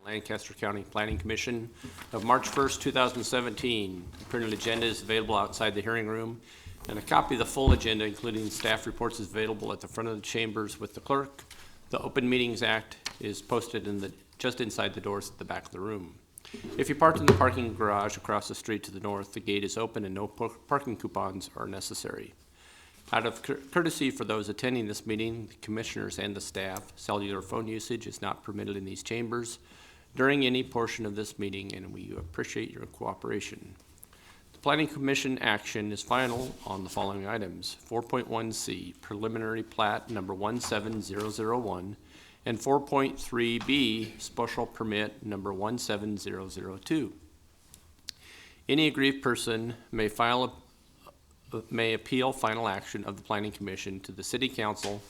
Lancaster County Planning Commission of March 1st, 2017. The printed agenda is available outside the hearing room, and a copy of the full agenda, including staff reports, is available at the front of the chambers with the clerk. The Open Meetings Act is posted just inside the doors at the back of the room. If you parked in the parking garage across the street to the north, the gate is open and no parking coupons are necessary. Out of courtesy for those attending this meeting, the commissioners and the staff, cellular phone usage is not permitted in these chambers during any portion of this meeting, and we appreciate your cooperation. The Planning Commission action is final on the following items: 4.1C, preliminary plat number 17001, and 4.3B, special permit number 17002. Any aggrieved person may appeal final action of the Planning Commission to the City Council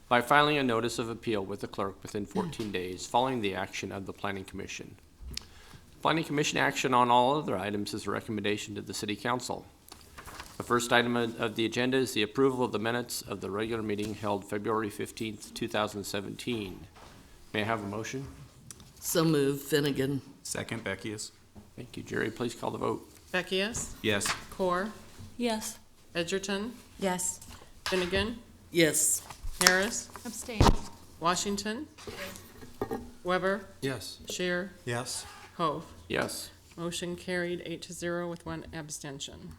by filing a notice of appeal with the clerk within 14 days following the action of the Planning Commission. Planning Commission action on all other items is a recommendation to the City Council. The first item of the agenda is the approval of the minutes of the regular meeting held February 15th, 2017. May I have a motion? So moved. Finnegan. Second, Beckius. Thank you, Jerry. Please call the vote. Beckius, Yes. Core, Yes. Edgerton, Yes. Finnegan, Yes. Harris, Abstain. Washington, Weber, Yes. Shear, Yes. Hove. Yes. Motion carried 8-0 with 1 abstention.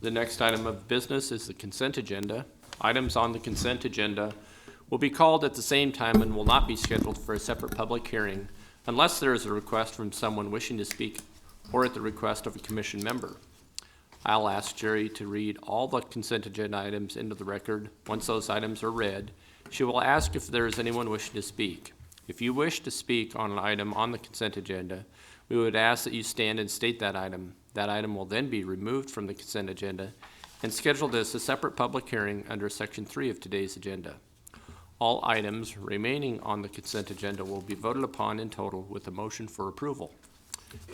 The next item of business is the consent agenda. Items on the consent agenda will be called at the same time and will not be scheduled for a separate public hearing unless there is a request from someone wishing to speak or at the request of a commission member. I'll ask Jerry to read all the consent agenda items into the record. Once those items are read, she will ask if there is anyone wishing to speak. If you wish to speak on an item on the consent agenda, we would ask that you stand and state that item. That item will then be removed from the consent agenda and scheduled as a separate public hearing under Section 3 of today's agenda. All items remaining on the consent agenda will be voted upon in total with a motion for approval.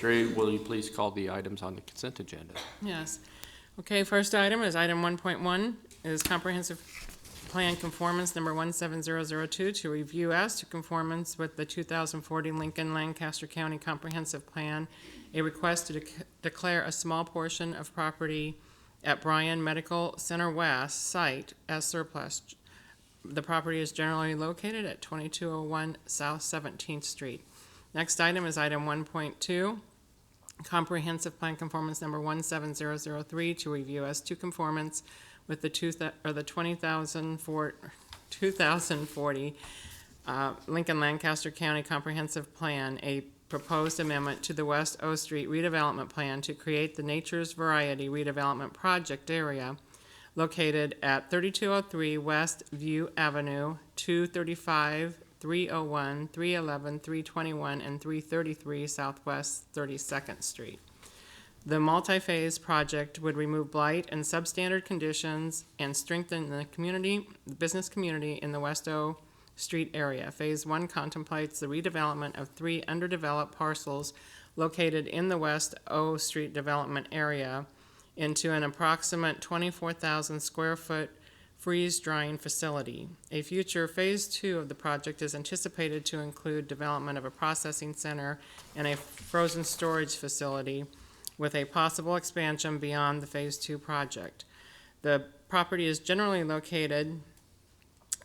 Jerry, will you please call the items on the consent agenda? Yes. Okay, first item is item 1.1 is comprehensive plan conformance number 17002 to review as to conformance with the 2040 Lincoln Lancaster County Comprehensive Plan, a request to declare a small portion of property at Bryan Medical Center West site as surplus. The property is generally located at 2201 South 17th Street. Next item is item 1.2, comprehensive plan conformance number 17003 to review as to conformance with the 2040 Lincoln Lancaster County Comprehensive Plan, a proposed amendment to the West O Street redevelopment plan to create the Nature's Variety redevelopment project area located at 3203 West View Avenue, 235, 301, 311, 321, and 333 Southwest 32nd Street. The multi-phase project would remove blight and substandard conditions and strengthen the business community in the West O Street area. Phase 1 contemplates the redevelopment of 3 underdeveloped parcels located in the West O Street development area into an approximate 24,000 square foot freeze-drying facility. A future Phase 2 of the project is anticipated to include development of a processing center and a frozen storage facility with a possible expansion beyond the Phase 2 project. The property is generally located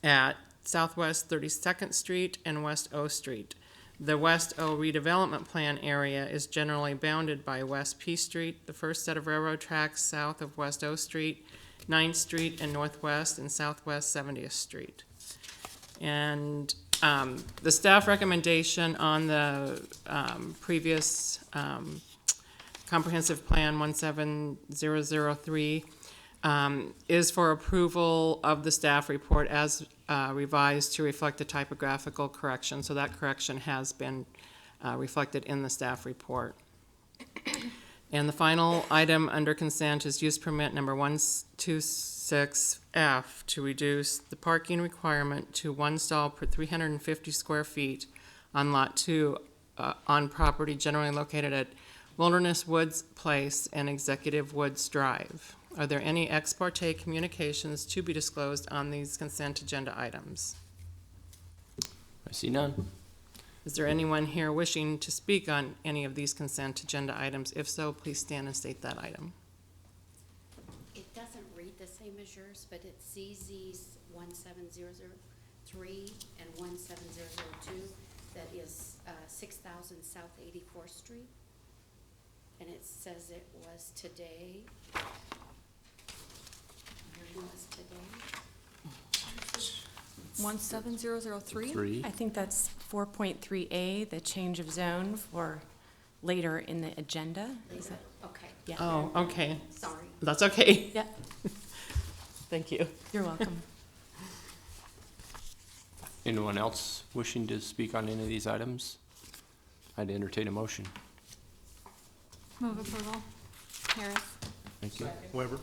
at Southwest 32nd Street and West O Street. The West O redevelopment plan area is generally bounded by West P Street, the first set of railroad tracks south of West O Street, 9th Street and Northwest and Southwest 70th Street. And the staff recommendation on the previous comprehensive plan 17003 is for approval of the staff report as revised to reflect the typographical correction. So that correction has been reflected in the staff report. And the final item under consent is use permit number 126F to reduce the parking requirement to 1 stall per 350 square feet on Lot 2 on property generally located at Wilderness Woods Place and Executive Woods Drive. Are there any ex parte communications to be disclosed on these consent agenda items? I see none. Is there anyone here wishing to speak on any of these consent agenda items? If so, please stand and state that item. It doesn't read the same as yours, but it's ZZ's 17003 and 17002. That is 6000 South 84th Street. And it says it was today. Hearing was today. 17003? Three. I think that's 4.3A, the change of zone for later in the agenda. Is that? Okay. Yeah. Oh, okay. Sorry. That's okay. Yeah, Thank you. you're welcome. Anyone else wishing to speak on any of these items? I'd entertain a motion. Move approval. Harris. Thank you. Weber.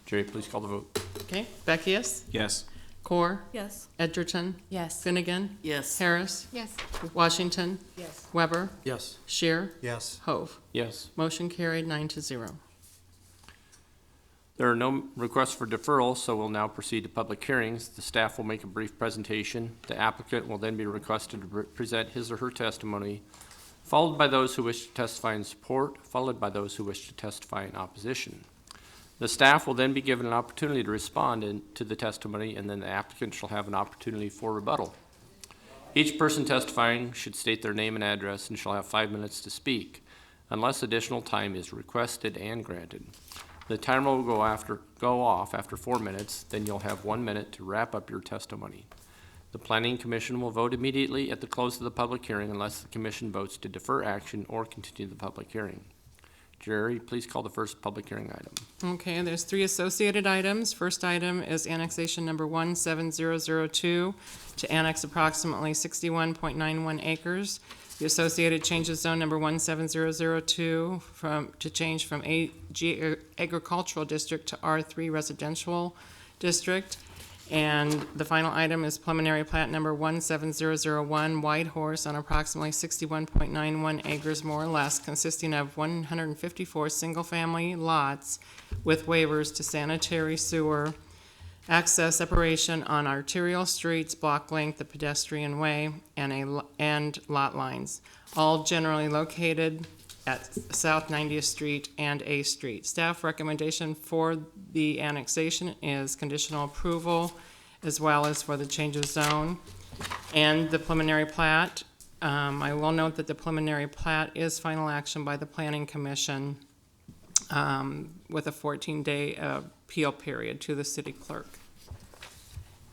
Jerry, please call the vote. Okay, Beckius, Yes. Core, Yes. Edgerton, Yes. Finnegan, Yes. Harris, Yes. Washington, Yes. Weber, Yes. Shear, Yes. Hove. Yes. Motion carried 9-0. There are no requests for deferral, so we'll now proceed to public hearings. The staff will make a brief presentation. The applicant will then be requested to present his or her testimony, followed by those who wish to testify in support, followed by those who wish to testify in opposition. The staff will then be given an opportunity to respond to the testimony, and then the applicant shall have an opportunity for rebuttal. Each person testifying should state their name and address and shall have 5 minutes to speak, unless additional time is requested and granted. The timer will go off after 4 minutes, then you'll have 1 minute to wrap up your testimony. The Planning Commission will vote immediately at the close of the public hearing unless the commission votes to defer action or continue the public hearing. Jerry, please call the first public hearing item. Okay, there's 3 associated items. First item is annexation number 17002 to annex approximately 61.91 acres. The associated change of zone number 17002 to change from agricultural district to R3 residential district. And the final item is preliminary plat number 17001, White Horse, on approximately 61.91 acres more or less, consisting of 154 single-family lots with waivers to sanitary sewer, access separation on arterial streets, block length, the pedestrian way, and lot lines, all generally located at South 90th Street and A Street. Staff recommendation for the annexation is conditional approval, as well as for the change of zone and the preliminary plat. I will note that the preliminary plat is final action by the Planning Commission with a 14-day appeal period to the city clerk.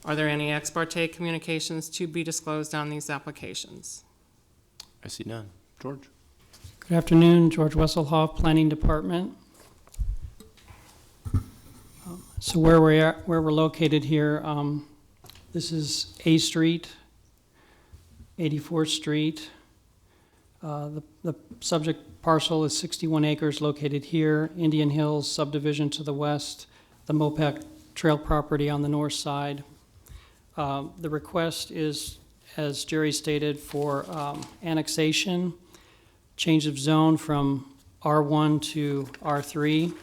Are there any ex parte communications to be disclosed on these applications? I see none. George? Good afternoon, George Wesselhoff, Planning Department. So where we're located here, this is A Street, 84th Street. The subject parcel is 61 acres located here, Indian Hills subdivision to the west, the Mopac Trail property on the north side. The request is, as Jerry stated, for annexation, change of zone from R1 to R3,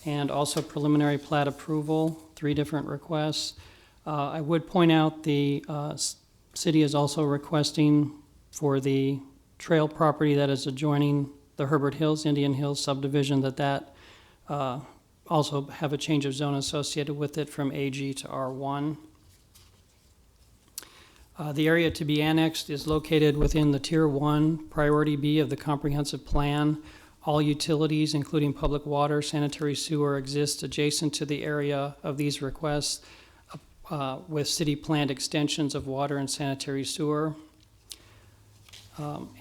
and also preliminary plat approval, 3 different requests. I would point out the city is also requesting for the trail property that is adjoining the Herbert Hills, Indian Hills subdivision, that also have a change of zone associated with it from AG to R1. The area to be annexed is located within the Tier 1 Priority B of the Comprehensive Plan. All utilities, including public water, sanitary sewer, exist adjacent to the area of these requests with city-planned extensions of water and sanitary sewer.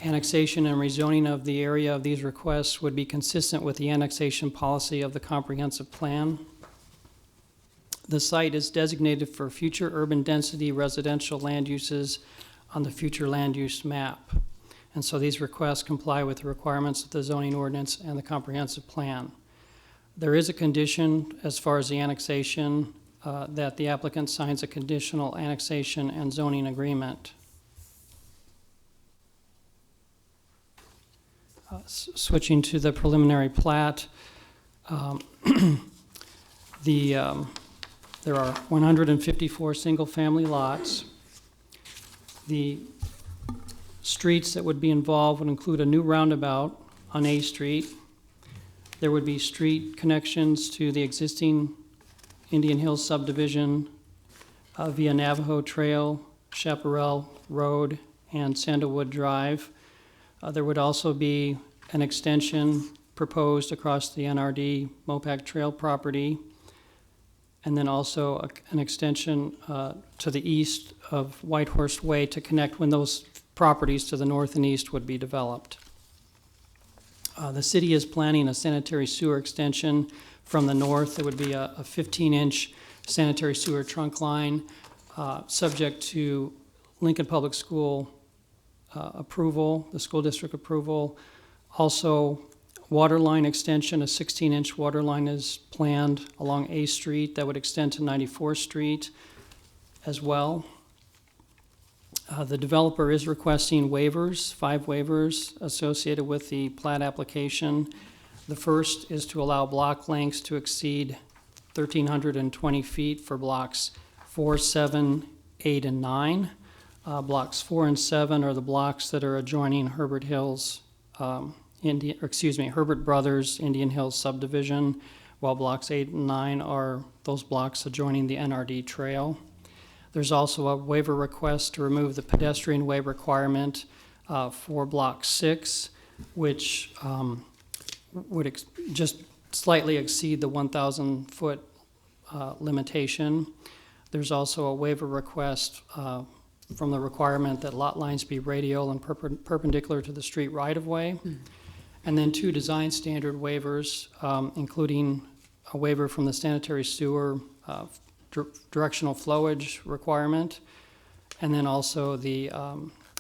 Annexation and rezoning of the area of these requests would be consistent with the annexation policy of the Comprehensive Plan. The site is designated for future urban density residential land uses on the future land use map. And so these requests comply with the requirements of the zoning ordinance and the comprehensive plan. There is a condition as far as the annexation that the applicant signs a conditional annexation and zoning agreement. Switching to the preliminary plat, there are 154 single-family lots. The streets that would be involved would include a new roundabout on A Street. There would be street connections to the existing Indian Hills subdivision via Navajo Trail, Chaparral Road, and Sandalwood Drive. There would also be an extension proposed across the NRD Mopac Trail property, and then also an extension to the east of Whitehorse Way to connect when those properties to the north and east would be developed. The city is planning a sanitary sewer extension from the north. It would be a 15-inch sanitary sewer trunk line, subject to Lincoln Public School approval, the school district approval. Also, water line extension, a 16-inch water line is planned along A Street that would extend to 94th Street as well. The developer is requesting waivers, 5 waivers associated with the plat application. The first is to allow block lengths to exceed 1,320 feet for blocks 4, 7, 8, and 9. Blocks 4 and 7 are the blocks that are adjoining Herbert Hills, Herbert Brothers Indian Hills subdivision, while blocks 8 and 9 are those blocks adjoining the NRD Trail. There's also a waiver request to remove the pedestrian way requirement for block 6, which would just slightly exceed the 1,000-foot limitation. There's also a waiver request from the requirement that lot lines be radial and perpendicular to the street right-of-way. And then 2 design standard waivers, including a waiver from the sanitary sewer directional flowage requirement, and then also the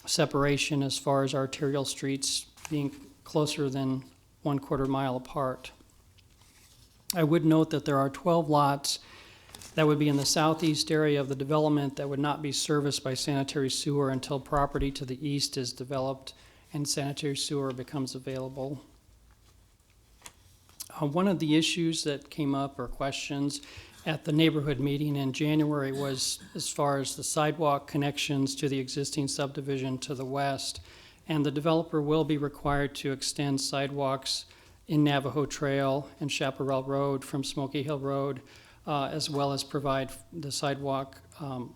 separation as far as arterial streets being closer than 1/4 mile apart. I would note that there are 12 lots that would be in the southeast area of the development that would not be serviced by sanitary sewer until property to the east is developed and sanitary sewer becomes available. One of the issues that came up, or questions, at the neighborhood meeting in January was as far as the sidewalk connections to the existing subdivision to the west. And the developer will be required to extend sidewalks in Navajo Trail and Chaparral Road from Smoky Hill Road, as well as provide the sidewalk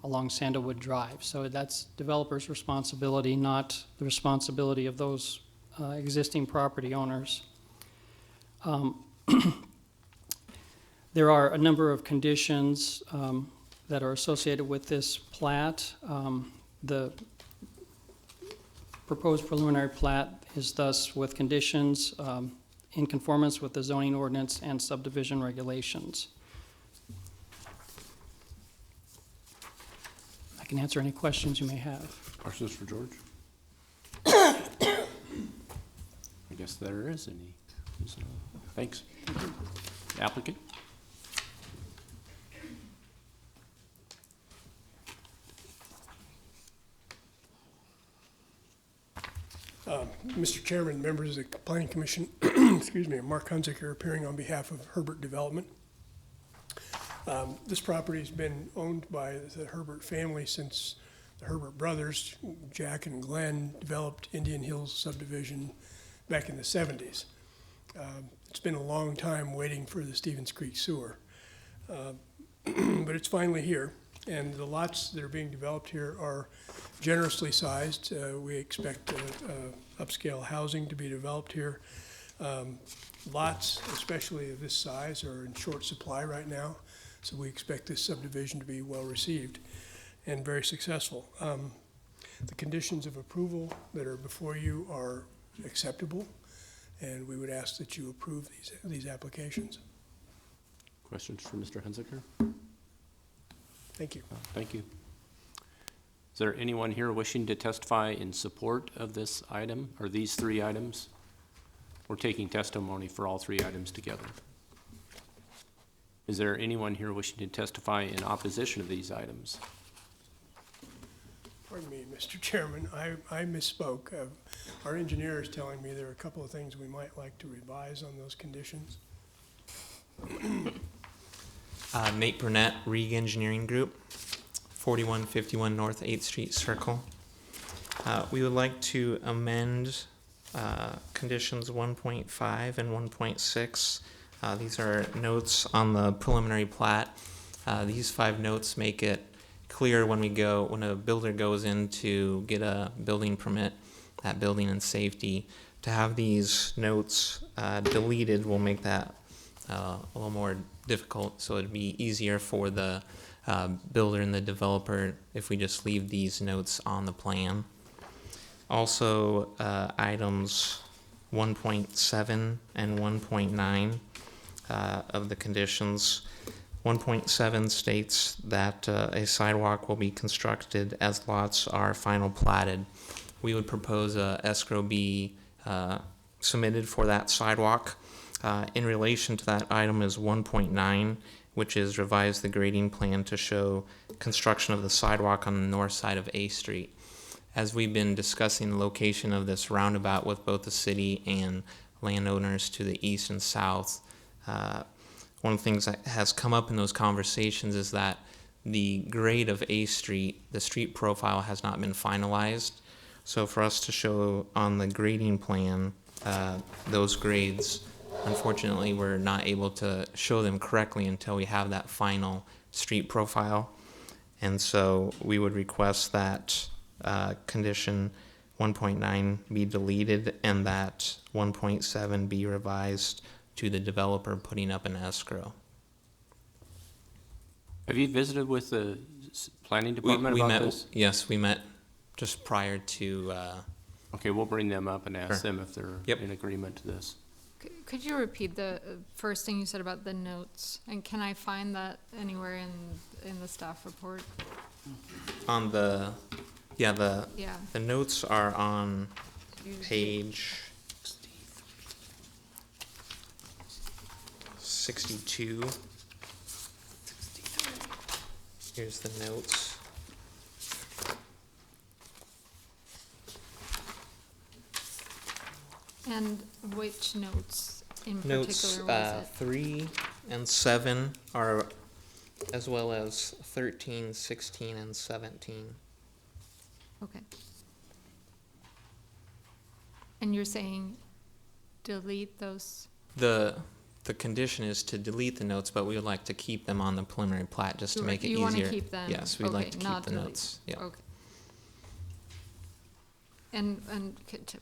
along Sandalwood Drive. So that's developer's responsibility, not the responsibility of those existing property owners. There are a number of conditions that are associated with this plat. The proposed preliminary plat is thus with conditions in conformance with the zoning ordinance and subdivision regulations. I can answer any questions you may have. Questions for George? I guess there is any. Thanks. Applicant? Mr. Chairman, members of the Planning Commission, excuse me, Mark Hunziker appearing on behalf of Herbert Development. This property has been owned by the Herbert family since the Herbert brothers, Jack and Glenn, developed Indian Hills subdivision back in the 70s. It's been a long time waiting for the Stevens Creek sewer, but it's finally here. And the lots that are being developed here are generously sized. We expect upscale housing to be developed here. Lots, especially of this size, are in short supply right now, so we expect this subdivision to be well received and very successful. The conditions of approval that are before you are acceptable, and we would ask that you approve these applications. Questions for Mr. Hunziker? Thank you. Thank you. Is there anyone here wishing to testify in support of this item, or these 3 items? We're taking testimony for all 3 items together. Is there anyone here wishing to testify in opposition of these items? Pardon me, Mr. Chairman, I misspoke. Our engineer is telling me there are a couple of things we might like to revise on those conditions. Nate Burnett, Reed Engineering Group, 4151 North 8th Street Circle. We would like to amend conditions 1.5 and 1.6. These are notes on the preliminary plat. These 5 notes make it clear when a builder goes in to get a building permit at Building and Safety. To have these notes deleted will make that a little more difficult, so it'd be easier for the builder and the developer if we just leave these notes on the plan. Also, items 1.7 and 1.9 of the conditions. 1.7 states that a sidewalk will be constructed as lots are final platted. We would propose a escrow be submitted for that sidewalk. In relation to that item is 1.9, which is revise the grading plan to show construction of the sidewalk on the north side of A Street. As we've been discussing the location of this roundabout with both the city and landowners to the east and south, one of the things that has come up in those conversations is that the grade of A Street, the street profile, has not been finalized. So for us to show on the grading plan those grades, unfortunately, we're not able to show them correctly until we have that final street profile. And so we would request that condition 1.9 be deleted and that 1.7 be revised to the developer putting up an escrow. Have you visited with the planning department We about met, this? yes, we met just prior to, Okay, we'll bring them up and ask Sure. them if they're Yep. in agreement to this. Could you repeat the first thing you said about the notes? And can I find that anywhere in the staff report? on the, yeah, Yeah. the notes are on page 62. Here's the notes. And which notes in Notes particular was it? 3 and 7 are, as well as 13, 16, and 17. Okay. And you're saying delete those? The condition is to delete the notes, but we would like to keep them on the preliminary plat just to make it easier. You want to keep them? Yes, we'd like Okay, to keep not the delete. notes. Yeah. Okay. And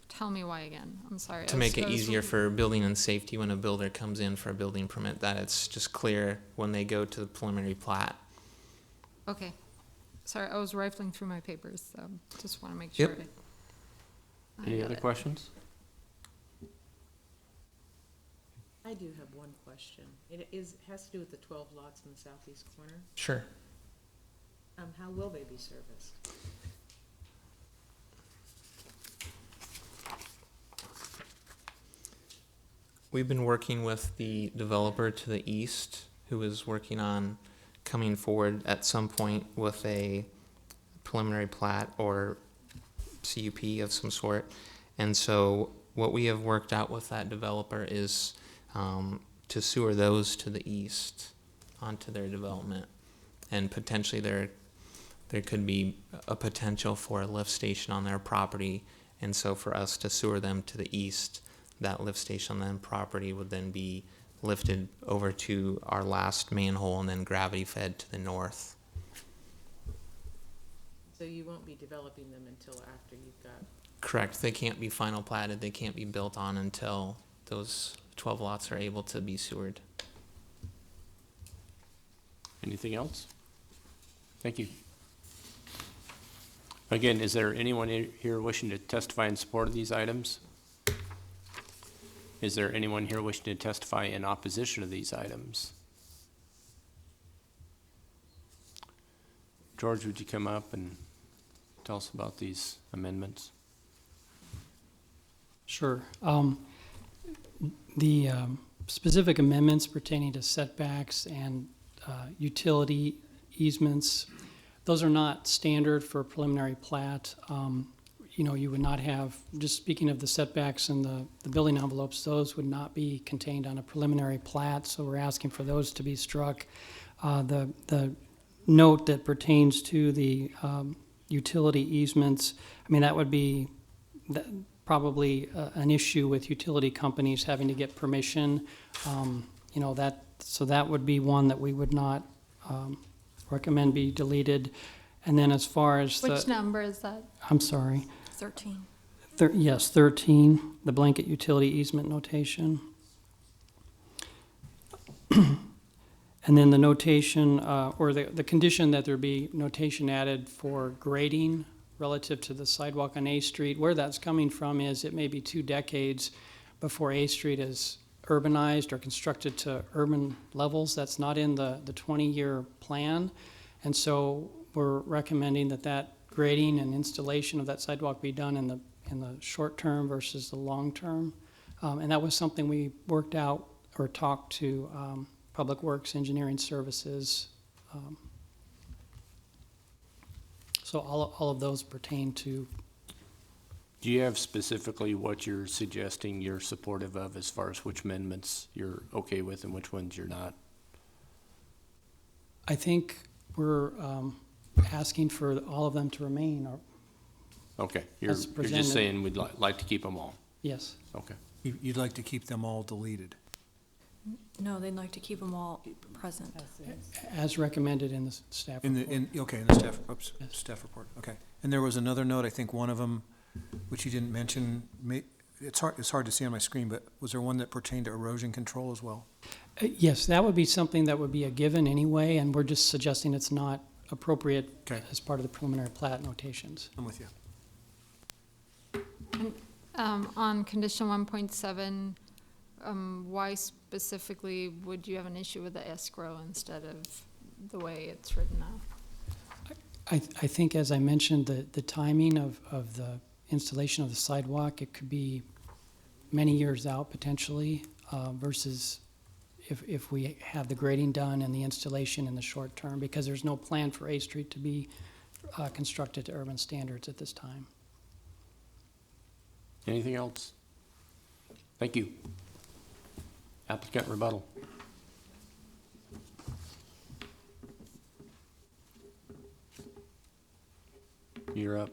tell me why again? I'm sorry. To make it easier for building and safety when a builder comes in for a building permit, that it's just clear when they go to the preliminary plat. Okay. Sorry, I was rifling through my papers, so just want to make sure. Yep. I Any got other it. questions? I do have one question. It has to do with the 12 lots in the southeast corner. Sure. How will they be serviced? We've been working with the developer to the east, who is working on coming forward at some point with a preliminary plat or CUP of some sort. And so what we have worked out with that developer is to sewer those to the east onto their development. And potentially there could be a potential for a lift station on their property. And so for us to sewer them to the east, that lift station on their property would then be lifted over to our last manhole and then gravity fed to the north. So you won't be developing them until after you've got, Correct. They can't be final platted. They can't be built on until those 12 lots are able to be sewered. Anything else? Thank you. Again, is there anyone here wishing to testify in support of these items? Is there anyone here wishing to testify in opposition to these items? George, would you come up and tell us about these amendments? Sure. The specific amendments pertaining to setbacks and utility easements, those are not standard for preliminary plat. You know, you would not have, just speaking of the setbacks and the building envelopes, those would not be contained on a preliminary plat, so we're asking for those to be struck. The note that pertains to the utility easements, I mean, that would be probably an issue with utility companies having to get permission. You know, so that would be one that we would not recommend be deleted. And then as far as Which number is that? I'm sorry. 13. Yes, 13, the blanket utility easement notation. And then the notation, or the condition that there be notation added for grading relative to the sidewalk on A Street. Where that's coming from is it may be 2 decades before A Street is urbanized or constructed to urban levels. That's not in the 20-year plan. And so we're recommending that grading and installation of that sidewalk be done in the short term versus the long term. And that was something we worked out or talked to Public Works Engineering Services. So all of those pertain to. Do you have specifically what you're suggesting you're supportive of as far as which amendments you're okay with and which ones you're not? I think we're asking for all of them to remain. Okay, you're As just presented. saying we'd like to keep them all. Yes. Okay. You'd like to keep them all deleted? No, they'd like to keep them all present. As recommended in the staff In report. the staff, Yes. staff report, okay. And there was another note, I think one of them, which you didn't mention, it's hard to see on my screen, but was there one that pertained to erosion control as well? Yes, that would be something that would be a given anyway, and we're just suggesting it's not appropriate Okay. as part of the preliminary plat notations. I'm with you. On condition 1.7, why specifically would you have an issue with the escrow instead of the way it's written now? I think, as I mentioned, the timing of the installation of the sidewalk, it could be many years out potentially, versus if we have the grading done and the installation in the short term, because there's no plan for A Street to be constructed to urban standards at this time. Anything else? Thank you. Applicant rebuttal. You're up.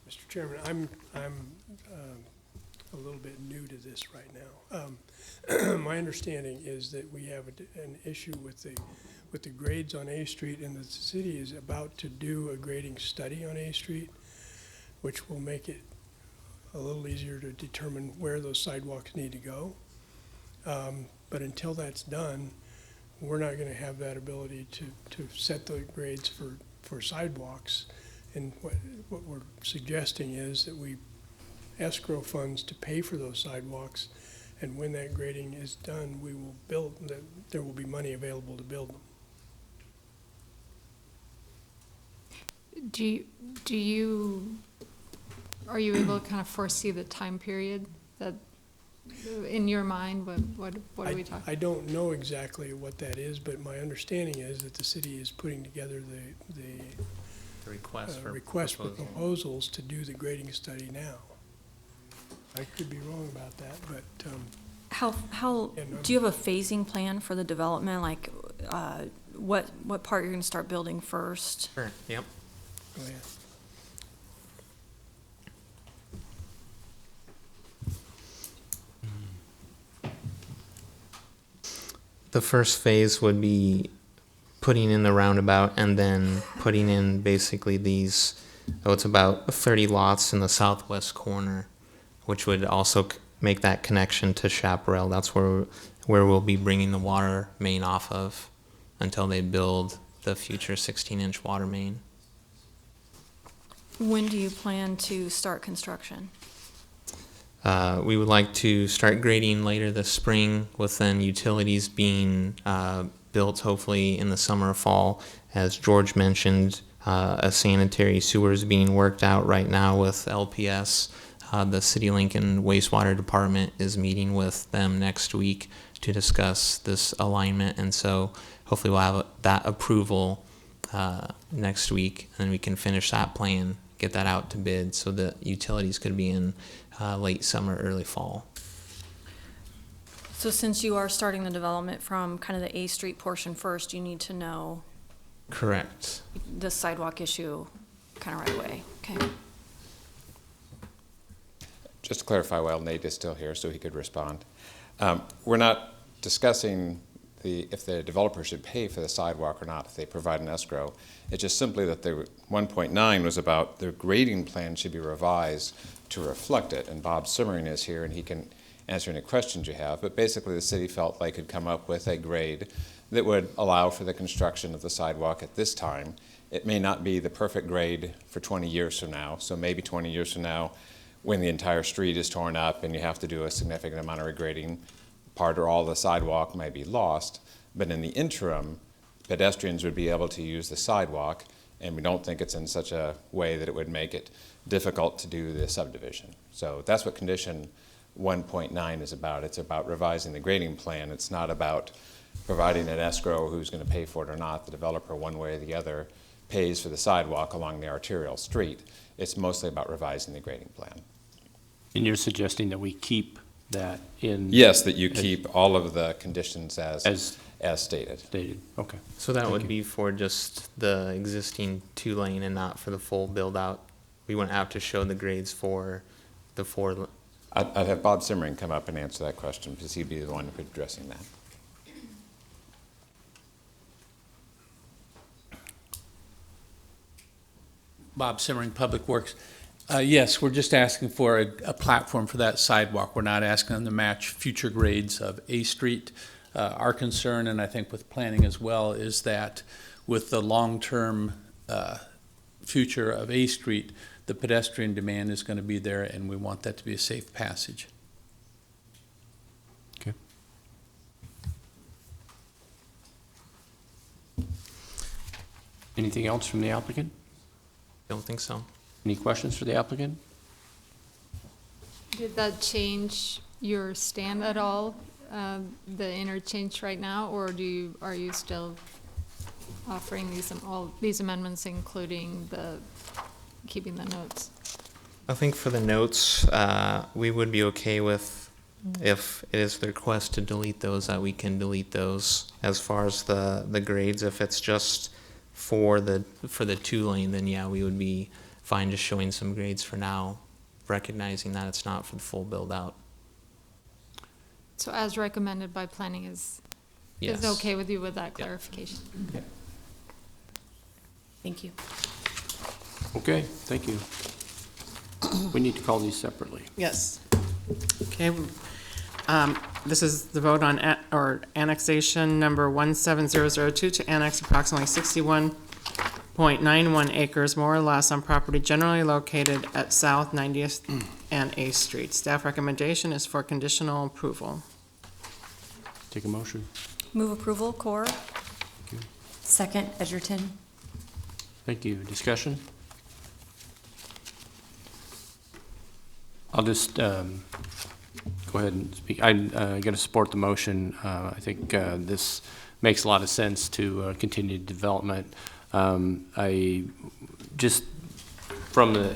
Mr. Chairman, I'm a little bit new to this right now. My understanding is that we have an issue with the grades on A Street, and the city is about to do a grading study on A Street, which will make it a little easier to determine where those sidewalks need to go. But until that's done, we're not gonna have that ability to set the grades for sidewalks. And what we're suggesting is that we escrow funds to pay for those sidewalks, and when that grading is done, we will build, there will be money available to build them. Are you able to kind of foresee the time period that, in your mind, what are we talking? I don't know exactly what that is, but my understanding is that the city is putting together The request for request for proposal. proposals to do the grading study now. I could be wrong about that, but, How, Yeah, no. do you have a phasing plan for the development, like, what part you're gonna start building first? Sure, yep. go ahead. The first phase would be putting in the roundabout and then putting in basically these, it's about 30 lots in the southwest corner, which would also make that connection to Chaparral. That's where we'll be bringing the water main off of until they build the future 16-inch water main. When do you plan to start construction? We would like to start grading later this spring, with then utilities being built hopefully in the summer or fall. As George mentioned, a sanitary sewer is being worked out right now with LPS. The City Lincoln Wastewater Department is meeting with them next week to discuss this alignment, and so hopefully we'll have that approval next week, and then we can finish that plan, get that out to bid so that utilities could be in late summer, early fall. So since you are starting the development from kind of the A Street portion first, you need to know Correct. the sidewalk issue kind of right away. Okay. Just to clarify while Nate is still here so he could respond. We're not discussing if the developer should pay for the sidewalk or not if they provide an escrow. It's just simply that the 1.9 was about the grading plan should be revised to reflect it. And Bob Simmering is here and he can answer any questions you have. But basically the city felt like it could come up with a grade that would allow for the construction of the sidewalk at this time. It may not be the perfect grade for 20 years from now. So maybe 20 years from now, when the entire street is torn up and you have to do a significant amount of regrading, part or all the sidewalk may be lost. But in the interim, pedestrians would be able to use the sidewalk, and we don't think it's in such a way that it would make it difficult to do the subdivision. So that's what condition 1.9 is about. It's about revising the grading plan. It's not about providing an escrow who's going to pay for it or not. The developer, one way or the other, pays for the sidewalk along the arterial street. It's mostly about revising the grading plan. And you're suggesting that we keep that in? Yes, that you keep all of the conditions as stated. Stated, okay. So that Thank would you. be for just the existing 2-lane and not for the full build-out? We wouldn't have to show the grades for the 4. I'd have Bob Simmering come up and answer that question because he'd be the one addressing that. Bob Simmering, Public Works. Yes, we're just asking for a platform for that sidewalk. We're not asking them to match future grades of A Street. Our concern, and I think with planning as well, is that with the long-term future of A Street, the pedestrian demand is going to be there, and we want that to be a safe passage. Okay. Anything else from the applicant? Don't think so. Any questions for the applicant? Did that change your stand at all, the interchange right now, or are you still offering all these amendments, including keeping the notes? I think for the notes, we would be okay with, if it is the request to delete those, that we can delete those. As far as the grades, if it's just for the 2-lane, then yeah, we would be fine just showing some grades for now, recognizing that it's not for the full build-out. So as recommended by planning is Yes. okay with you with that clarification? Thank you. Okay, thank you. We need to call these separately. Yes. Okay, this is the vote on, or annexation number 17002 to annex approximately 61.91 acres, more or less, on property generally located at South 90th and A Street. Staff recommendation is for conditional approval. Take a motion. Move approval, Core. Second, Edgerton. Thank you. Discussion? I'll just go ahead and speak. I'm going to support the motion. I think this makes a lot of sense to continue development. I just, from the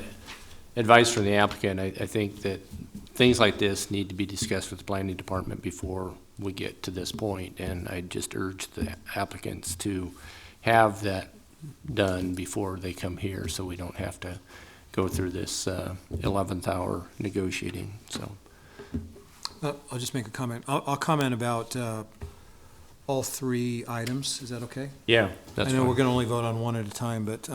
advice from the applicant, I think that things like this need to be discussed with the planning department before we get to this point, and I just urge the applicants to have that done before they come here, so we don't have to go through this 11th hour negotiating. So I'll just make a comment. I'll comment about all 3 items. Is that okay? yeah, that's I know fine. we're going to only vote on one at a time, but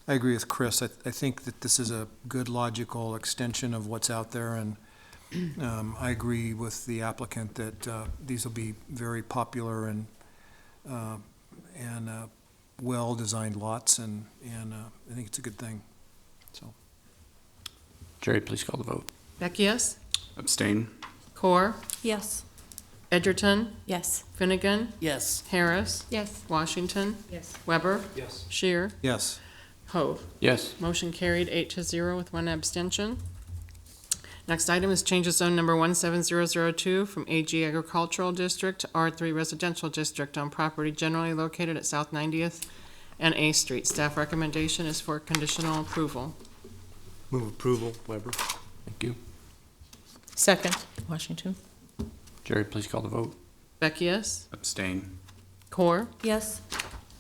I agree with Chris. I think that this is a good logical extension of what's out there, and I agree with the applicant that these will be very popular and well-designed lots, and I think it's a good thing. So, Jerry, please call the vote. Becky, yes? Abstain. Core? Yes. Edgerton? Yes. Finnegan? Yes. Harris? Yes. Washington? Yes. Weber? Yes. Shear? yes. Hove. Yes. Motion carried 8-0 with 1 abstention. Next item is change of zone number 17002 from AG Agricultural District to R3 Residential District on property generally located at South 90th and A Street. Staff recommendation is for conditional approval. Move approval, Weber. Thank you. Second, Washington. Jerry, please call the vote. Beckius, Abstain. Core, Yes.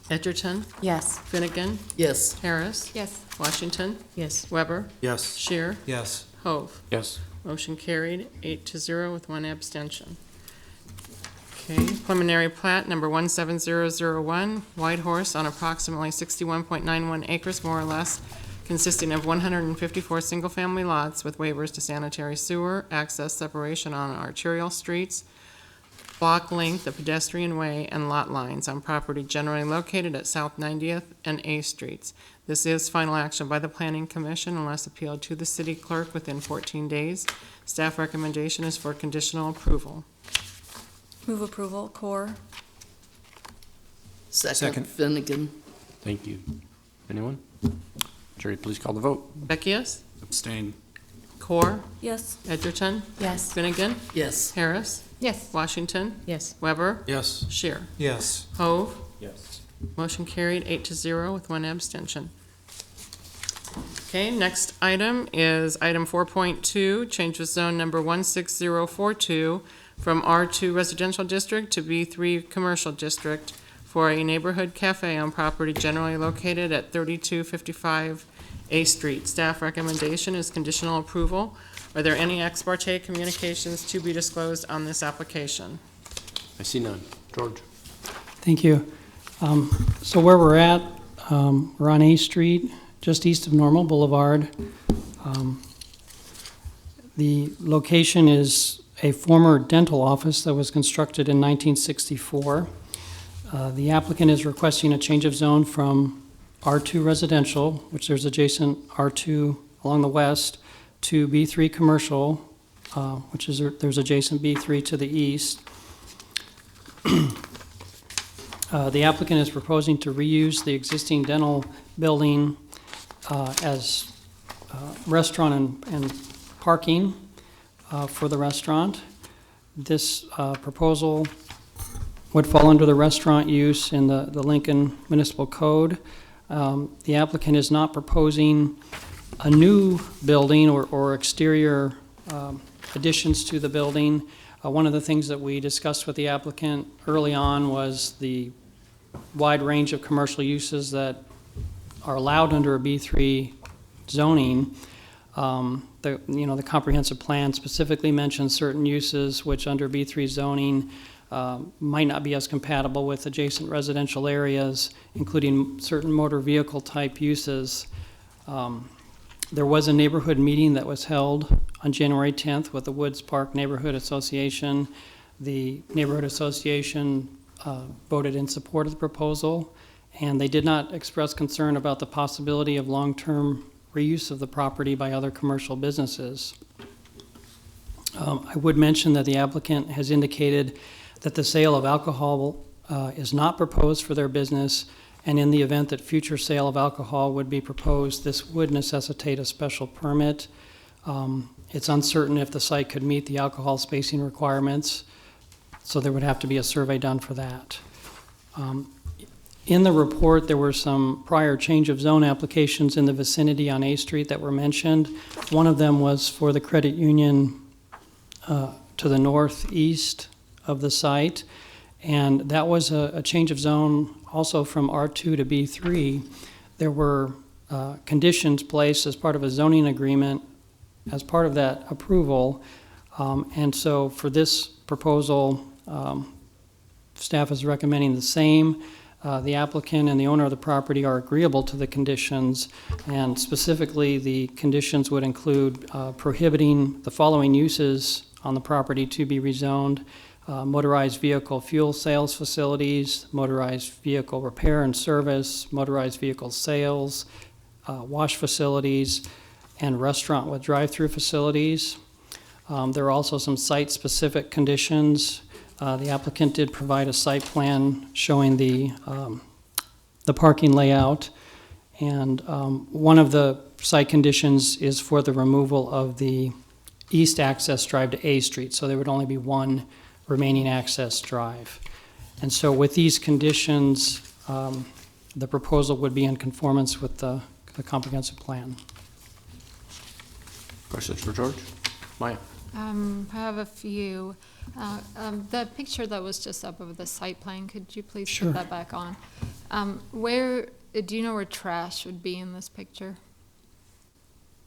Edgerton, Yes. Finnegan, Yes. Harris, Yes. Washington, Yes. Weber, Yes. Shear, Yes. Hove. Yes. Motion carried, 8-0 with one abstention. Okay, preliminary plat number 17001, White Horse on approximately 61.91 acres, more or less, consisting of 154 single-family lots with waivers to sanitary sewer, access separation on arterial streets, block length of pedestrian way, and lot lines on property generally located at South 90th and A Streets. This is final action by the Planning Commission unless appealed to the city clerk within 14 days. Staff recommendation is for conditional approval. Move approval, Core. Second, Finnegan. Thank you. Anyone? Jerry, please call the vote. Beckius, Abstain. Core, Yes. Edgerton, Yes. Finnegan, Yes. Harris, Yes. Washington, Yes. Weber, Yes. Shear. Yes. Hove. Yes. Motion carried, 8-0 with one abstention. Okay, next item is item 4.2, change of zone number 16042 from R2 Residential District to B3 Commercial District for a neighborhood cafe on property generally located at 3255 A Street. Staff recommendation is conditional approval. Are there any ex parte communications to be disclosed on this application? I see none. George? Thank you. So where we're at, we're on A Street, just east of Normal Boulevard. The location is a former dental office that was constructed in 1964. The applicant is requesting a change of zone from R2 residential, which there's adjacent R2 along the west, to B3 commercial, which is, there's adjacent B3 to the east. The applicant is proposing to reuse the existing dental building as restaurant and parking for the restaurant. This proposal would fall under the restaurant use in the Lincoln Municipal Code. The applicant is not proposing a new building or exterior additions to the building. One of the things that we discussed with the applicant early on was the wide range of commercial uses that are allowed under a B3 zoning. The comprehensive plan specifically mentions certain uses which under B3 zoning might not be as compatible with adjacent residential areas, including certain motor vehicle type uses. There was a neighborhood meeting that was held on January 10th with the Woods Park Neighborhood Association. The neighborhood association voted in support of the proposal, and they did not express concern about the possibility of long-term reuse of the property by other commercial businesses. I would mention that the applicant has indicated that the sale of alcohol is not proposed for their business, and in the event that future sale of alcohol would be proposed, this would necessitate a special permit. It's uncertain if the site could meet the alcohol spacing requirements, so there would have to be a survey done for that. In the report, there were some prior change of zone applications in the vicinity on A Street that were mentioned. One of them was for the credit union to the northeast of the site, and that was a change of zone also from R2 to B3. There were conditions placed as part of a zoning agreement as part of that approval, and so for this proposal, staff is recommending the same. The applicant and the owner of the property are agreeable to the conditions, and specifically the conditions would include prohibiting the following uses on the property to be rezoned: motorized vehicle fuel sales facilities, motorized vehicle repair and service, motorized vehicle sales, wash facilities, and restaurant with drive-through facilities. There are also some site-specific conditions. The applicant did provide a site plan showing the parking layout, and one of the site conditions is for the removal of the east access drive to A Street, so there would only be one remaining access drive. And so with these conditions, the proposal would be in conformance with the comprehensive plan. Questions for George? Maya? I have a few. The picture that was just up of the site plan, could you please Sure. put that back on? Where, do you know where trash would be in this picture?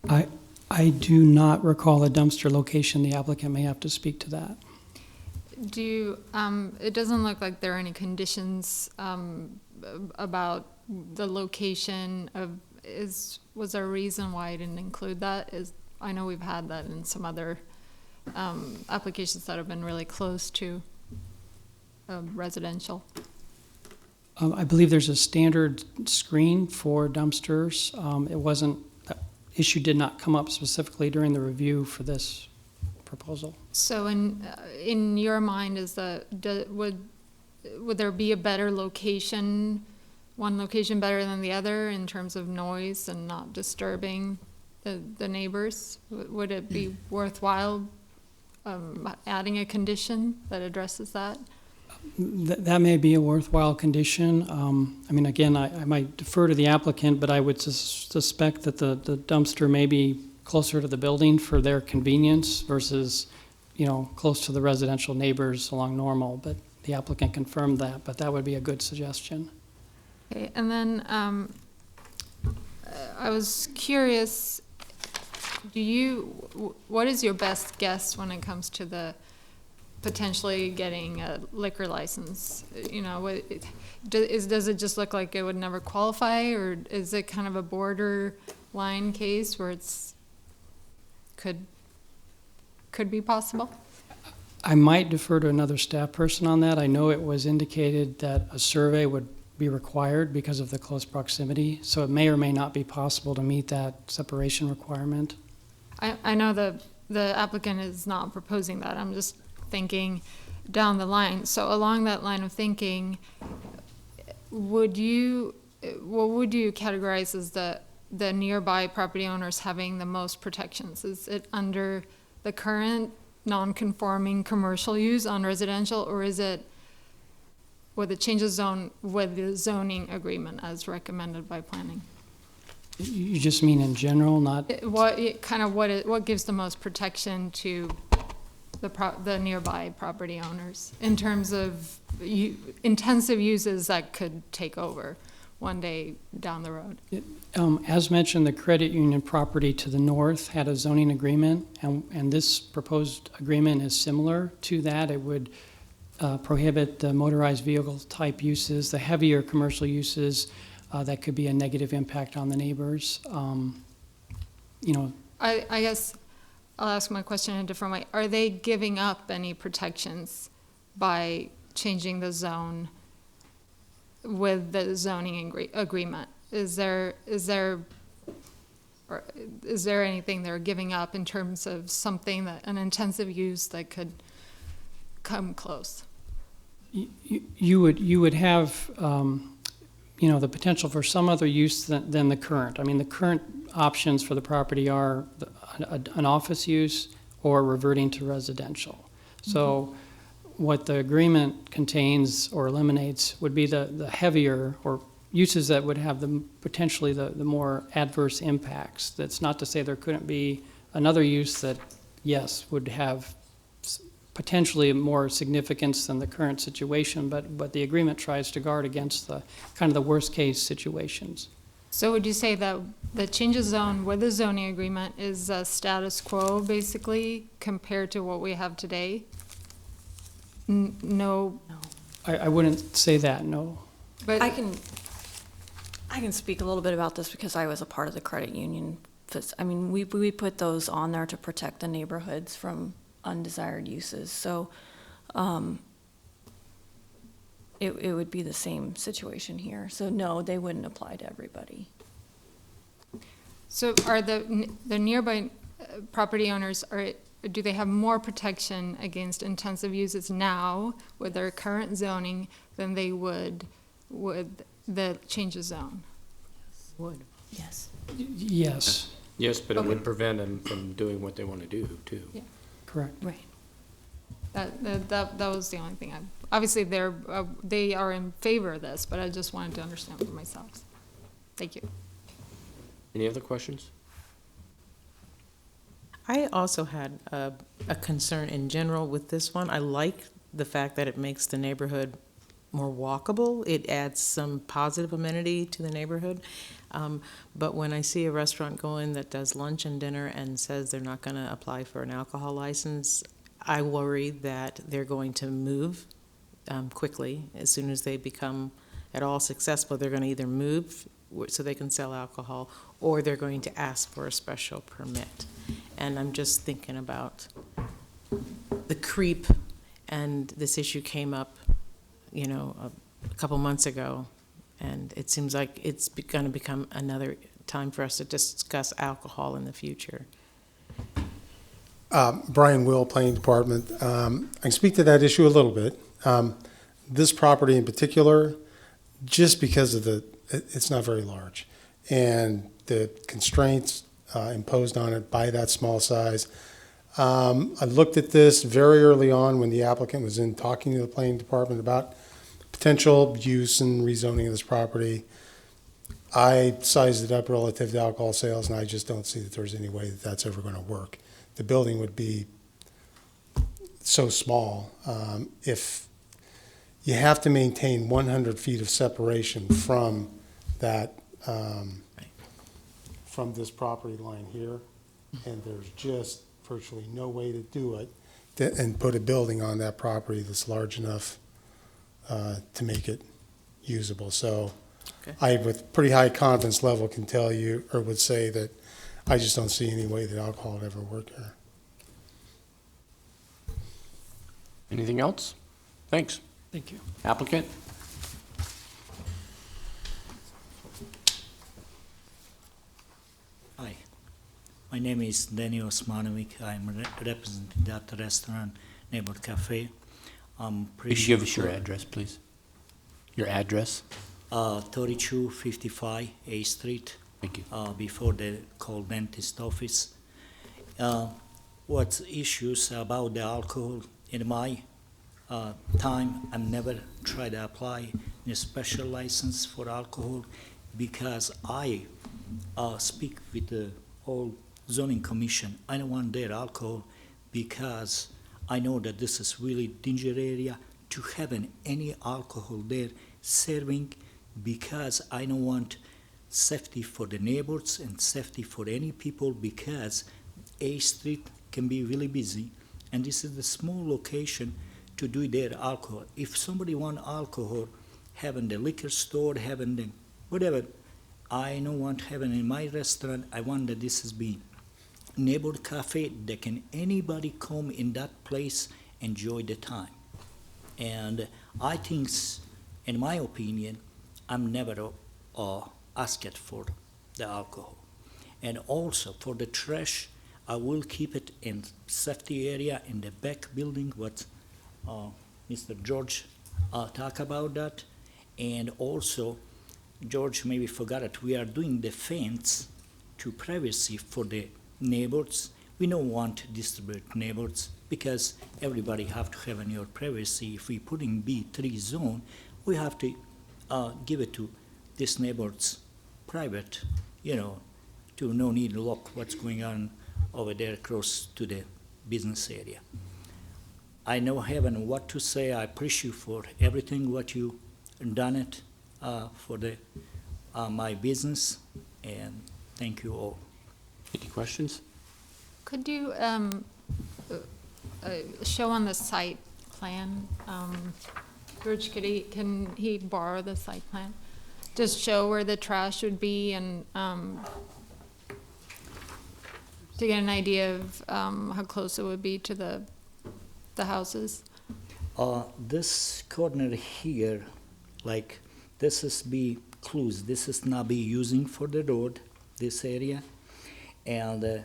I do not recall a dumpster location. The applicant may have to speak to that. Do you, it doesn't look like there are any conditions, about the location of, was there a reason why I didn't include that? I know we've had that in some other, applications that have been really close to, residential. I believe there's a standard screen for dumpsters. It wasn't, that issue did not come up specifically during the review for this proposal. So in your mind, would there be a better location, one location better than the other in terms of noise and not disturbing the neighbors? Would it be worthwhile adding a condition that addresses that? That may be a worthwhile condition. I mean, again, I might defer to the applicant, but I would suspect that the dumpster may be closer to the building for their convenience versus, close to the residential neighbors along Normal. But the applicant confirmed that, but that would be a good suggestion. Okay, and then I was curious, what is your best guess when it comes to the potentially getting a liquor license? Does it just look like it would never qualify, or is it kind of a borderline case where it's could be possible? I might defer to another staff person on that. I know it was indicated that a survey would be required because of the close proximity, so it may or may not be possible to meet that separation requirement. I know the applicant is not proposing that. I'm just thinking down the line. So along that line of thinking, what would you categorize as the nearby property owners having the most protections? Is it under the current non-conforming commercial use on residential, or is it with the change of zone with the zoning agreement as recommended by planning? You just mean in general, not? What gives the most protection to the nearby property owners in terms of intensive uses that could take over one day down the road? As mentioned, the credit union property to the north had a zoning agreement, and this proposed agreement is similar to that. It would prohibit the motorized vehicle type uses, the heavier commercial uses that could be a negative impact on the neighbors. I guess I'll ask my question in a different way. Are they giving up any protections by changing the zone with the zoning agreement? Is there anything they're giving up in terms of something an intensive use that could come close? You would have the potential for some other use than the current. I mean, the current options for the property are an office use or reverting to residential. So what the agreement contains or eliminates would be the heavier or uses that would have potentially the more adverse impacts. That's not to say there couldn't be another use that, yes, would have potentially more significance than the current situation, but the agreement tries to guard against the kind of the worst case situations. So would you say that the change of zone with the zoning agreement is status quo basically compared to what we have today? No. I wouldn't say that, no. But I can speak a little bit about this because I was a part of the credit union. I mean, we put those on there to protect the neighborhoods from undesired uses. So it would be the same situation here. So no, they wouldn't apply to everybody. So are the nearby property owners, do they have more protection against intensive uses now with their current zoning than they would with the change of zone? Would. Yes. Yes, Yes, but it would prevent them from doing what they want to do, too. Yeah. correct. Right. That was the only thing. Obviously, they are in favor of this, but I just wanted to understand for myself. Thank you. Any other questions? I also had a concern in general with this one. I like the fact that it makes the neighborhood more walkable. It adds some positive amenity to the neighborhood. But when I see a restaurant go in that does lunch and dinner and says they're not going to apply for an alcohol license, I worry that they're going to move quickly. As soon as they become at all successful, they're going to either move so they can sell alcohol, or they're going to ask for a special permit. And I'm just thinking about the creep, and this issue came up, you know, a couple months ago, and it seems like it's going to become another time for us to discuss alcohol in the future. Brian Will, Planning Department. I can speak to that issue a little bit. This property in particular, just because of it's not very large, and the constraints imposed on it by that small size. I looked at this very early on when the applicant was in talking to the Planning Department about potential use and rezoning of this property. I sized it up relative to alcohol sales, and I just don't see that there's any way that that's ever going to work. The building would be so small. If you have to maintain 100 feet of separation from that, from this property line here, and there's just virtually no way to do it and put a building on that property that's large enough to make it usable. So Okay. I, with pretty high confidence level, can tell you, or would say that I just don't see any way that alcohol would ever work here. Anything else? Thanks. Thank you. Applicant? Hi, my name is Daniel Osmanovic. I'm representing that restaurant, Neighbor Cafe. Could you give us your address, please? Your address? 3255 A Street. Thank you. Before the called dentist office. What issues about the alcohol in my time? I've never tried to apply a special license for alcohol because I speak with the whole zoning commission. I don't want their alcohol because I know that this is really danger area to having any alcohol there serving, because I don't want safety for the neighbors and safety for any people, because A Street can be really busy and this is the small location to do their alcohol. If somebody want alcohol, having the liquor store, having the whatever, I don't want having in my restaurant. I want that this is be neighbor cafe that can anybody come in that place enjoy the time. And I think, in my opinion, I'm never asked for the alcohol. And also for the trash, I will keep it in safety area in the back building, what Mr. George talk about that. And also, George maybe forgot it, we are doing the fence to privacy for the neighbors. We don't want to distribute neighbors because everybody have to have in your privacy. If we put in B3 zone, we have to give it to this neighbor's private, you know, to no need to look what's going on over there close to the business area. I know having what to say. I appreciate you for everything what you done it for the my business, and thank you all. Any questions? Could you show on the site plan, George, can he borrow the site plan? Just show where the trash would be and to get an idea of how close it would be to the houses? This corner here, like this is be closed. This is not be using for the road, this area. And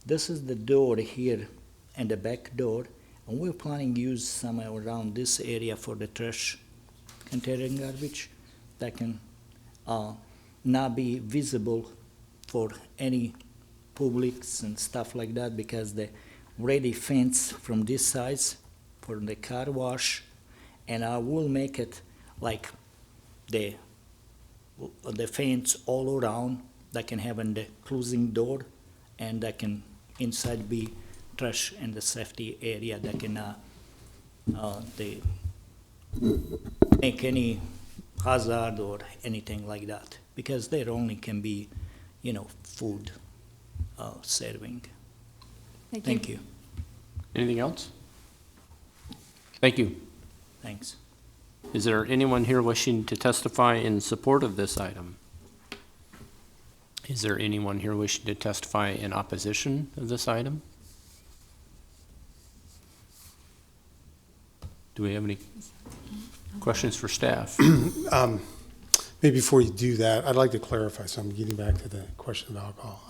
this is the door here and the back door. And we're planning to use somewhere around this area for the trash containing garbage that can not be visible for any publics and stuff like that, because the ready fence from this side for the car wash, and I will make it like the fence all around that can have in the closing door, and that can inside be trash and the safety area that can they make any hazard or anything like that, because there only can be, food serving. Thank you. Anything else? Thank you. Thanks. Is there anyone here wishing to testify in support of this item? Is there anyone here wishing to testify in opposition of this item? Do we have any questions for staff? Maybe before you do that, I'd like to clarify something, getting back to the question of alcohol.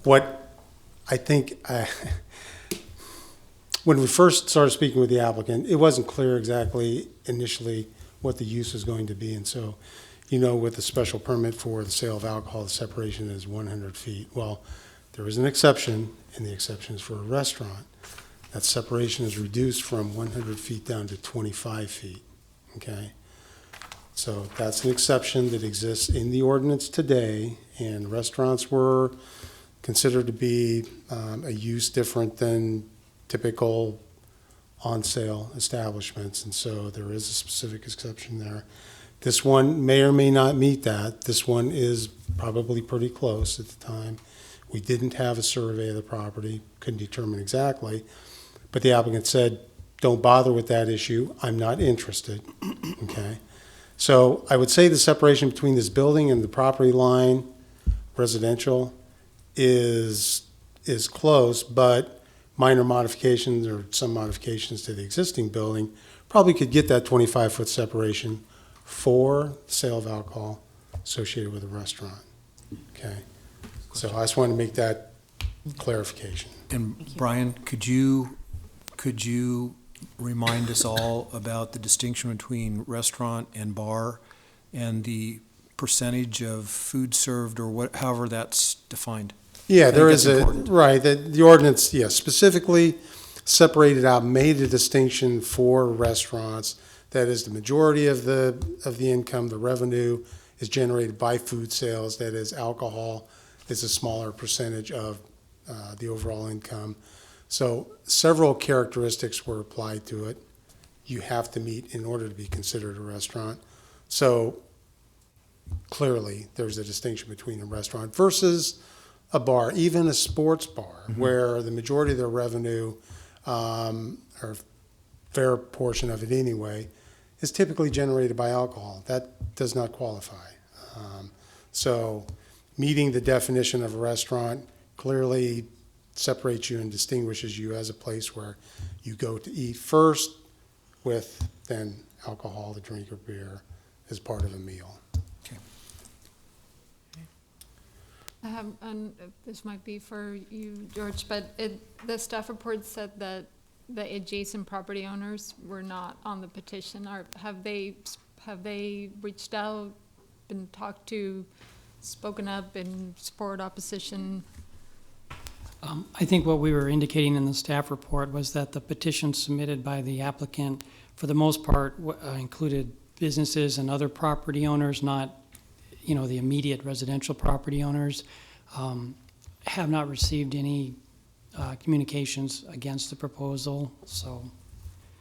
What I think, when we first started speaking with the applicant, it wasn't clear exactly initially what the use was going to be. And so, with the special permit for the sale of alcohol, the separation is 100 feet. Well, there is an exception, and the exception is for a restaurant. That separation is reduced from 100 feet down to 25 feet, okay? So that's an exception that exists in the ordinance today, and restaurants were considered to be a use different than typical on-sale establishments, and so there is a specific exception there. This one may or may not meet that. This one is probably pretty close at the time. We didn't have a survey of the property, couldn't determine exactly, but the applicant said, don't bother with that issue, I'm not interested, okay? So I would say the separation between this building and the property line, residential, is close, but minor modifications or some modifications to the existing building probably could get that 25-foot separation for sale of alcohol associated with a restaurant, okay? So I just wanted to make that clarification. And Brian, could you remind us all about the distinction between restaurant and bar and the percentage of food served or however that's defined? Yeah, there is important. right, the ordinance, yes, specifically separated out, made a distinction for restaurants. That is, the majority of the income, the revenue is generated by food sales. That is, alcohol is a smaller percentage of the overall income. So several characteristics were applied to it. You have to meet in order to be considered a restaurant. So clearly, there's a distinction between a restaurant versus a bar, even a sports bar, where the majority of their revenue, or a fair portion of it anyway, is typically generated by alcohol. That does not qualify. So meeting the definition of a restaurant clearly separates you and distinguishes you as a place where you go to eat first with then alcohol, the drink or beer as part of a meal. And this might be for you, George, but the staff report said that the adjacent property owners were not on the petition. Have they reached out, been talked to, spoken up in support, opposition? I think what we were indicating in the staff report was that the petition submitted by the applicant, for the most part, included businesses and other property owners, not, the immediate residential property owners. Have not received any communications against the proposal, so.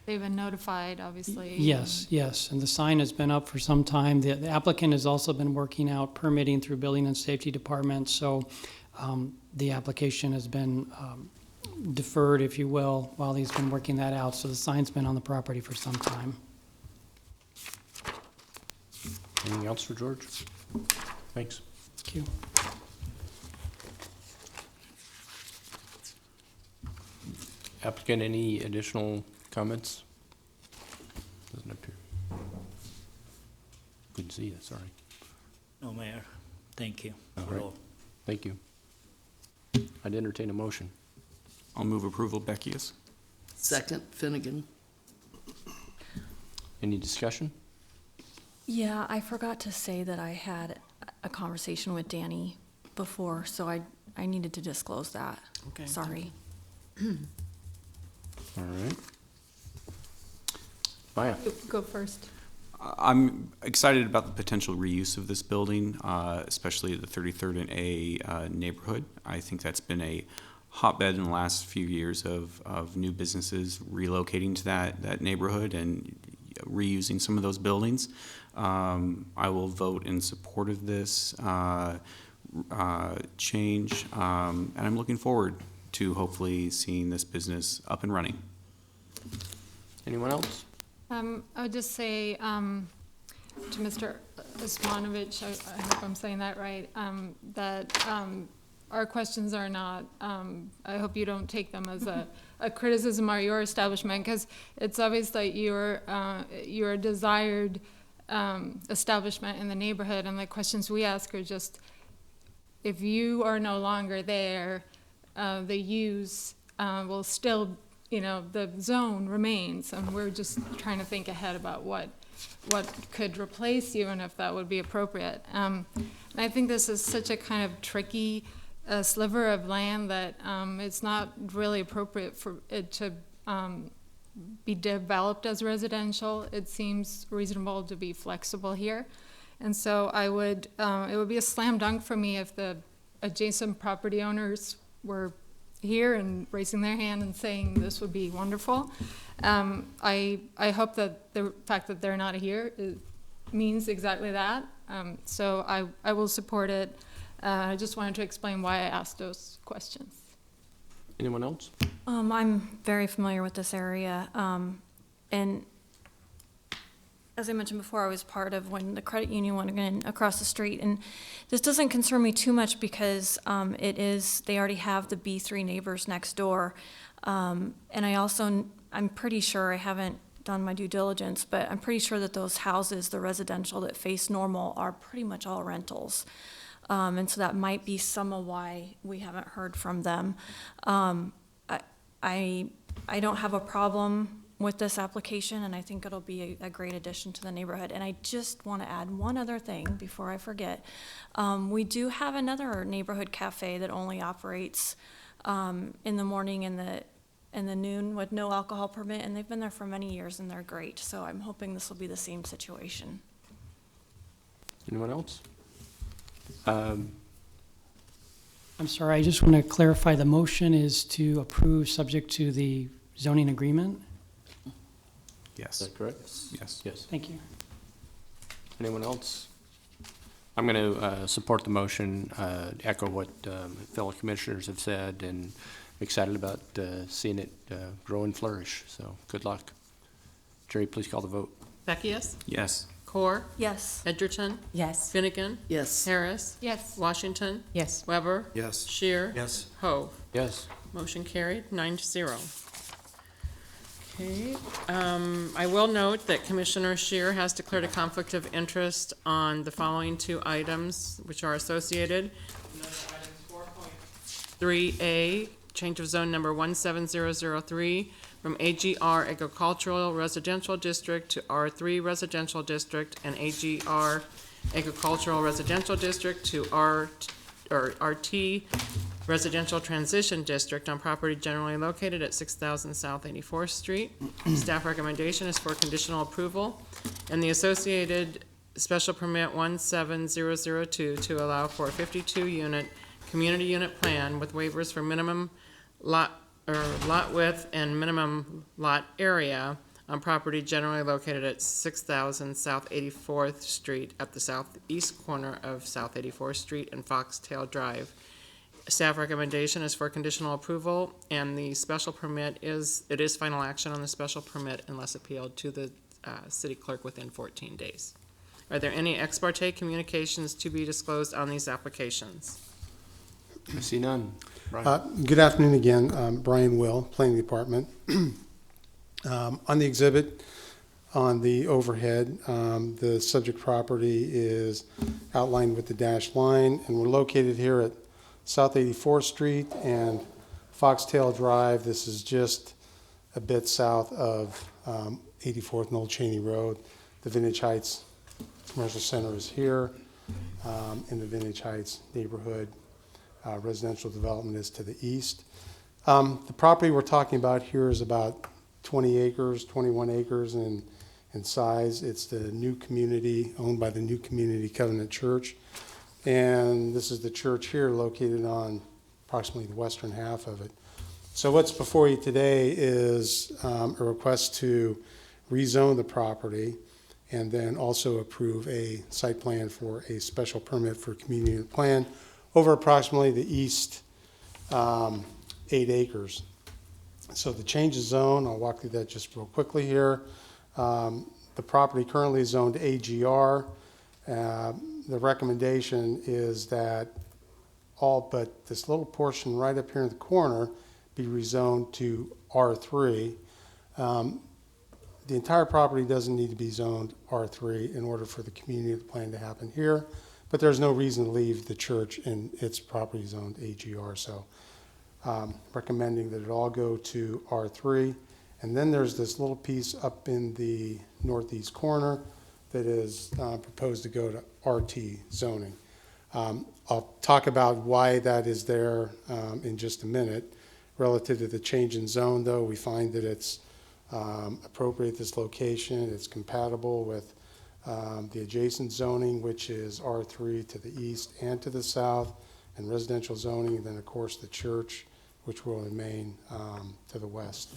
They've been notified, obviously. Yes, and the sign has been up for some time. The applicant has also been working out permitting through Building and Safety Department, so the application has been deferred, if you will, while he's been working that out. So the sign's been on the property for some time. Anything else for George? Thanks. Thank you. Applicant, any additional comments? Doesn't appear. Couldn't see you, sorry. No, Mayor, thank you All for right. all. Thank you. I'd entertain a motion. I'll move approval, Beckius. Second, Finnegan. Any discussion? Yeah, I forgot to say that I had a conversation with Danny before, so I needed to disclose that. Okay. Sorry. All right. Maya? Go first. I'm excited about the potential reuse of this building, especially the 33rd and A neighborhood. I think that's been a hotbed in the last few years of new businesses relocating to that neighborhood and reusing some of those buildings. I will vote in support of this change, and I'm looking forward to hopefully seeing this business up and running. Anyone else? I would just say to Mr. Osmanovich, I hope I'm saying that right, that our questions are not, I hope you don't take them as a criticism of your establishment, because it's obvious that you're a desired establishment in the neighborhood, and the questions we ask are just, if you are no longer there, the use will still, the zone remains, and we're just trying to think ahead about what could replace you and if that would be appropriate. And I think this is such a kind of tricky sliver of land that it's not really appropriate for it to be developed as residential. It seems reasonable to be flexible here. And so it would be a slam dunk for me if the adjacent property owners were here and raising their hand and saying this would be wonderful. I hope that the fact that they're not here means exactly that. So I will support it. I just wanted to explain why I asked those questions. Anyone else? I'm very familiar with this area, and as I mentioned before, I was part of when the credit union went in across the street, and this doesn't concern me too much because they already have the B3 neighbors next door, and I'm pretty sure, I haven't done my due diligence, but I'm pretty sure that those houses, the residential that face Normal, are pretty much all rentals. And so that might be some of why we haven't heard from them. I don't have a problem with this application, and I think it'll be a great addition to the neighborhood. And I just want to add one other thing before I forget. We do have another neighborhood cafe that only operates in the morning and the noon with no alcohol permit, and they've been there for many years and they're great. So I'm hoping this will be the same situation. Anyone else? I'm sorry, I just want to clarify, the motion is to approve subject to the zoning agreement? Yes. Is that correct? Yes. Yes. Thank you. Anyone else? I'm going to support the motion, echo what fellow commissioners have said, and excited about seeing it grow and flourish. So good luck. Jerry, please call the vote. Beckius? Yes. Core? Yes. Edgerton? Yes. Finnegan? Yes. Harris? Yes. Washington? Yes. Weber? Yes. Shear? Yes. Hove? Yes. Motion carried, 9-0. Okay, I will note that Commissioner Shear has declared a conflict of interest on the following two items, which are associated. 3A, change of zone number 17003 from AGR Agricultural Residential District to R3 Residential District, and AGR Agricultural Residential District to RT Residential Transition District on property generally located at 6,000 South 84th Street. Staff recommendation is for conditional approval, and the associated special permit 17002 to allow for a 52-unit community unit plan with waivers for minimum lot width and minimum lot area on property generally located at 6,000 South 84th Street at the southeast corner of South 84th Street and Foxtail Drive. Staff recommendation is for conditional approval, and the special permit is final action on the special permit unless appealed to the city clerk within 14 days. Are there any ex parte communications to be disclosed on these applications? I see none. Brian. Good afternoon again. Brian Will, Planning Department. On the exhibit, on the overhead, the subject property is outlined with the dashed line, and we're located here at South 84th Street and Foxtail Drive. This is just a bit south of 84th and Old Cheney Road. The Vintage Heights Commercial Center is here in the Vintage Heights neighborhood. Residential development is to the east. The property we're talking about here is about 20 acres, 21 acres in in size. It's the new community, owned by the New Community Covenant Church. And this is the church here located on approximately the western half of it. So what's before you today is a request to rezone the property and then also approve a site plan for a special permit for community unit plan over approximately the east 8 acres. So the change of zone, I'll walk through that just real quickly here. The property currently is zoned AGR. The recommendation is that all but this little portion right up here in the corner be rezoned to R3. The entire property doesn't need to be zoned R3 in order for the community plan to happen here, but there's no reason to leave the church in its property zoned AGR. So recommending that it all go to R3. And then there's this little piece up in the northeast corner that is proposed to go to RT zoning. I'll talk about why that is there in just a minute. Relative to the change in zone, though, we find that it's appropriate at this location. It's compatible with the adjacent zoning, which is R3 to the east and to the south, and residential zoning, and then, of course, the church, which will remain to the west.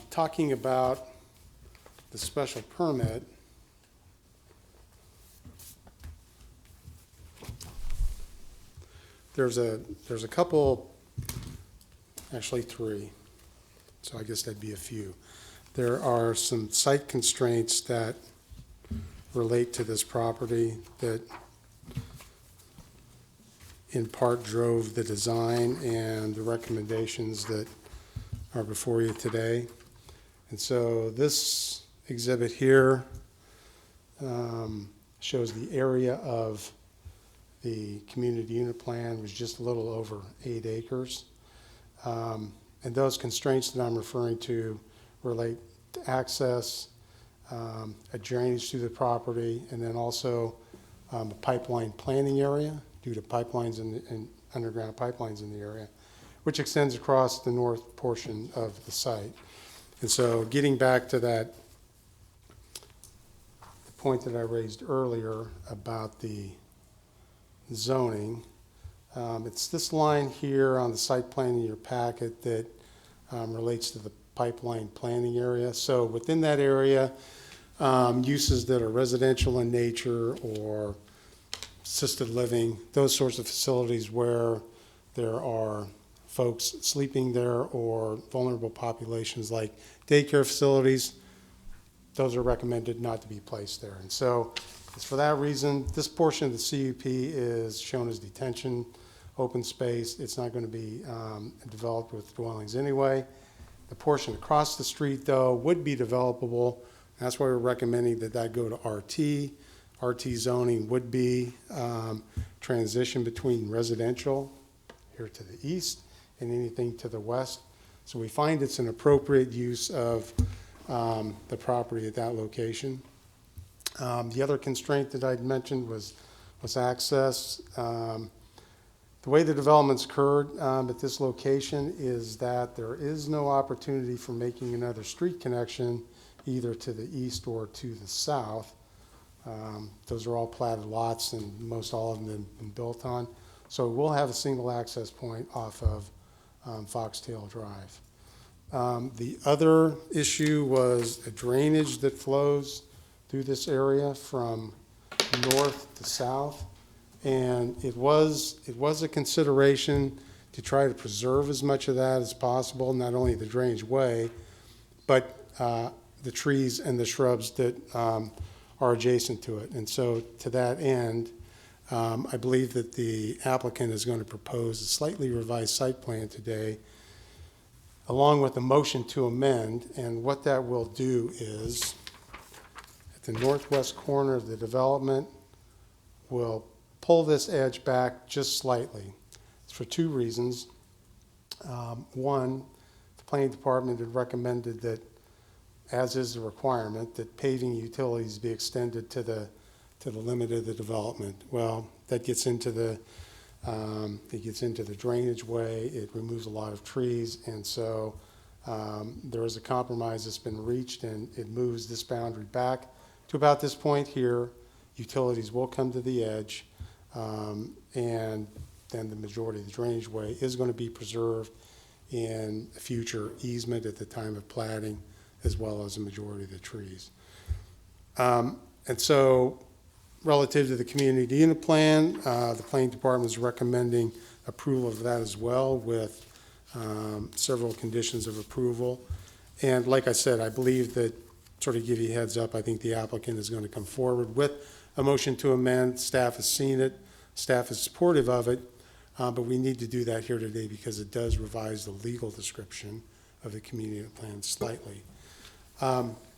Talking about the special permit, there's a couple, actually 3, so I guess that'd be a few. There are some site constraints that relate to this property that in part drove the design and the recommendations that are before you today. And so this exhibit here shows the area of the community unit plan, was just a little over 8 acres. And those constraints that I'm referring to relate to access, a drainage through the property, and then also a pipeline planning area due to pipelines and underground pipelines in the area, which extends across the north portion of the site. And so getting back to that the point that I raised earlier about the zoning, it's this line here on the site plan in your packet that relates to the pipeline planning area. So within that area, uses that are residential in nature or assisted living, those sorts of facilities where there are folks sleeping there or vulnerable populations like daycare facilities, those are recommended not to be placed there. And so it's for that reason, this portion of the CUP is shown as detention, open space. It's not going to be developed with dwellings anyway. The portion across the street, though, would be developable. That's why we're recommending that that go to RT. RT zoning would be transition between residential here to the east and anything to the west. So we find it's an appropriate use of the property at that location. The other constraint that I'd mentioned was access. The way the development's occurred at this location is that there is no opportunity for making another street connection either to the east or to the south. Those are all platted lots and most all of them have been built on. So we'll have a single access point off of Foxtail Drive. The other issue was a drainage that flows through this area from north to south. And it was a consideration to try to preserve as much of that as possible, not only the drainage way, but the trees and the shrubs that are adjacent to it. And so to that end, I believe that the applicant is going to propose a slightly revised site plan today, along with a motion to amend. And what that will do is, at the northwest corner of the development, we'll pull this edge back just slightly. It's for 2 reasons. One, the planning department had recommended that, as is the requirement, that paving utilities be extended to the limit of the development. Well, that gets into the drainage way. It removes a lot of trees, and so There is a compromise that's been reached, and it moves this boundary back to about this point here. Utilities will come to the edge, and then the majority of the drainage way is going to be preserved in a future easement at the time of platting, as well as a majority of the trees. And so relative to the community unit plan, the planning department is recommending approval of that as well, with several conditions of approval. And like I said, I believe that, sort of give you a heads up, I think the applicant is going to come forward with a motion to amend. Staff has seen it. Staff is supportive of it, but we need to do that here today because it does revise the legal description of the community unit plan slightly.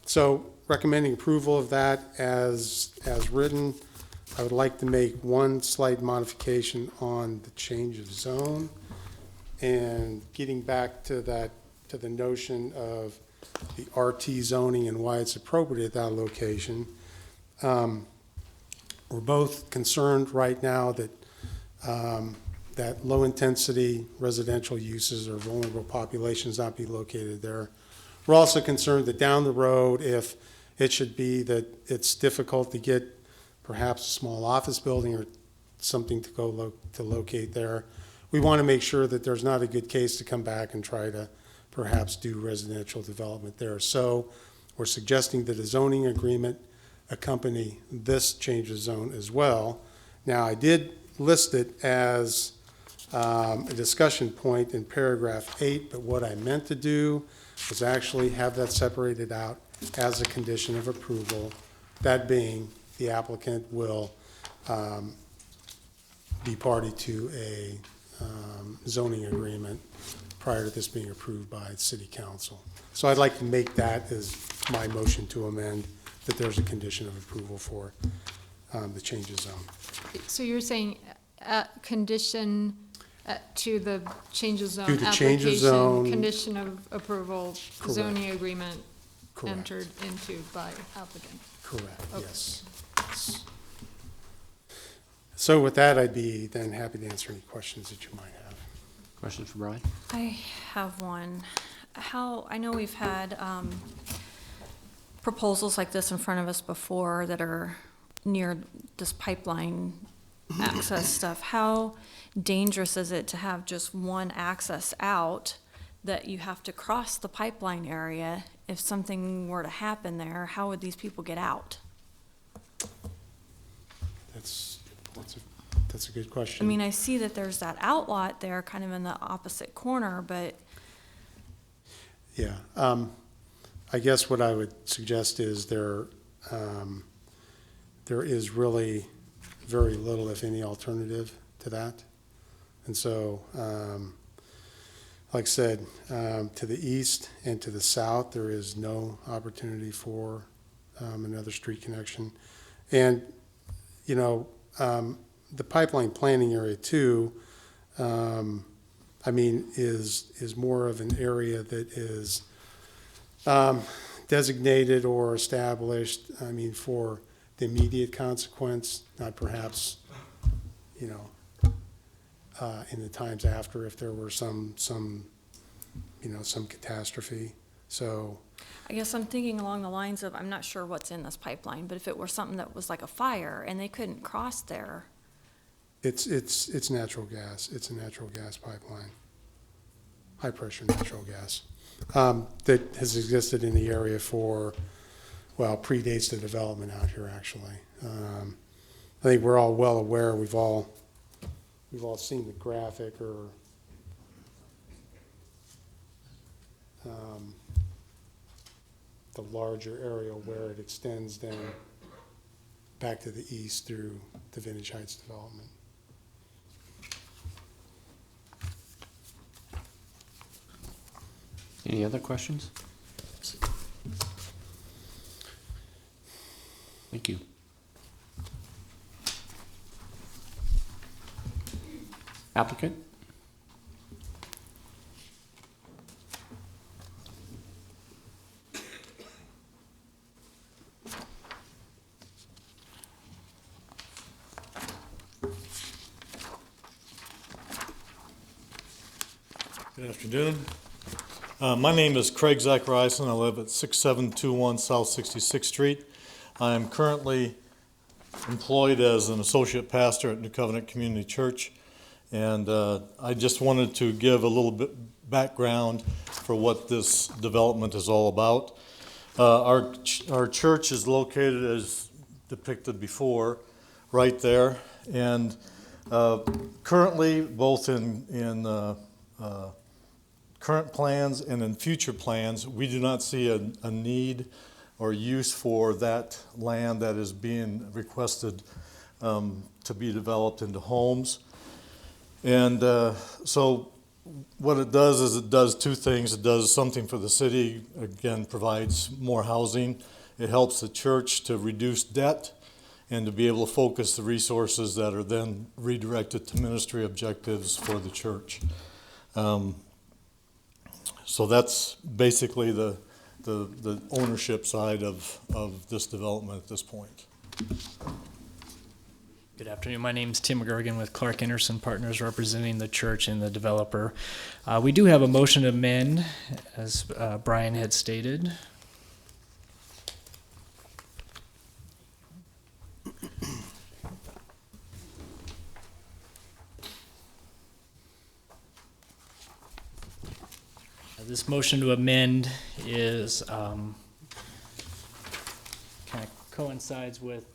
So recommending approval of that as written. I would like to make one slight modification on the change of zone, and getting back to that, to the notion of the RT zoning and why it's appropriate at that location. We're both concerned right now that that low-intensity residential uses or vulnerable populations not be located there. We're also concerned that down the road, if it should be that it's difficult to get perhaps a small office building or something to go to locate there, we want to make sure that there's not a good case to come back and try to perhaps do residential development there. So we're suggesting that a zoning agreement accompany this change of zone as well. Now, I did list it as a discussion point in paragraph 8, but what I meant to do was actually have that separated out as a condition of approval, that being the applicant will be party to a zoning agreement prior to this being approved by city council. So I'd like to make that as my motion to amend, that there's a condition of approval for the change of zone. So you're saying condition to the change of zone To the change of application, zone. condition of approval, Correct. zoning agreement Correct. entered into by applicant. Correct, Okay. yes. So with that, I'd be then happy to answer any questions that you might have. Questions for Brian? I have one. I know we've had proposals like this in front of us before that are near this pipeline access stuff. How dangerous is it to have just one access out that you have to cross the pipeline area? If something were to happen there, how would these people get out? That's a good question. I mean, I see that there's that outlot there kind of in the opposite corner, but Yeah, I guess what I would suggest is there is really very little, if any, alternative to that. And so, like I said, to the east and to the south, there is no opportunity for another street connection. And, you know, the pipeline planning area too, I mean, is more of an area that is designated or established, I mean, for the immediate consequence, not perhaps, you know, in the times after if there were some catastrophe. So I guess I'm thinking along the lines of, I'm not sure what's in this pipeline, but if it were something that was like a fire and they couldn't cross there. it's natural gas. It's a natural gas pipeline, high pressure natural gas, that has existed in the area for, well, predates the development out here actually. I think we're all well aware, we've all seen the graphic or the larger area where it extends then back to the east through the Vintage Heights development. Any other questions? Thank you. Applicant? Good afternoon. My name is Craig Zachariason. I live at 6721 South 66th Street. I am currently employed as an associate pastor at New Covenant Community Church, and I just wanted to give a little bit background for what this development is all about. Our church is located, as depicted before, right there, and currently, both in current plans and in future plans, we do not see a need or use for that land that is being requested to be developed into homes. And so what it does is it does two things. It does something for the city, again, provides more housing. It helps the church to reduce debt and to be able to focus the resources that are then redirected to ministry objectives for the church. So that's basically the ownership side of this development at this point. Good afternoon. My name is Tim McGurgan with Clark Anderson Partners, representing the church and the developer. We do have a motion to amend, as Brian had stated. This motion to amend is kind of coincides with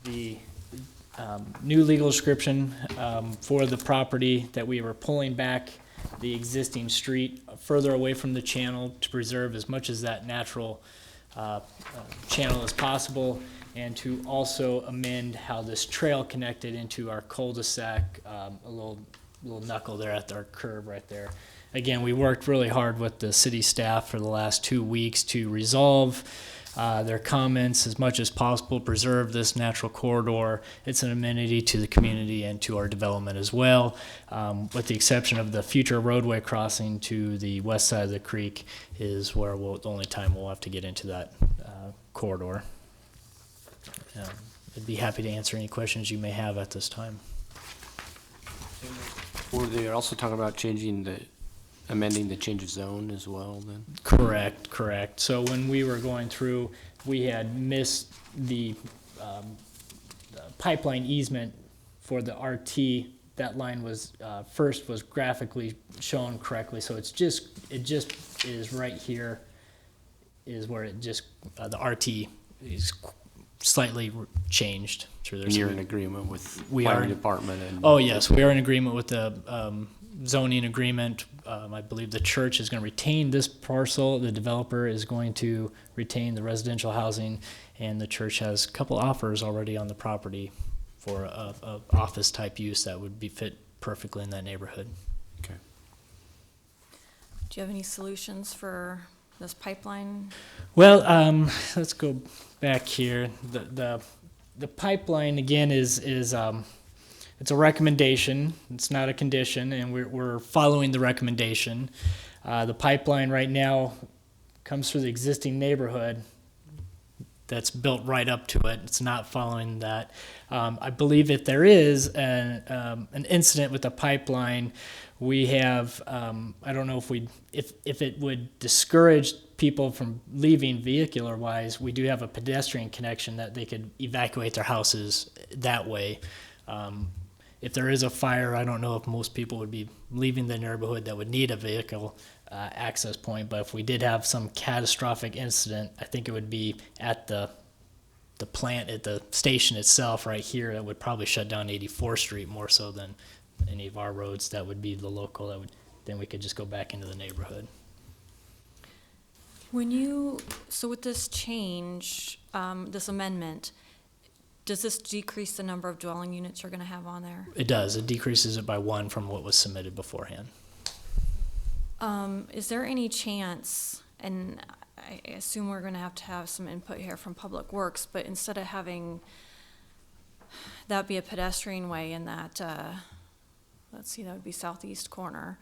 the new legal description for the property, that we were pulling back the existing street further away from the channel to preserve as much as that natural channel as possible, and to also amend how this trail connected into our cul-de-sac, a little knuckle there at our curb right there. Again, we worked really hard with the city staff for the last 2 weeks to resolve their comments as much as possible, preserve this natural corridor. It's an amenity to the community and to our development as well, with the exception of the future roadway crossing to the west side of the creek is where the only time we'll have to get into that corridor. I'd be happy to answer any questions you may have at this time. Were they also talking about amending the change of zone as well then? Correct. So when we were going through, we had missed the pipeline easement for the RT. That line was first was graphically shown correctly. So it just is right here is where it just the RT is slightly changed. And you're in agreement with we planning are department and. Oh yes, we are in agreement with the zoning agreement. I believe the church is going to retain this parcel. The developer is going to retain the residential housing, and the church has a couple offers already on the property for a office type use that would be fit perfectly in that neighborhood. Okay. Do you have any solutions for this pipeline? Well, let's go back here. The pipeline again is it's a recommendation. It's not a condition, and we're following the recommendation. The pipeline right now comes through the existing neighborhood that's built right up to it. It's not following that. I believe if there is an incident with the pipeline, we have I don't know if it would discourage people from leaving vehicular wise. We do have a pedestrian connection that they could evacuate their houses that way. If there is a fire, I don't know if most people would be leaving the neighborhood that would need a vehicle access point. But if we did have some catastrophic incident, I think it would be at the plant, at the station itself right here, that would probably shut down 84th Street more so than any of our roads. That would be the local, then we could just go back into the neighborhood. So with this change, this amendment, does this decrease the number of dwelling units you're going to have on there? It does. It decreases it by 1 from what was submitted beforehand. Is there any chance, and I assume we're going to have some input here from Public Works, but instead of having that be a pedestrian way in that, let's see, that would be southeast corner,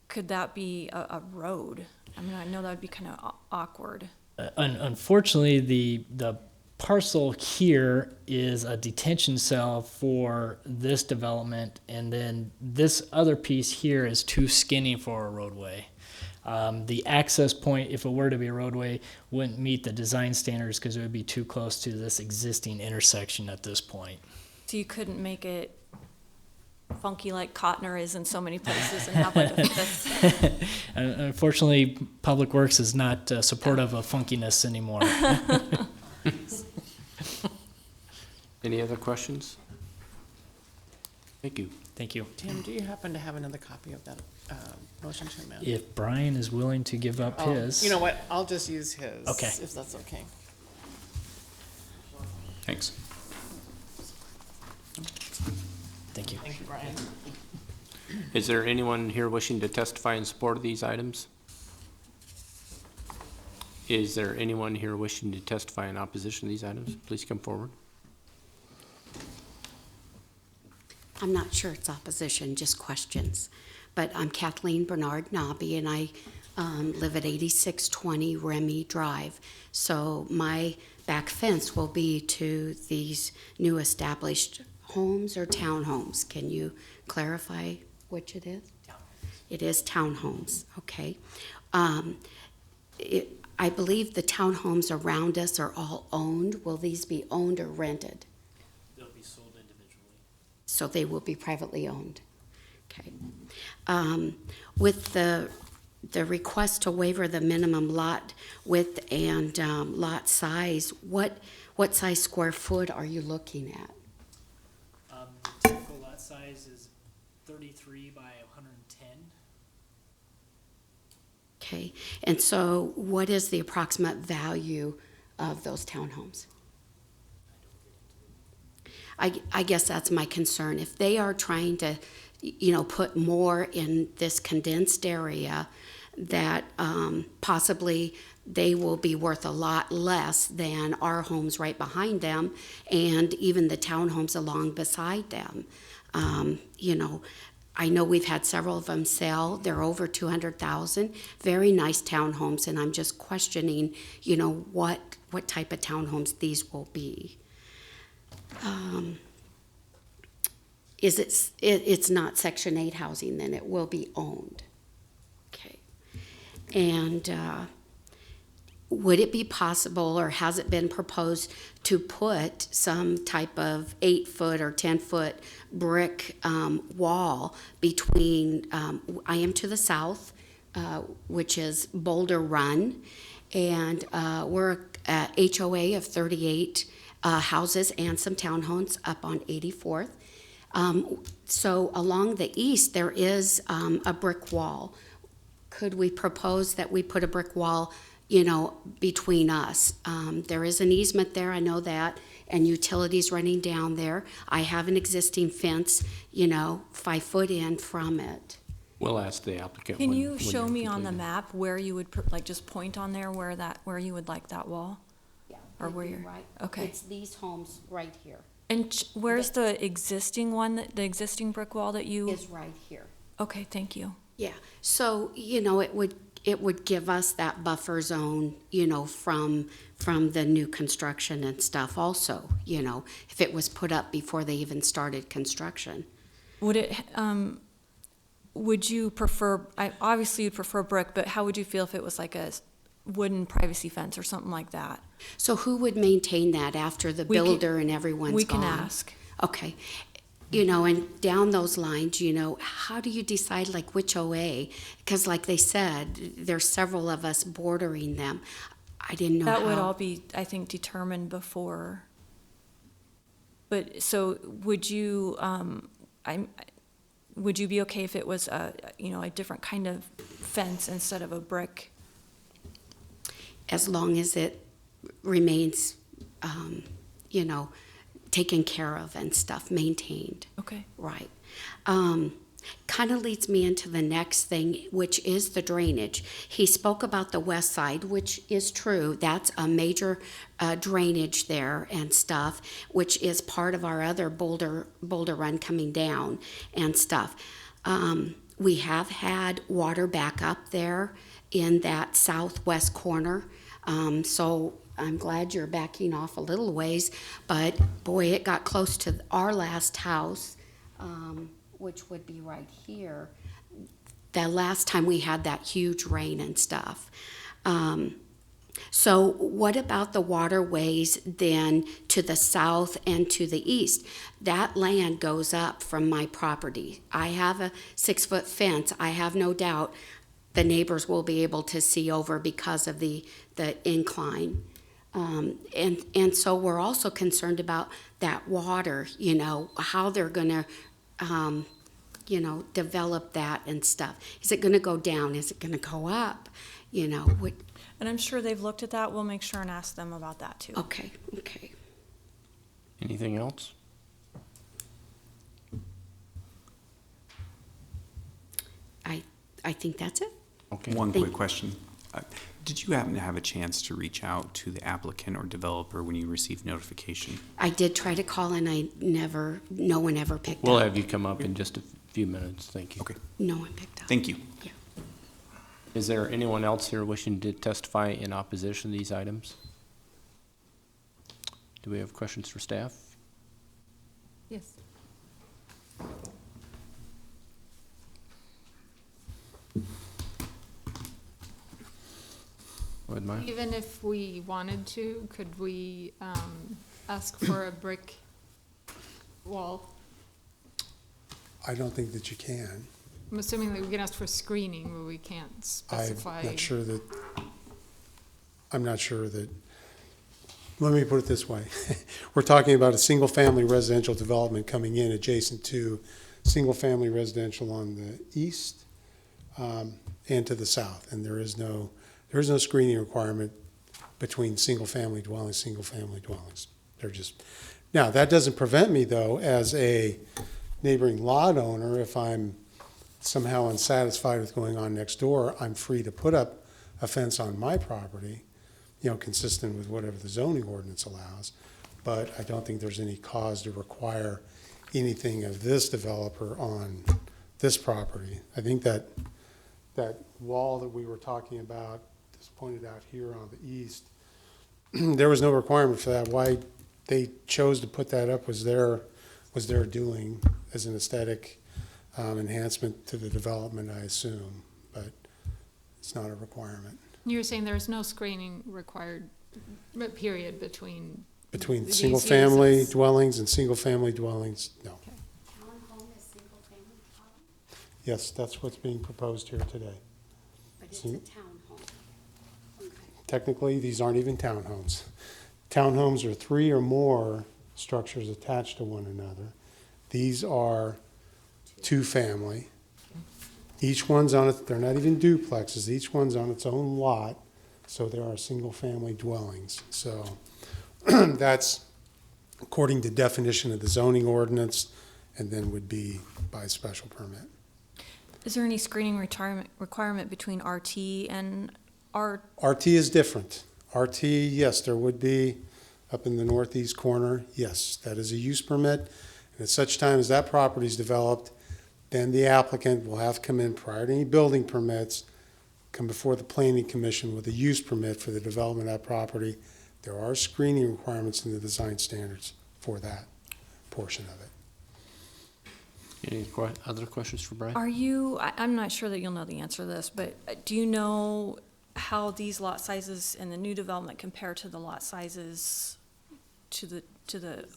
could that be a road? I mean, I know that would be kind of awkward. Unfortunately, the parcel here is a detention cell for this development, and then this other piece here is too skinny for a roadway. The access point, if it were to be a roadway, wouldn't meet the design standards because it would be too close to this existing intersection at this point. So you couldn't make it funky like Cotner is in so many places and have like a fifth. Unfortunately, Public Works is not supportive of funkiness anymore. Any other questions? Thank you. Thank you. Tim, do you happen to have another copy of that motion to amend? If Brian is willing to give up Oh, his. you know what? I'll just use his. Okay. If that's okay. Thanks. Thank you. Thank you, Brian. Is there anyone here wishing to testify in support of these items? Is there anyone here wishing to testify in opposition to these items? Please come forward. I'm not sure it's opposition, just questions. But I'm Kathleen Bernard Nobby, and I live at 8620 Remy Drive. So my back fence will be to these new established homes or townhomes. Can you clarify which it is? It is townhomes, okay. I believe the townhomes around us are all owned. Will these be owned or rented? They'll be sold individually. So they will be privately owned. Okay. With the request to waiver the minimum lot width and lot size, what size square foot are you looking at? The typical lot size is 33 by 110. Okay. And so what is the approximate value of those townhomes? I guess that's my concern. If they are trying to, put more in this condensed area, that possibly they will be worth a lot less than our homes right behind them and even the townhomes along beside them. I know we've had several of them sell. They're over 200,000. Very nice townhomes, and I'm just questioning, what type of townhomes these will be. It's not Section 8 housing, then it will be owned. Okay. And would it be possible, or has it been proposed, to put some type of 8-foot or 10-foot brick wall between, I am to the south, which is Boulder Run, and we're at HOA of 38 houses and some townhomes up on 84th. So along the east, there is a brick wall. Could we propose that we put a brick wall, between us? There is an easement there, I know that, and utilities running down there. I have an existing fence, 5 foot in from it. We'll ask the applicant. Can when- you when show you're me on the completed. map where you would, just point on there where you would like that wall? Yeah. Or where you're, Right. okay. It's these homes right here. And where's the existing one, the existing brick wall that you? Is right here. Okay, thank you. Yeah, so, it would give us that buffer zone, from the new construction and stuff also, if it was put up before they even started construction. Would you prefer, obviously you'd prefer brick, but how would you feel if it was like a wooden privacy fence or something like that? So who would maintain that after the We can- builder and everyone's gone? We can ask. Okay. And down those lines, how do you decide like which OA? Because like they said, there's several of us bordering them. I didn't know That would how- all be, I think, determined before. But, so would you, would you be okay if it was a different kind of fence instead of a brick? As long as it remains, taken care of and stuff, maintained. Okay. Right. Kind of leads me into the next thing, which is the drainage. He spoke about the west side, which is true. That's a major drainage there and stuff, which is part of our other Boulder Run coming down and stuff. We have had water back up there in that southwest corner. So I'm glad you're backing off a little ways, but boy, it got close to our last house, which would be right here. the last time we had that huge rain and stuff. So what about the waterways then to the south and to the east? That land goes up from my property. I have a 6-foot fence. I have no doubt the neighbors will be able to see over because of the incline. And so we're also concerned about that water, you know, how they're gonna, you know, develop that and stuff. Is it gonna go down? Is it gonna go up? You know, And I'm sure they've looked at that. We'll make sure and ask them about that too. okay. Anything else? I think that's it. Okay. One quick question. Did you happen to have a chance to reach out to the applicant or developer when you received notification? I did try to call and no one ever picked We'll up. have you come up in just a few minutes. Thank you. Okay. No one picked up. Thank you. Yeah. Is there anyone else here wishing to testify in opposition to these items? Do we have questions for staff? Yes. Go ahead, Maya. Even if we wanted to, could we ask for a brick wall? I don't think that you can. I'm assuming that we can ask for screening, but we can't specify. I'm not sure that, let me put it this way. We're talking about a single-family residential development coming in adjacent to single-family residential on the east and to the south, and there is no screening requirement between single-family dwellings. They're just, now, that doesn't prevent me, though, as a neighboring lot owner, if I'm somehow unsatisfied with going on next door, I'm free to put up a fence on my property, you know, consistent with whatever the zoning ordinance allows. But I don't think there's any cause to require anything of this developer on this property. I think that wall that we were talking about, is pointed out here on the east, there was no requirement for that. Why they chose to put that up was their doing as an aesthetic enhancement to the development, I assume, but it's not a requirement. You're saying there's no screening required, period, between these Single-family uses? dwellings and single-family dwellings, no. Townhome is single-family dwelling, Yes, that's what's being proposed here today. but it's a townhome. Okay. Technically, these aren't even townhomes. Townhomes are 3 or more structures attached to one another. These are 2-family. Each one's on it, they're not even duplexes, each one's on its own lot, so there are single-family dwellings. So that's according to definition of the zoning ordinance, and then would be by special permit. Is there any screening requirement between RT and R? RT is different. RT, yes, there would be up in the northeast corner, yes, that is a use permit. And at such time as that property is developed, then the applicant will have to come in prior to any building permits, come before the planning commission with a use permit for the development of that property. There are screening requirements in the design standards for that portion of it. Any other questions for Brian? Are you, I'm not sure that you'll know the answer to this, but do you know how these lot sizes in the new development compare to the lot sizes to the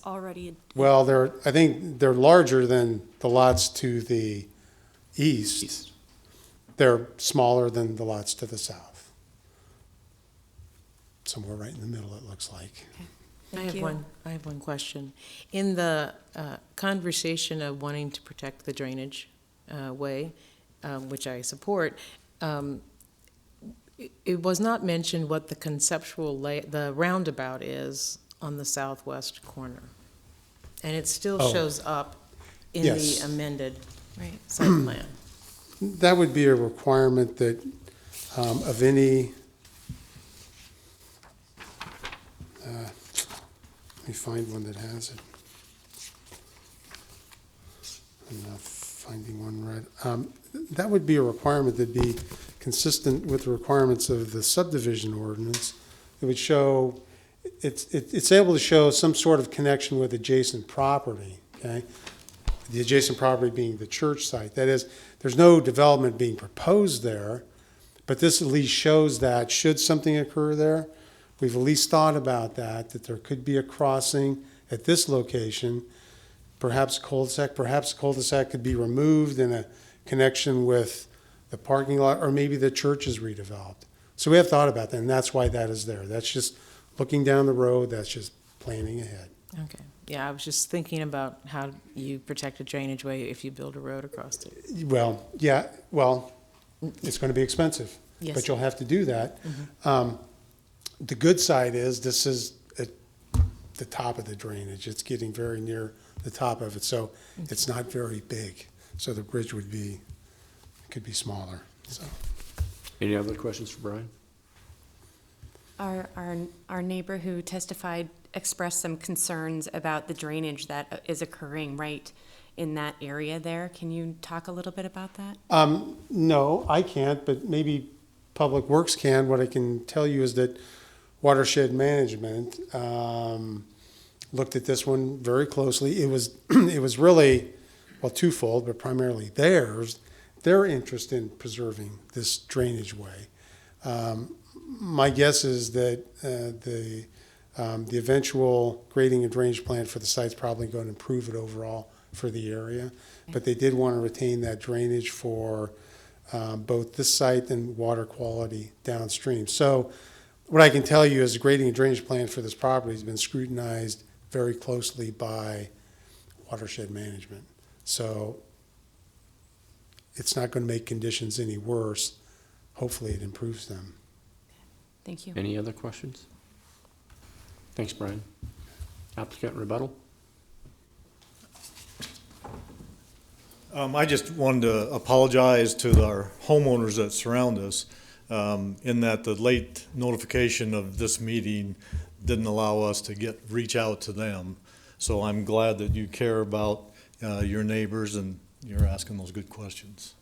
already? Well, I think they're larger than the lots to the east. They're smaller than the lots to the south. Somewhere right in the middle, it looks like. I have one question. In the conversation of wanting to protect the drainage way, which I support, it was not mentioned what the conceptual the roundabout is on the southwest corner. And it still shows up in Yes. the amended site plan. That would be a requirement that of any, let me find one that has it. I'm not finding one right. That would be a requirement that'd be consistent with the requirements of the subdivision ordinance. It would show, it's able to show some sort of connection with adjacent property, okay? the adjacent property being the church site. That is, there's no development being proposed there, but this at least shows that should something occur there, we've at least thought about that there could be a crossing at this location, perhaps cul-de-sac could be removed in a connection with the parking lot, or maybe the church is redeveloped. So we have thought about that, and that's why that is there. That's just looking down the road, that's just planning ahead. Okay. Yeah, I was just thinking about how you protect a drainage way if you build a road across it. Well, it's going to be expensive, Yes. but you'll have to do that. The good side is this is at the top of the drainage. It's getting very near the top of it, so it's not very big. So the bridge could be smaller. So. Any other questions for Brian? Our neighbor who testified expressed some concerns about the drainage that is occurring right in that area there. Can you talk a little bit about that? No, I can't, but maybe Public Works can. What I can tell you is that Watershed Management looked at this one very closely. It was really, well, twofold, but primarily their interest in preserving this drainage way. My guess is that the eventual grading and drainage plan for the site's probably going to improve it overall for the area, but they did want to retain that drainage for both this site and water quality downstream. So what I can tell you is the grading and drainage plan for this property has been scrutinized very closely by Watershed Management. So it's not going to make conditions any worse. Hopefully it improves them. Thank you. Any other questions? Thanks, Brian. Applicant rebuttal? I just wanted to apologize to our homeowners that surround us, in that the late notification of this meeting didn't allow us to reach out to them. So I'm glad that you care about your neighbors and you're asking those good questions.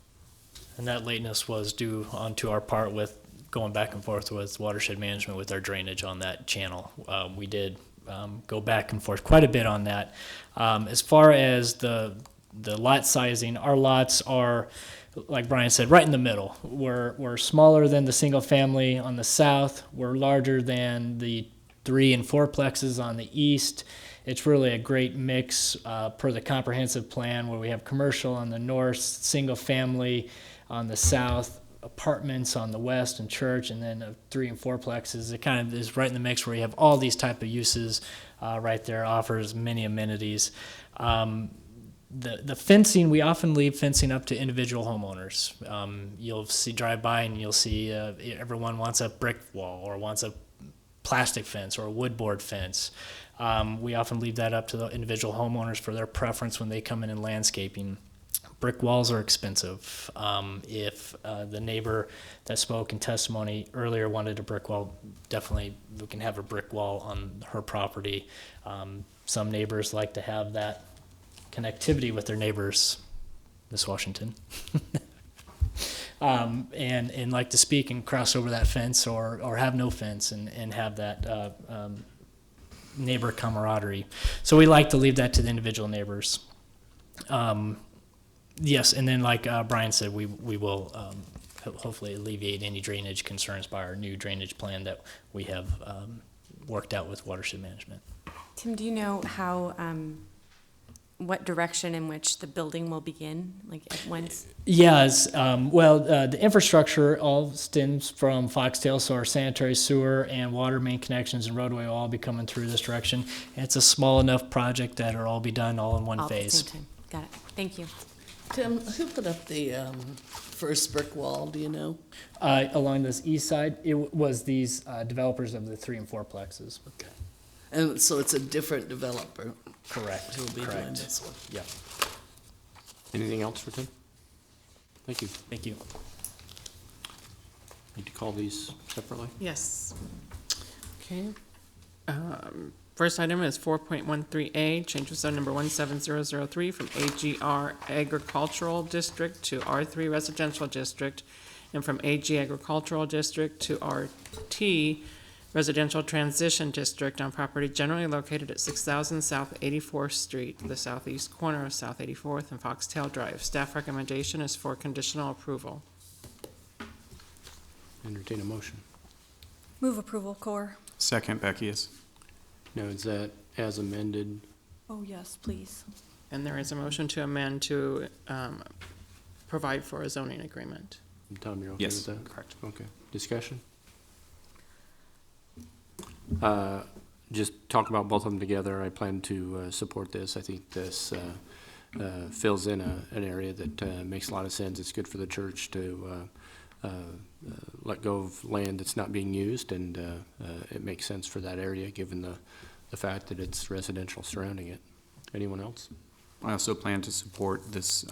And that lateness was due onto our part with going back and forth with Watershed Management with our drainage on that channel. We did go back and forth quite a bit on that. As far as the lot sizing, our lots are, like Brian said, right in the middle. We're smaller than the single family on the south. We're larger than the 3 and 4 plexes on the east. It's really a great mix per the comprehensive plan, where we have commercial on the north, single family on the south, apartments on the west and church, and then 3 and 4 plexes. It kind of is right in the mix where you have all these type of uses right there, offers many amenities. The fencing, we often leave fencing up to individual homeowners. You'll drive by and you'll see everyone wants a brick wall or wants a plastic fence or a wood board fence. We often leave that up to the individual homeowners for their preference when they come in landscaping. Brick walls are expensive. If the neighbor that spoke in testimony earlier wanted a brick wall, definitely we can have a brick wall on her property. Some neighbors like to have that connectivity with their neighbors, Miss Washington, and like to speak and cross over that fence or have no fence and have that neighbor camaraderie. So we like to leave that to the individual neighbors. Yes, and then like Brian said, we will hopefully alleviate any drainage concerns by our new drainage plan that we have worked out with Watershed Management. Tim, do you know how, what direction in which the building will begin? Like when's? Yes, the infrastructure all stems from Foxtail, so our sanitary sewer and water main connections and roadway will all be coming through this direction. And it's a small enough project that it'll all be done all in one All phase. at the same time. Got it. Thank you. Tim, who put up the first brick wall, do you know? Along this east side, it was these developers of the 3 and 4 plexes. Okay. And so it's a different developer Correct. who will be doing Correct. this one. Yep. Anything else for Tim? Thank you. Thank you. Need to call these separately? Yes. Okay. First item is 4.13A, change of zone number 17003 from AGR Agricultural District to R3 Residential District, and from AG Agricultural District to RT Residential Transition District on property generally located at 6,000 South 84th Street, the southeast corner of South 84th and Foxtail Drive. Staff recommendation is for conditional approval. Entertain a motion. Move approval, Core. Second, Beckius. Now, is that as amended? Oh, yes, please. And there is a motion to amend to provide for a zoning agreement. Tom, you're okay Yes, with that? correct. Okay. Discussion? Just talk about both of them together. I plan to support this. I think this fills in an area that makes a lot of sense. It's good for the church to let go of land that's not being used, and it makes sense for that area, given the fact that it's residential surrounding it. Anyone else? I also plan to support this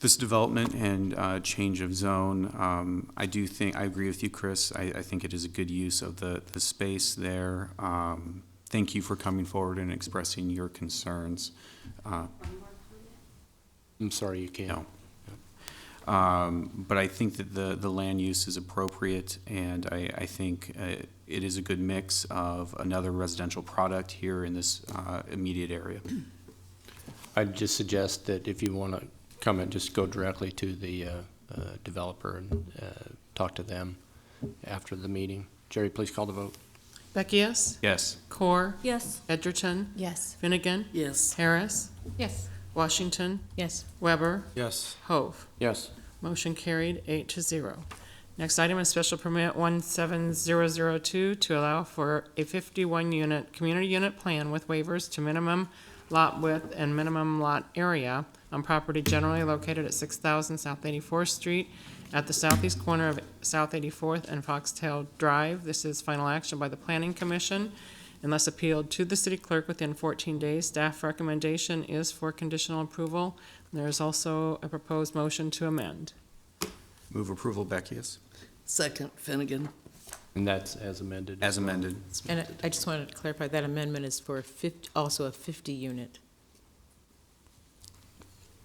this development and change of zone. I agree with you, Chris. I think it is a good use of the space there. Thank you for coming forward and expressing your concerns. I'm sorry, you can't. No. But I think that the land use is appropriate, and I think it is a good mix of another residential product here in this immediate area. I'd just suggest that if you want to comment, just go directly to the developer and talk to them after the meeting. Jerry, please call the vote. Beckius? Yes. Core? Yes. Edgerton? Yes. Finnegan? Yes. Harris? Yes. Washington? Yes. Weber? Yes. Hove? Yes. Motion carried 8-0. Next item is special permit 17002 to allow for a 51-unit community unit plan with waivers to minimum lot width and minimum lot area on property generally located at 6,000 South 84th Street at the southeast corner of South 84th and Foxtail Drive. This is final action by the Planning Commission unless appealed to the city clerk within 14 days. Staff recommendation is for conditional approval. There is also a proposed motion to amend. Move approval, Beckius. Second, Finnegan. And that's as amended. As amended. And I just wanted to clarify, that amendment is for also a 50-unit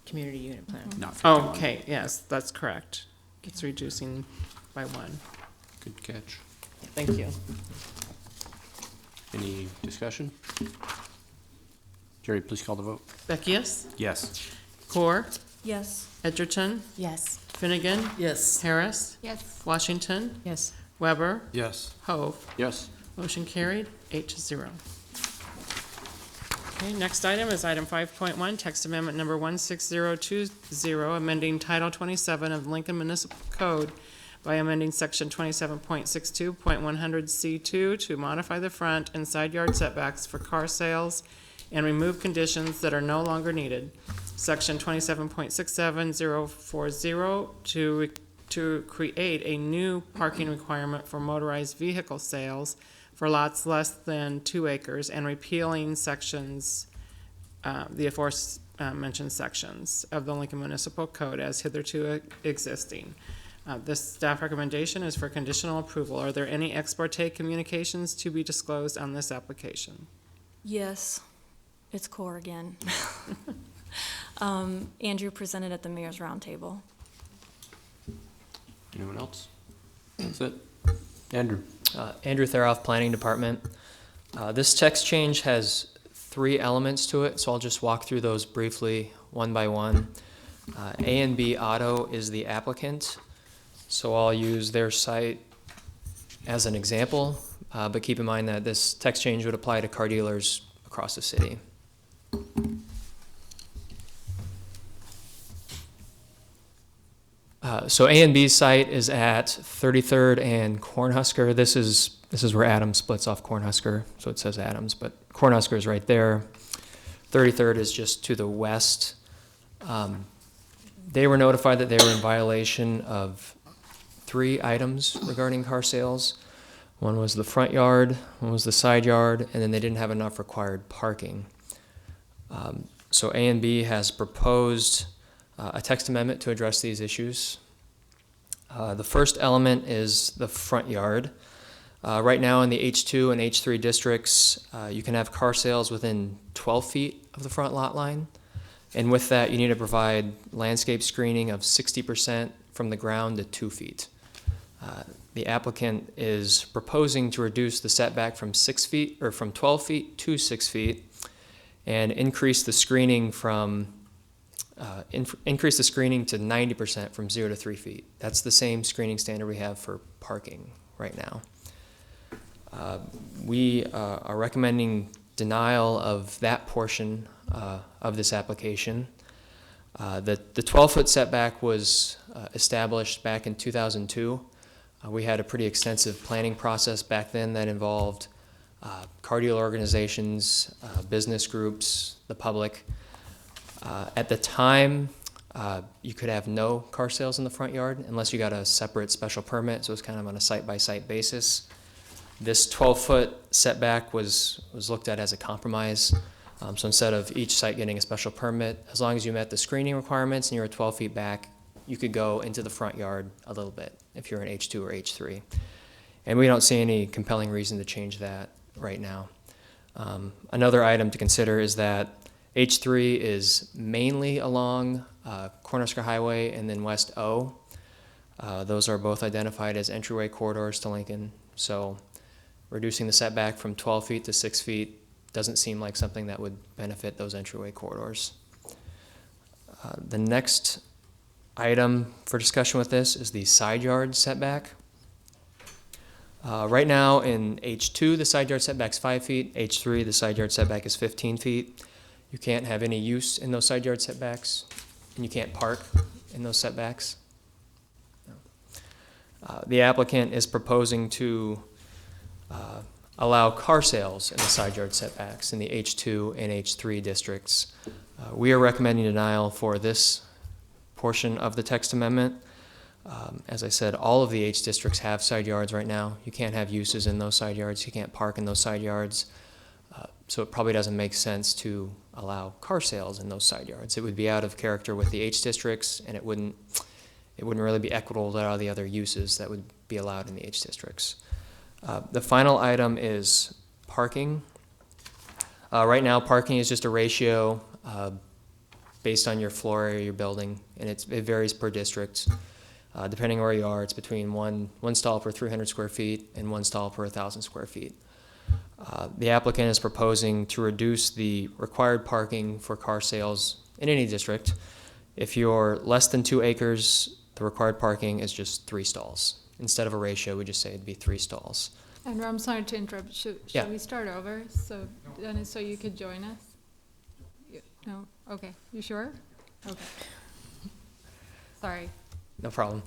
community unit plan. Not 51. Okay, yes, that's correct. It's reducing by one. Good catch. Thank you. Any discussion? Jerry, please call the vote. Beckius? Yes. Core? Yes. Edgerton? Yes. Finnegan? Yes. Harris? Yes. Washington? Yes. Weber? Yes. Hove? Yes. Motion carried, 8-0. Okay, next item is item 5.1, text amendment number 16020, amending Title 27 of Lincoln Municipal Code by amending section 27.62.100C2 to modify the front and side yard setbacks for car sales and remove conditions that are no longer needed. Section 27.67040 to create a new parking requirement for motorized vehicle sales for lots less than 2 acres and repealing sections, the aforementioned sections of the Lincoln Municipal Code as hitherto existing. This staff recommendation is for conditional approval. Are there any ex parte communications to be disclosed on this application? Yes. It's Core again. Andrew presented at the Mayor's Roundtable. Anyone else? That's it. Andrew. Andrew Theroff, Planning Department. This text change has 3 elements to it, so I'll just walk through those briefly one by one. A&B Auto is the applicant, so I'll use their site as an example, but keep in mind that this text change would apply to car dealers across the city. So A&B's site is at 33rd and Cornhusker. This is where Adams splits off Cornhusker, so it says Adams, but Cornhusker is right there. 33rd is just to the west. They were notified that they were in violation of 3 items regarding car sales. One was the front yard, one was the side yard, and then they didn't have enough required parking. So A&B has proposed a text amendment to address these issues. The first element is the front yard. Right now in the H2 and H3 districts, you can have car sales within 12 feet of the front lot line. And with that, you need to provide landscape screening of 60% from the ground to 2 feet. The applicant is proposing to reduce the setback from 6 feet, or from 12 feet to 6 feet, and increase the screening from increase the screening to 90% from 0 to 3 feet. That's the same screening standard we have for parking right now. We are recommending denial of that portion of this application. The 12-foot setback was established back in 2002. We had a pretty extensive planning process back then that involved car dealer organizations, business groups, the public. At the time, you could have no car sales in the front yard unless you got a separate special permit, so it was kind of on a site-by-site basis. This 12-foot setback was looked at as a compromise. So instead of each site getting a special permit, as long as you met the screening requirements and you were 12 feet back, you could go into the front yard a little bit if you're in H2 or H3. And we don't see any compelling reason to change that right now. Another item to consider is that H3 is mainly along Cornhusker Highway and then West O. Those are both identified as entryway corridors to Lincoln. So reducing the setback from 12 feet to 6 feet doesn't seem like something that would benefit those entryway corridors. The next item for discussion with this is the side yard setback. Right now in H2, the side yard setback is 5 feet. H3, the side yard setback is 15 feet. You can't have any use in those side yard setbacks, and you can't park in those setbacks. The applicant is proposing to allow car sales in the side yard setbacks in the H2 and H3 districts. We are recommending denial for this portion of the text amendment. As I said, all of the H districts have side yards right now. You can't have uses in those side yards. You can't park in those side yards. So it probably doesn't make sense to allow car sales in those side yards. It would be out of character with the H districts, and it wouldn't really be equitable to all the other uses that would be allowed in the H districts. The final item is parking. Right now, parking is just a ratio based on your floor area of your building, and it varies per district. Depending on where you are, it's between one stall per 300 square feet and one stall per 1,000 square feet. The applicant is proposing to reduce the required parking for car sales in any district. If you're less than 2 acres, the required parking is just 3 stalls. Instead of a ratio, we just say it'd be 3 stalls. And I'm sorry to interrupt. Should Yeah. we start over? So, Dennis, so you could join us? No? Okay. You sure? Okay. Sorry. No problem.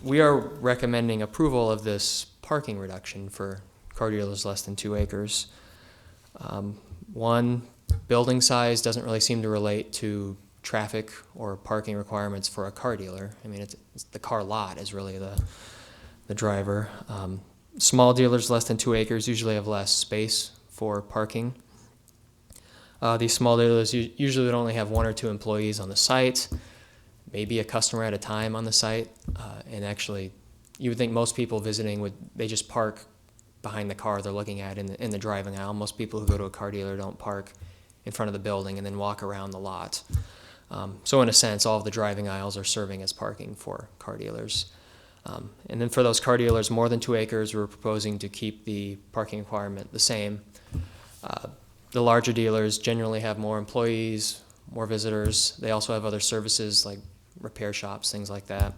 We are recommending approval of this parking reduction for car dealers less than 2 acres. One, building size doesn't really seem to relate to traffic or parking requirements for a car dealer. I mean, it's the car lot is really the driver. Small dealers less than 2 acres usually have less space for parking. These small dealers usually would only have 1 or 2 employees on the site, maybe a customer at a time on the site. And actually, you would think most people visiting they just park behind the car they're looking at in the driving aisle. Most people who go to a car dealer don't park in front of the building and then walk around the lot. So in a sense, all of the driving aisles are serving as parking for car dealers. And then for those car dealers more than 2 acres, we're proposing to keep the parking requirement the same. The larger dealers generally have more employees, more visitors. They also have other services like repair shops, things like that.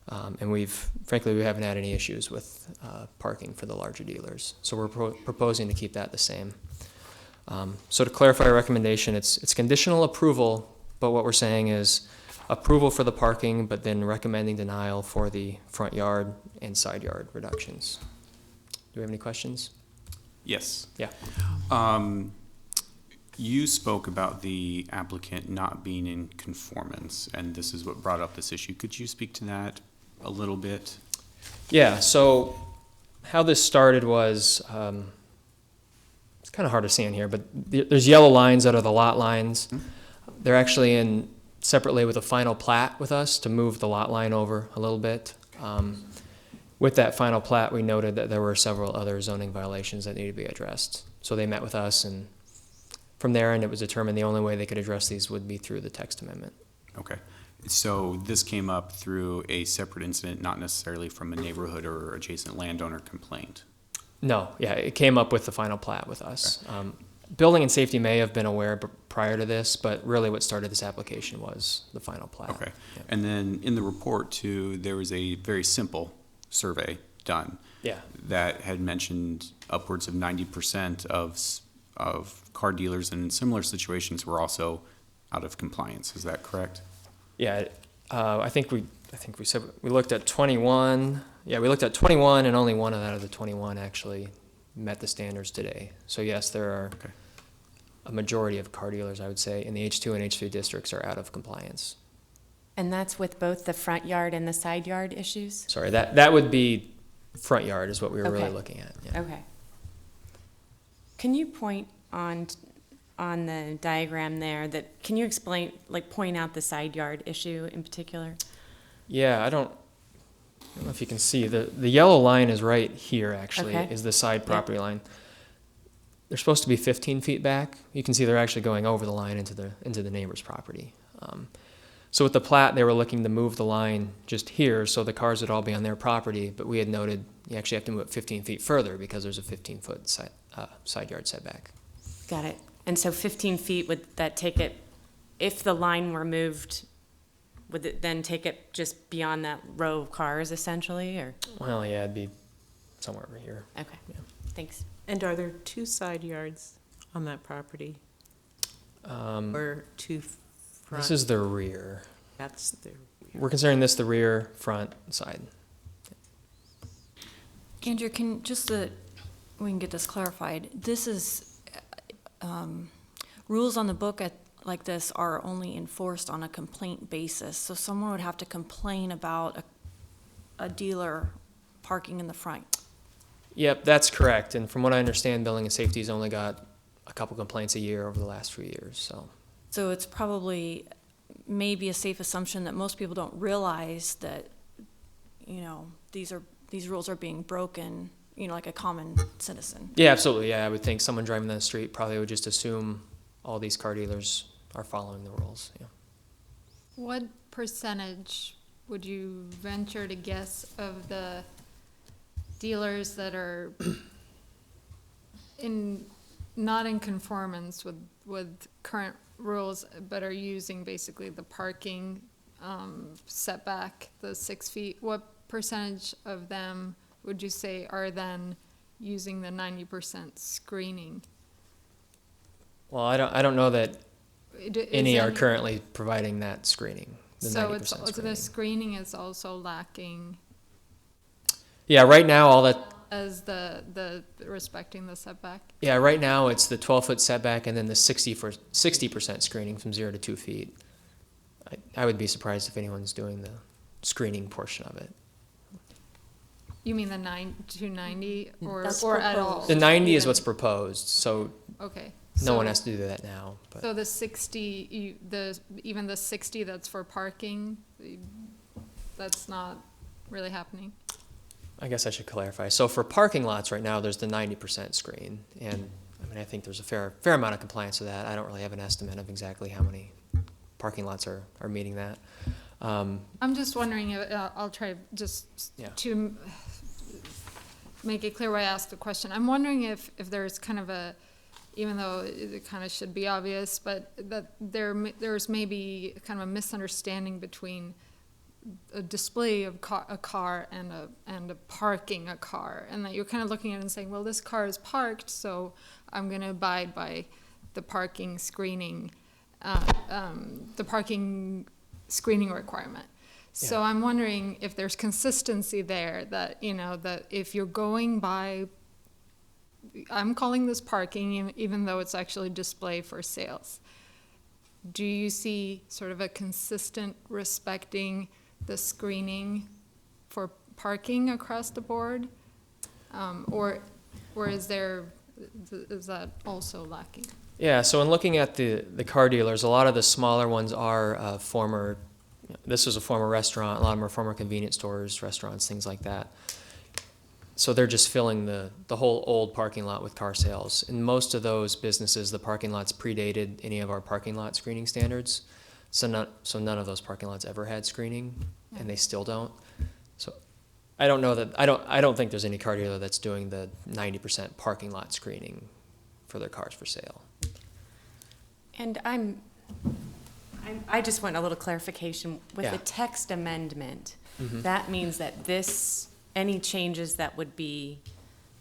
And frankly, we haven't had any issues with parking for the larger dealers. So we're proposing to keep that the same. So to clarify our recommendation, it's conditional approval, but what we're saying is approval for the parking, but then recommending denial for the front yard and side yard reductions. Do we have any questions? Yes. Yeah. You spoke about the applicant not being in conformance, and this is what brought up this issue. Could you speak to that a little bit? Yeah, so how this started was, it's kind of hard to see in here, but there's yellow lines that are the lot lines. They're actually in separately with a final plat with us to move the lot line over a little bit. With that final plat, we noted that there were several other zoning violations that needed to be addressed. So they met with us, and from there, and it was determined the only way they could address these would be through the text amendment. Okay. So this came up through a separate incident, not necessarily from a neighborhood or adjacent landowner complaint? No, yeah, it came up with the final plat with us. Building and safety may have been aware prior to this, but really what started this application was the final plat. Okay. Yeah. And then in the report too, there was a very simple survey done. Yeah. That had mentioned upwards of 90% of car dealers in similar situations were also out of compliance. Is that correct? Yeah, I think we said we looked at 21. Yeah, we looked at 21, and only one out of the 21 actually met the standards today. So yes, there are a majority of car dealers, I would say, in the H2 and H3 districts are out of compliance. And that's with both the front yard and the side yard issues? Sorry, that would be front yard is what we were Okay. really looking at. Yeah. Okay. Can you point on the diagram there can you explain, like point out the side yard issue in particular? Yeah, I don't know if you can see. The yellow line is right here, actually, Okay. is the side property line. They're supposed to be 15 feet back. You can see they're actually going over the line into the neighbor's property. So with the plat, they were looking to move the line just here so the cars would all be on their property, but we had noted you actually have to move it 15 feet further because there's a 15-foot side yard setback. Got it. And so 15 feet, would that take it, if the line were moved, would it then take it just beyond that row of cars essentially, or? Well, yeah, it'd be somewhere over here. Okay, thanks. And are there two side yards on that property? Or two front? This is the rear. That's the rear. We're considering this the rear, front, side. Andrew, we can get this clarified. This is, rules on the book like this are only enforced on a complaint basis. So someone would have to complain about a dealer parking in the front. Yep, that's correct. And from what I understand, Building and Safety's only got a couple complaints a year over the last few years, so. So it's probably maybe a safe assumption that most people don't realize that, these rules are being broken, like a common citizen. Yeah, absolutely. Yeah, I would think someone driving down the street probably would just assume all these car dealers are following the rules. Yeah. What percentage would you venture to guess of the dealers that are not in conformance with current rules, but are using basically the parking setback, the 6 feet? What percentage of them would you say are then using the 90% screening? Well, I don't know that any are any- currently providing that screening. The So 90% the screening. screening is also lacking Yeah, right now all that. as the respecting the setback? Yeah, right now it's the 12-foot setback and then the 60% screening from 0 to 2 feet. I would be surprised if anyone's doing the screening portion of it. You mean the 290 or That's or at all? The 90 is Even- what's proposed, so Okay. no one so- has to do that now. But So the 60, even the 60 that's for parking, that's not really happening? I guess I should clarify. So for parking lots right now, there's the 90% screen, and I think there's a fair amount of compliance with that. I don't really have an estimate of exactly how many parking lots are meeting that. I'm just wondering, I'll try just Yeah. to make it clear why I asked the question. I'm wondering if there's kind of even though it kind of should be obvious, but that there's maybe kind of a misunderstanding between a display of a car and a parking a car, and that you're kind of looking at it and saying, well, this car is parked, so I'm going to abide by the parking screening, requirement. So Yeah. I'm wondering if there's consistency there, that that if you're going by, I'm calling this parking even though it's actually display for sales. Do you see sort of a consistent respecting the screening for parking across the board? Or is that also lacking? Yeah, so in looking at the car dealers, a lot of the smaller ones are this was a former restaurant, a lot of them are former convenience stores, restaurants, things like that. So they're just filling the whole old parking lot with car sales. In most of those businesses, the parking lots predated any of our parking lot screening standards. So none of those parking lots ever had screening, and they still don't. So I don't know that, I don't think there's any car dealer that's doing the 90% parking lot screening for their cars for sale. And I just want a little clarification with the text amendment. That means that any changes that would be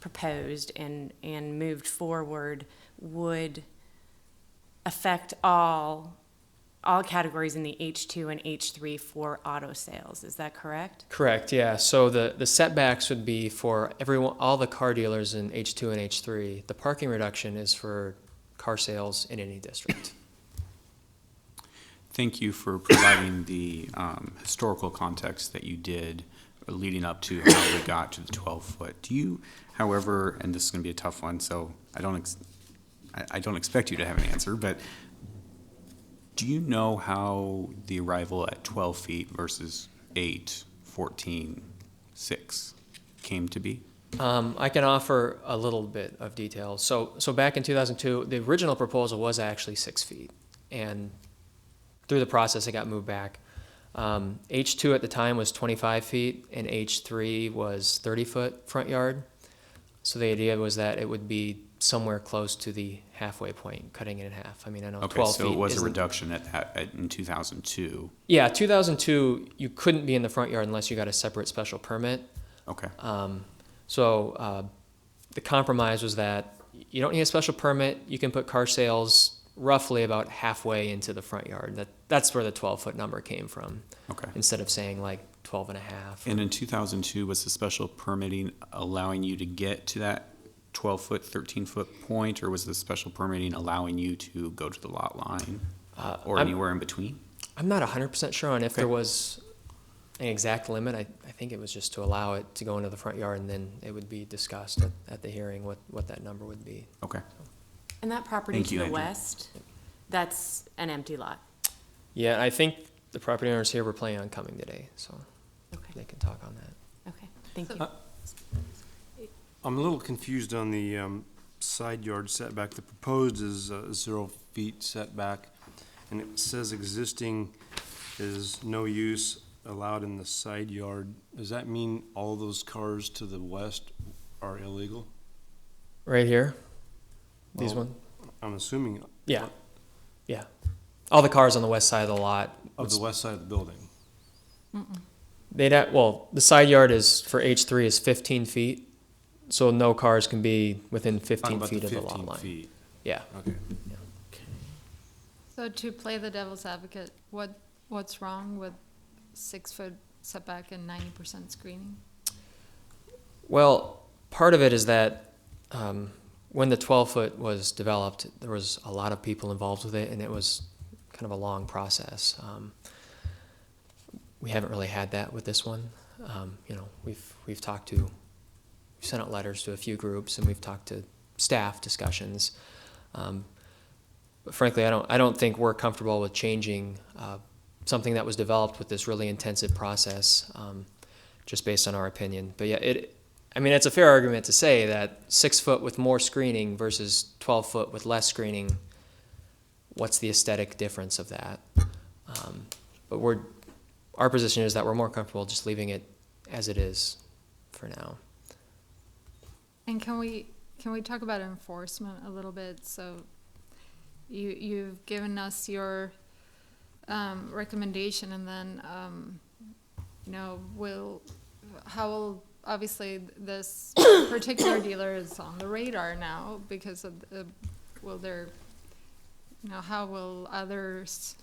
proposed and moved forward would affect all categories in the H2 and H3 for auto sales. Is that correct? Correct, yeah. So the setbacks would be for all the car dealers in H2 and H3. The parking reduction is for car sales in any district. Thank you for providing the historical context that you did leading up to how we got to the 12-foot. Do you, however, and this is going to be a tough one, so I don't expect you to have an answer, but do you know how the arrival at 12 feet versus 8, 14, 6 came to be? I can offer a little bit of detail. So back in 2002, the original proposal was actually 6 feet, and through the process, it got moved back. H2 at the time was 25 feet, and H3 was 30-foot front yard. So the idea was that it would be somewhere close to the halfway point, cutting it in half. I mean, I know 12 feet. Okay, so it was a reduction in 2002. Yeah, 2002, you couldn't be in the front yard unless you got a separate special permit. Okay. So the compromise was that you don't need a special permit. You can put car sales roughly about halfway into the front yard. That's where the 12-foot number came from. Okay. Instead of saying like 12 and a half. And in 2002, was the special permitting allowing you to get to that 12-foot, 13-foot point, or was the special permitting allowing you to go to the lot line or anywhere in between? I'm not 100% sure on if there was an exact limit. I think it was just to allow it to go into the front yard, and then it would be discussed at the hearing what that number would be. Okay. And that property Thank to you, the Andrew. west, that's an empty lot. Yeah, I think the property owners here were planning on coming today, so they can talk on that. Okay, thank you. I'm a little confused on the side yard setback. The proposed is 0 feet setback, and it says existing is no use allowed in the side yard. Does that mean all those cars to the west are illegal? Right here? These Well, ones? I'm assuming. Yeah. Yeah. All the cars on the west side of the lot. Of the west side of the building. The side yard is for H3 is 15 feet, so no cars can be within 15 about feet the of the 15 lot line. feet. Yeah. Okay. So to play the devil's advocate, what's wrong with 6-foot setback and 90% screening? Well, part of it is that when the 12-foot was developed, there was a lot of people involved with it, and it was kind of a long process. We haven't really had that with this one. We've sent out letters to a few groups, and we've talked to staff discussions. But frankly, I don't think we're comfortable with changing something that was developed with this really intensive process, just based on our opinion. But yeah, it's a fair argument to say that 6 foot with more screening versus 12 foot with less screening, what's the aesthetic difference of that? But our position is that we're more comfortable just leaving it as it is for now. And can we talk about enforcement a little bit? So you've given us your recommendation, and then how will obviously this particular dealer is on the radar now because of how will others?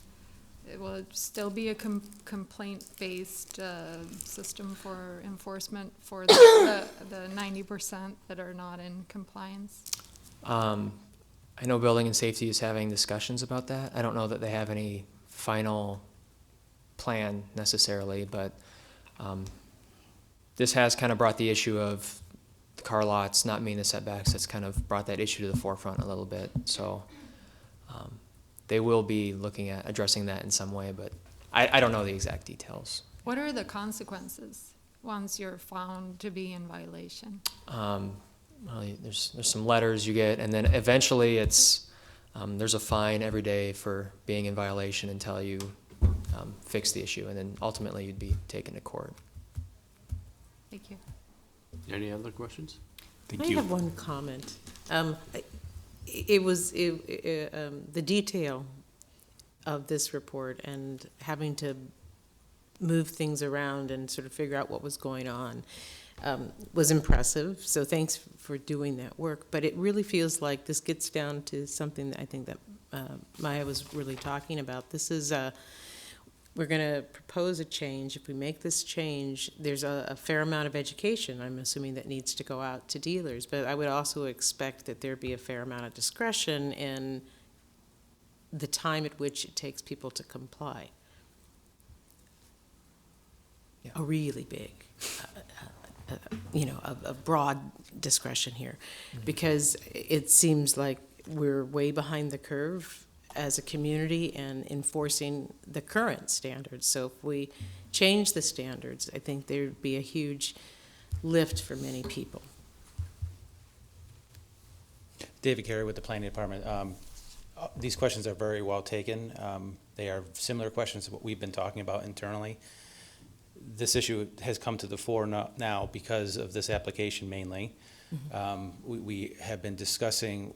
Will it still be a complaint-based system for enforcement for the 90% that are not in compliance? I know Building and Safety is having discussions about that. I don't know that they have any final plan necessarily, but this has kind of brought the issue of the car lots not meeting the setbacks. That's kind of brought that issue to the forefront a little bit. So they will be looking at addressing that in some way, but I don't know the exact details. What are the consequences once you're found to be in violation? Well, there's some letters you get, and then eventually it's There's a fine every day for being in violation until you fix the issue, and then ultimately you'd be taken to court. Thank you. Any other questions? I have one comment. The detail of this report and having to move things around and sort of figure out what was going on was impressive. So thanks for doing that work. But it really feels like this gets down to something that I think that Maya was really talking about. This is we're going to propose a change. If we make this change, there's a fair amount of education, I'm assuming, that needs to go out to dealers. But I would also expect that there be a fair amount of discretion in the time at which it takes people to comply. Yeah. A really big, a broad discretion here, because it seems like we're way behind the curve as a community and enforcing the current standards. So if we change the standards, I think there'd be a huge lift for many people. David Carey with the Planning Department. These questions are very well taken. They are similar questions to what we've been talking about internally. This issue has come to the fore now because of this application mainly. Mm-hmm. We have been discussing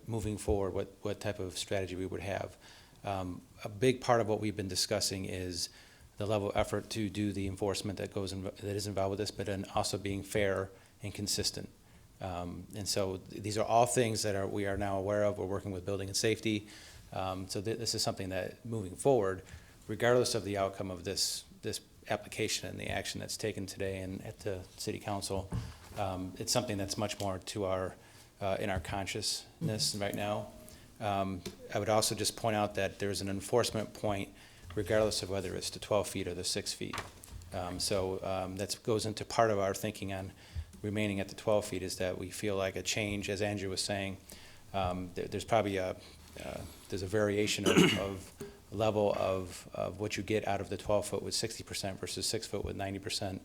moving forward, what type of strategy we would have. A big part of what we've been discussing is the level of effort to do the enforcement that is involved with this, but then also being fair and consistent. And so these are all things that we are now aware of. We're working with building and safety. So this is something that moving forward, regardless of the outcome of this application and the action that's taken today and at the City Council, it's something that's much more to in our consciousness right now. I would also just point out that there's an enforcement point regardless of whether it's the 12 feet or the 6 feet. That goes into part of our thinking on remaining at the 12 feet, is that we feel like a change, as Andrew was saying, there's probably there's a variation of level of what you get out of the 12-foot with 60% versus 6-foot with 90%.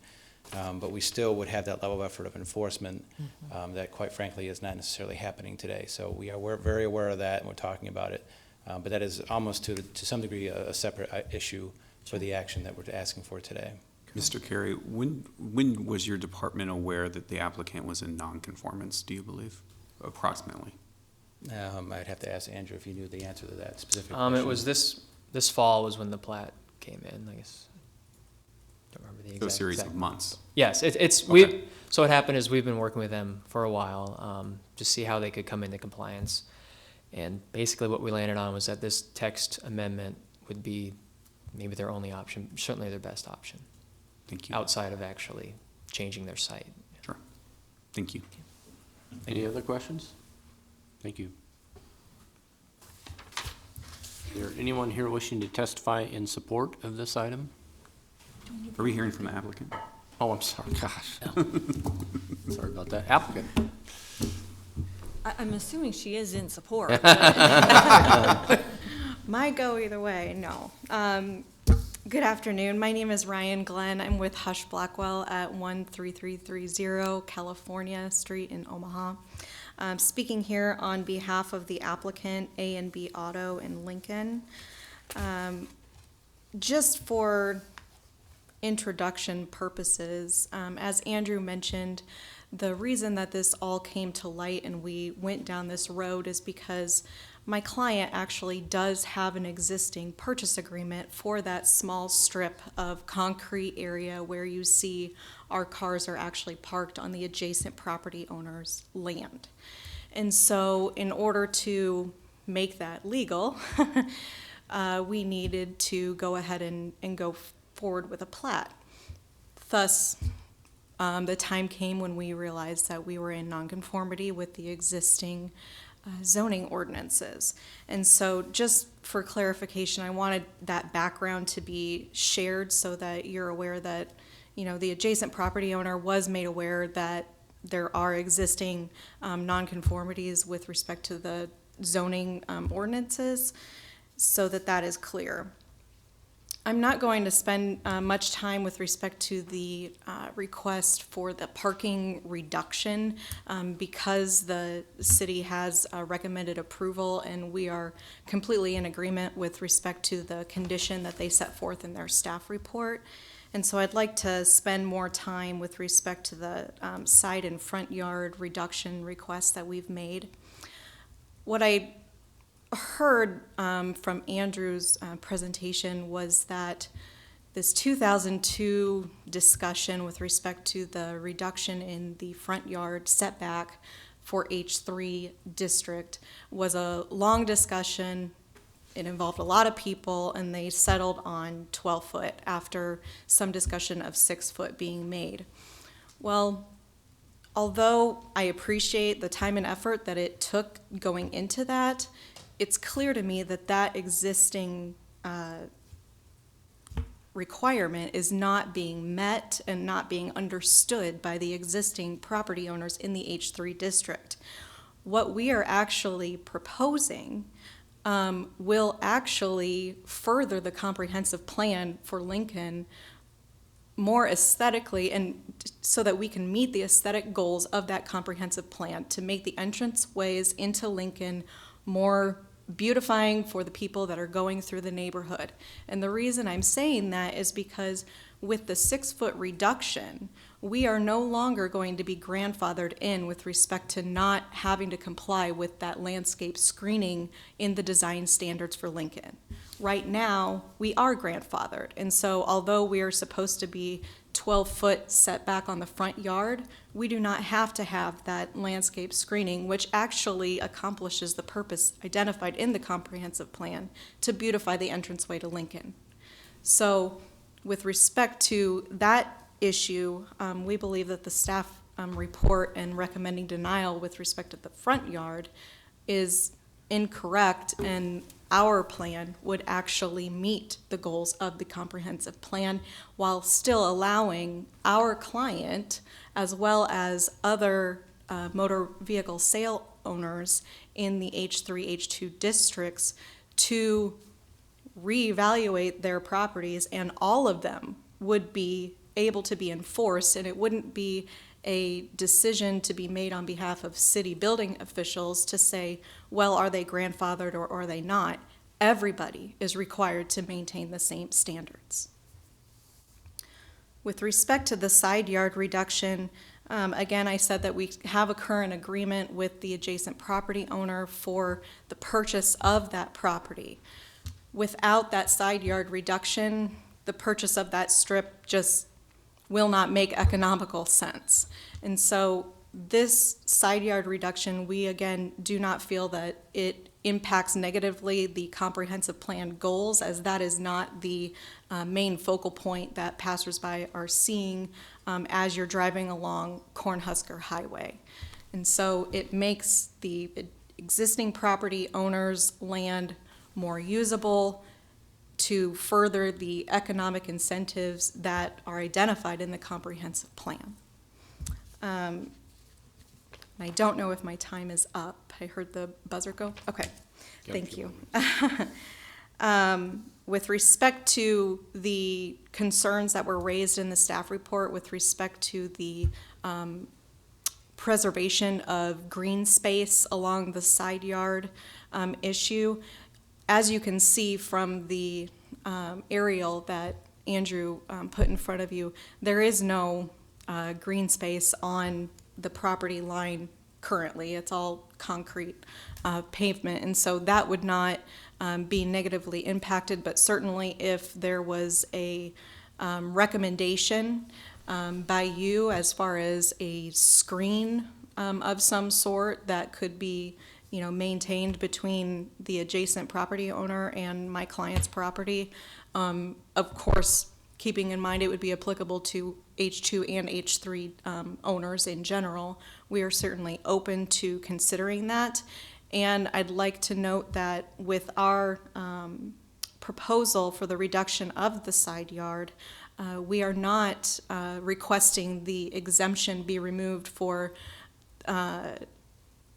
But we still would have that level of effort of enforcement that, quite frankly, is not necessarily happening today. So we're very aware of that, and we're talking about it. But that is almost to some degree a separate issue for the action that we're asking for today. Mr. Carey, when was your department aware that the applicant was in nonconformance, do you believe, approximately? I'd have to ask Andrew if you knew the answer to that specific question. It was this fall was when the plat came in, I guess. Don't remember the exact. So a series of months. Yes, Okay. So what happened is we've been working with them for a while to see how they could come into compliance. And basically what we landed on was that this text amendment would be maybe their only option, certainly their best option. Thank you. Outside of actually changing their site. Sure. Thank you. Any other questions? Thank you. Is there anyone here wishing to testify in support of this item? Are we hearing from the applicant? Oh, I'm sorry, gosh. Sorry about that. Applicant. I'm assuming she is in support. But might go either way, no. Good afternoon. My name is Ryan Glenn. I'm with Hush Blackwell at 13330 California Street in Omaha. Speaking here on behalf of the applicant A&B Auto in Lincoln. Just for introduction purposes, as Andrew mentioned, the reason that this all came to light and we went down this road is because my client actually does have an existing purchase agreement for that small strip of concrete area where you see our cars are actually parked on the adjacent property owner's land. And so in order to make that legal, we needed to go ahead and go forward with a plat. Thus, the time came when we realized that we were in nonconformity with the existing zoning ordinances. And so just for clarification, I wanted that background to be shared so that you're aware that, the adjacent property owner was made aware that there are existing nonconformities with respect to the zoning ordinances, so that is clear. I'm not going to spend much time with respect to the request for the parking reduction because the city has recommended approval, and we are completely in agreement with respect to the condition that they set forth in their staff report. And so I'd like to spend more time with respect to the side and front yard reduction requests that we've made. What I heard from Andrew's presentation was that this 2002 discussion with respect to the reduction in the front yard setback for H3 district was a long discussion. It involved a lot of people, and they settled on 12 foot after some discussion of 6 foot being made. Well, although I appreciate the time and effort that it took going into that, it's clear to me that that existing requirement is not being met and not being understood by the existing property owners in the H3 district. What we are actually proposing will actually further the comprehensive plan for Lincoln more aesthetically, and so that we can meet the aesthetic goals of that comprehensive plan to make the entrance ways into Lincoln more beautifying for the people that are going through the neighborhood. And the reason I'm saying that is because with the 6 foot reduction, we are no longer going to be grandfathered in with respect to not having to comply with that landscape screening in the design standards for Lincoln. Right now, we are grandfathered, and so although we are supposed to be 12-foot setback on the front yard, we do not have to have that landscape screening, which actually accomplishes the purpose identified in the comprehensive plan to beautify the entranceway to Lincoln. So with respect to that issue, we believe that the staff report and recommending denial with respect to the front yard is incorrect, and our plan would actually meet the goals of the comprehensive plan while still allowing our client, as well as other motor vehicle sale owners in the H3, H2 districts, to reevaluate their properties, and all of them would be able to be enforced, and it wouldn't be a decision to be made on behalf of city building officials to say, well, are they grandfathered or are they not? Everybody is required to maintain the same standards. With respect to the side yard reduction, again, I said that we have a current agreement with the adjacent property owner for the purchase of that property. Without that side yard reduction, the purchase of that strip just will not make economical sense. And so this side yard reduction, we again do not feel that it impacts negatively the comprehensive plan goals, as that is not the main focal point that passersby are seeing as you're driving along Cornhusker Highway. And so it makes the existing property owner's land more usable to further the economic incentives that are identified in the comprehensive plan. I don't know if my time is up. I heard the buzzer go. Okay, thank you. With respect to the concerns that were raised in the staff report with respect to the preservation of green space along the side yard issue, as you can see from the aerial that Andrew put in front of you, there is no green space on the property line currently. It's all concrete pavement, and so that would not be negatively impacted, but certainly if there was a recommendation by you as far as a screen of some sort that could be maintained between the adjacent property owner and my client's property. Of course, keeping in mind it would be applicable to H2 and H3 owners in general. We are certainly open to considering that. And I'd like to note that with our proposal for the reduction of the side yard, we are not requesting the exemption be removed for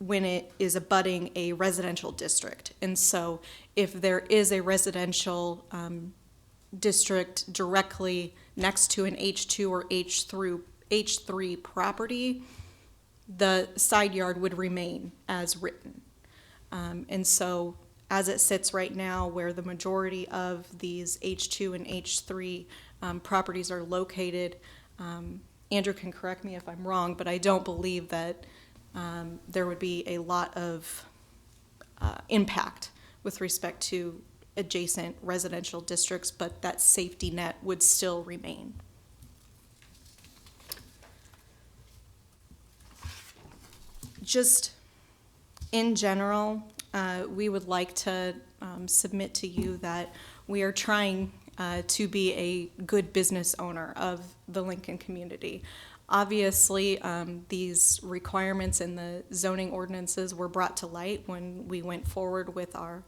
when it is abutting a residential district. And so if there is a residential district directly next to an H2 or H3 property, the side yard would remain as written. And so as it sits right now, where the majority of these H2 and H3 properties are located, Andrew can correct me if I'm wrong, but I don't believe that there would be a lot of impact with respect to adjacent residential districts, but that safety net would still remain. Just in general, we would like to submit to you that we are trying to be a good business owner of the Lincoln community. Obviously, these requirements in the zoning ordinances were brought to light when we went forward with our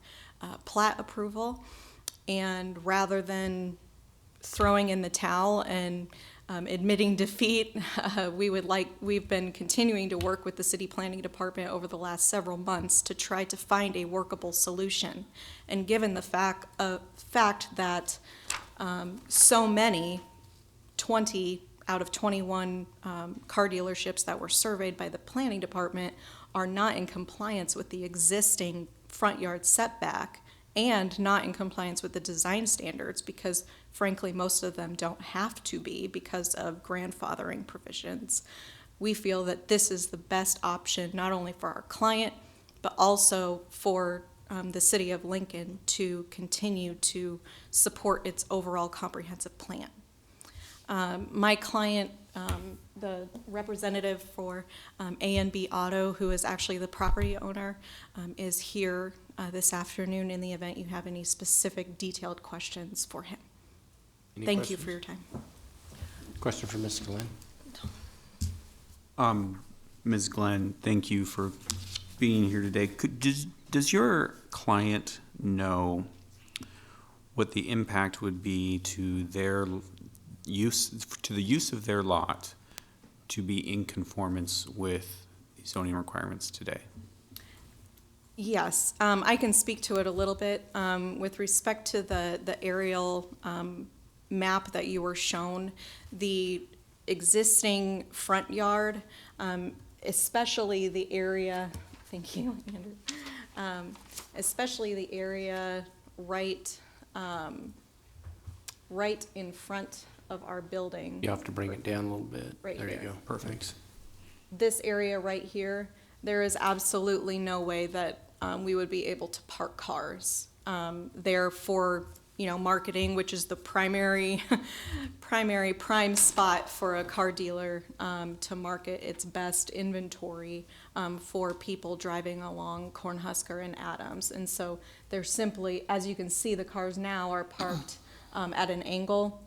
plat approval. And rather than throwing in the towel and admitting defeat, we've been continuing to work with the city planning department over the last several months to try to find a workable solution. And given the fact that so many, 20 out of 21 car dealerships that were surveyed by the planning department are not in compliance with the existing front yard setback and not in compliance with the design standards, because frankly most of them don't have to be because of grandfathering provisions. We feel that this is the best option not only for our client but also for the city of Lincoln to continue to support its overall comprehensive plan. My client, the representative for A&B Auto, who is actually the property owner, is here this afternoon in the event you have any specific detailed questions for him. Thank you for your time. Question for Ms. Glenn. Ms. Glenn, thank you for being here today. Does your client know what the impact would be to their the use of their lot to be in conformance with the zoning requirements today? Yes, I can speak to it a little bit. With respect to the aerial map that you were shown, the existing front yard, especially the area, thank you, Andrew, especially the area right in front of our building. You have to bring it down a little bit. Right there here. you go. Perfect. This area right here, there is absolutely no way that we would be able to park cars there for, marketing, which is the primary prime spot for a car dealer to market its best inventory for people driving along Cornhusker and Adams. And so they're simply, as you can see, the cars now are parked at an angle.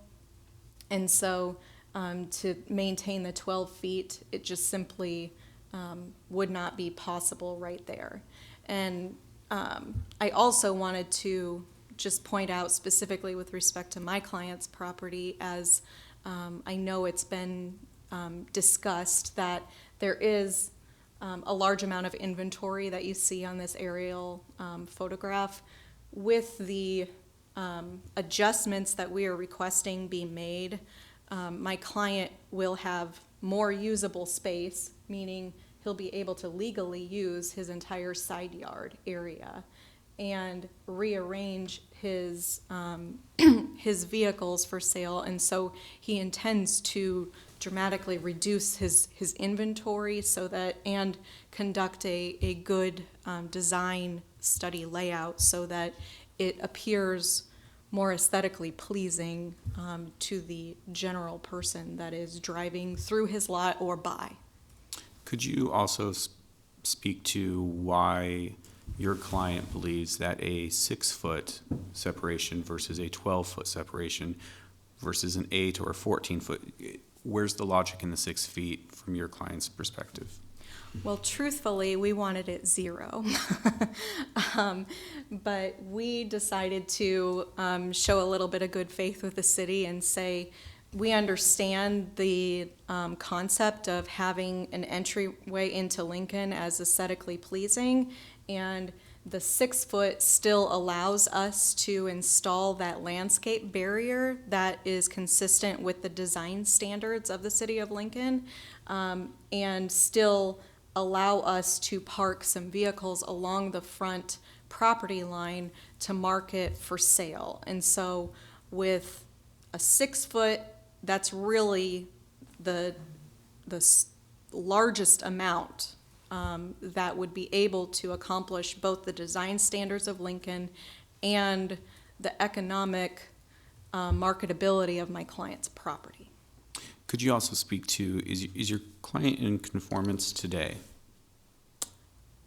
And so to maintain the 12 feet, it just simply would not be possible right there. And I also wanted to just point out specifically with respect to my client's property, as I know it's been discussed, that there is a large amount of inventory that you see on this aerial photograph. With the adjustments that we are requesting be made, my client will have more usable space, meaning he'll be able to legally use his entire side yard area and rearrange his his vehicles for sale. And so he intends to dramatically reduce his inventory so that, and conduct a good design study layout so that it appears more aesthetically pleasing to the general person that is driving through his lot or by. Could you also speak to why your client believes that a 6-foot separation versus a 12-foot separation versus an 8 or a 14-foot, where's the logic in the 6 feet from your client's perspective? Well, truthfully, we wanted it 0. But we decided to show a little bit of good faith with the city and say, we understand the concept of having an entryway into Lincoln as aesthetically pleasing, and the 6 foot still allows us to install that landscape barrier that is consistent with the design standards of the city of Lincoln, and still allow us to park some vehicles along the front property line to market for sale. And so with a 6 foot, that's really the largest amount that would be able to accomplish both the design standards of Lincoln and the economic marketability of my client's property. Could you also speak to, is your client in conformance today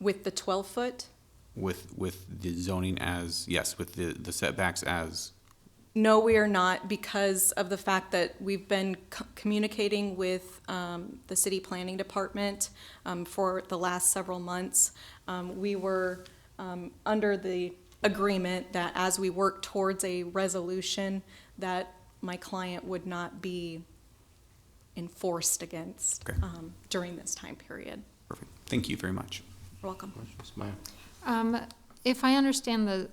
With the 12-foot? with the zoning as, yes, with the setbacks as? No, we are not, because of the fact that we've been communicating with the city planning department for the last several months. We were under the agreement that as we work towards a resolution, that my client would not be enforced against during this time period. Perfect. Thank you very much. You're welcome. If I understand the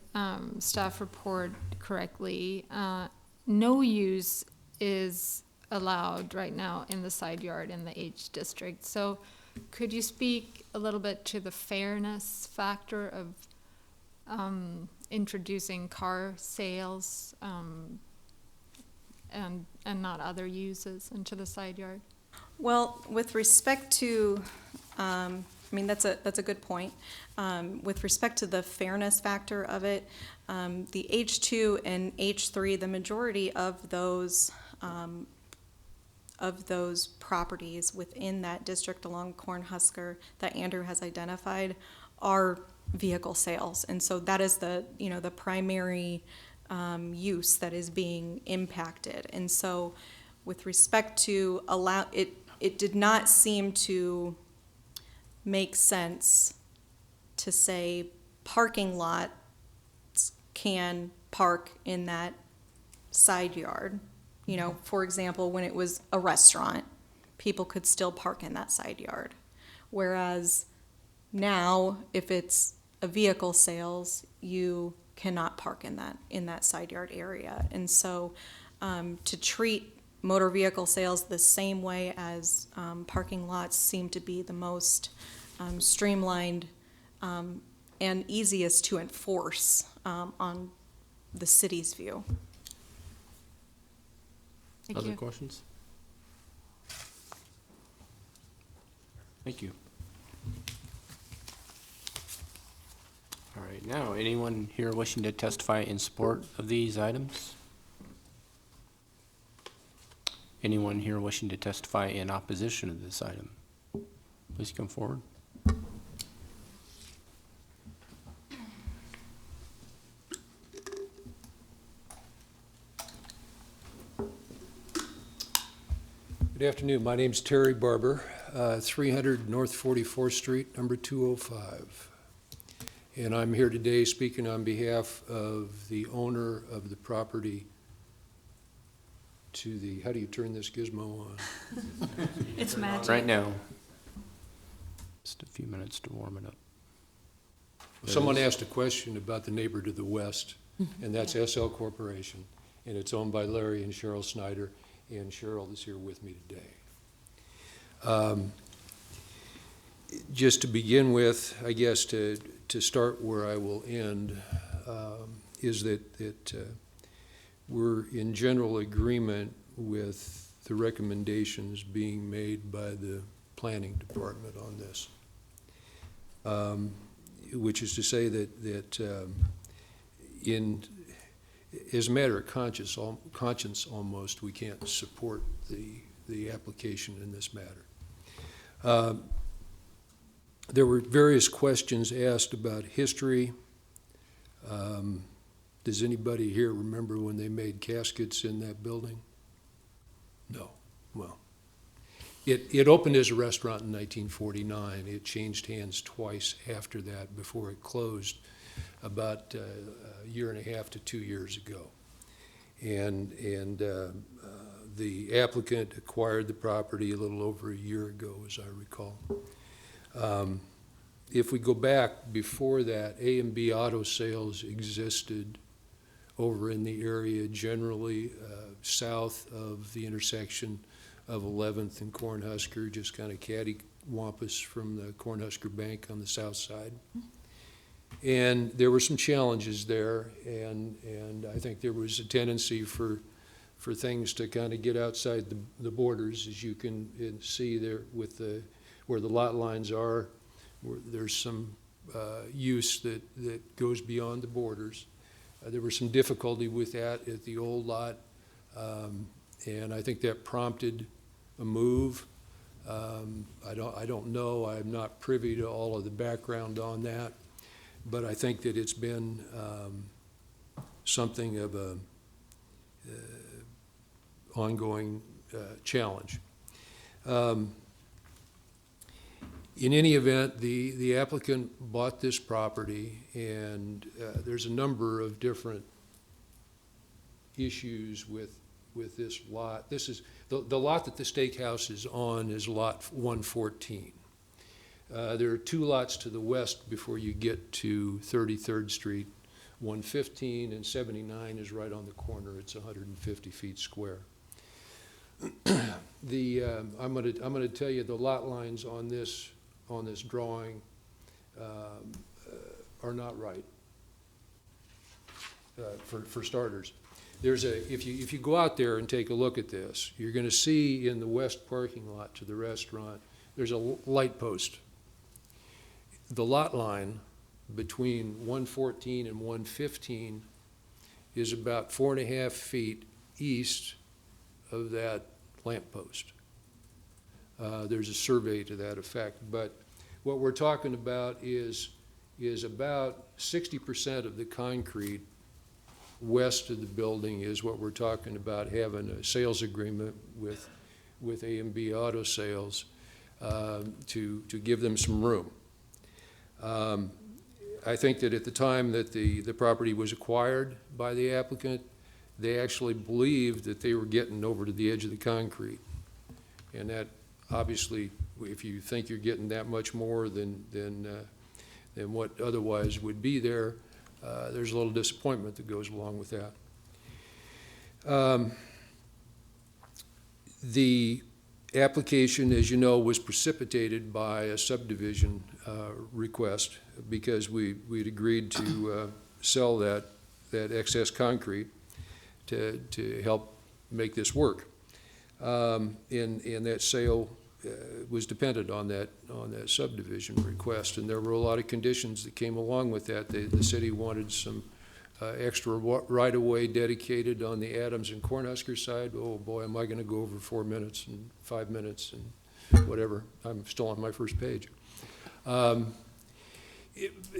staff report correctly, no use is allowed right now in the side yard in the H district. So could you speak a little bit to the fairness factor of introducing car sales and not other uses into the side yard? Well, with respect to, I mean, that's a good point. With respect to the fairness factor of it, the H2 and H3, the majority of those properties within that district along Cornhusker that Andrew has identified are vehicle sales, and so that is the primary use that is being impacted. And so, with respect to it did not seem to make sense to say parking lots can park in that side yard. You know, for example, when it was a restaurant, people could still park in that side yard. Whereas now, if it's a vehicle sales, you cannot park in that side yard area. And so to treat motor vehicle sales the same way as parking lots seem to be the most streamlined and easiest to enforce on the city's view. Other questions? Thank you. All right, now, anyone here wishing to testify in support of these items? Anyone here wishing to testify in opposition of this item? Please come forward. Good afternoon. My name's Terry Barber, 300 North 44th Street, number 205. And I'm here today speaking on behalf of the owner of the property to the, how do you turn this gizmo on? It's magic. Right now. Just a few minutes to warm it up. Someone asked a question about the neighbor to the west, and that's SL Corporation, and it's owned by Larry and Cheryl Snyder, and Cheryl is here with me today. Just to begin with, I guess to start where I will end, is that we're in general agreement with the recommendations being made by the planning department on this. Which is to say that as a matter of conscience almost, we can't support the application in this matter. There were various questions asked about history. Does anybody here remember when they made caskets in that building? No. Well, it opened as a restaurant in 1949. It changed hands twice after that before it closed about a year and a half to 2 years ago. And the applicant acquired the property a little over a year ago, as I recall. if we go back before that, A and B auto sales existed over in the area generally south of the intersection of 11th and Cornhusker, just kind of cattywampus from the Cornhusker Bank on the south side. And there were some challenges there, and I think there was a tendency for things to kind of get outside the borders, as you can see there with where the lot lines are. There's some use that goes beyond the borders. There was some difficulty with that at the old lot, and I think that prompted a move. I don't know. I'm not privy to all of the background on that, but I think that it's been something of a ongoing challenge. In any event, the applicant bought this property, and there's a number of different issues with this lot. This is the lot that the steakhouse is on is lot 114. There are two lots to the west before you get to 33rd Street. 115 and 79 is right on the corner. It's 150 feet square. I'm going to tell you the lot lines on this drawing are not right. For starters, if you go out there and take a look at this, you're going to see in the west parking lot to the restaurant, there's a light post. The lot line between 114 and 115 is about 4.5 feet east of that lamp post. There's a survey to that effect, but what we're talking about is about 60% of the concrete west of the building is what we're talking about having a sales agreement with A&B Auto Sales to give them some room. I think that at the time that the property was acquired by the applicant, they actually believed that they were getting over to the edge of the concrete. And that obviously, if you think you're getting that much more than what otherwise would be there, there's a little disappointment that goes along with that. The application, as you know, was precipitated by a subdivision request because we'd agreed to sell that excess concrete to help make this work. And that sale was dependent on that subdivision request, and there were a lot of conditions that came along with that. The city wanted some extra right-of-way dedicated on the Adams and Cornhusker side. Oh boy, am I going to go over 4 minutes and 5 minutes and whatever. I'm still on my first page.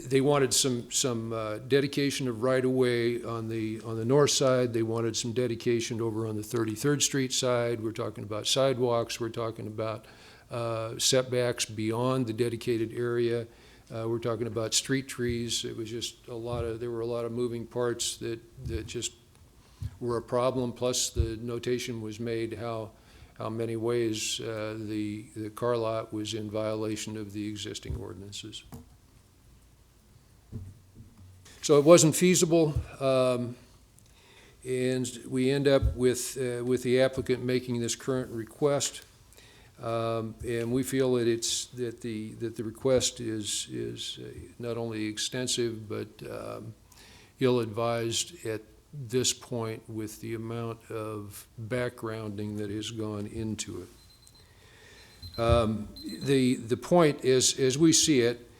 They wanted some dedication of right-of-way on the north side. They wanted some dedication over on the 33rd Street side. We're talking about sidewalks. We're talking about setbacks beyond the dedicated area. We're talking about street trees. It was just there were a lot of moving parts that just were a problem. Plus, the notation was made how many ways the car lot was in violation of the existing ordinances. So it wasn't feasible, and we end up with the applicant making this current request, and we feel that the request is not only extensive but ill-advised at this point with the amount of backgrounding that has gone into it. The point is, as we see it,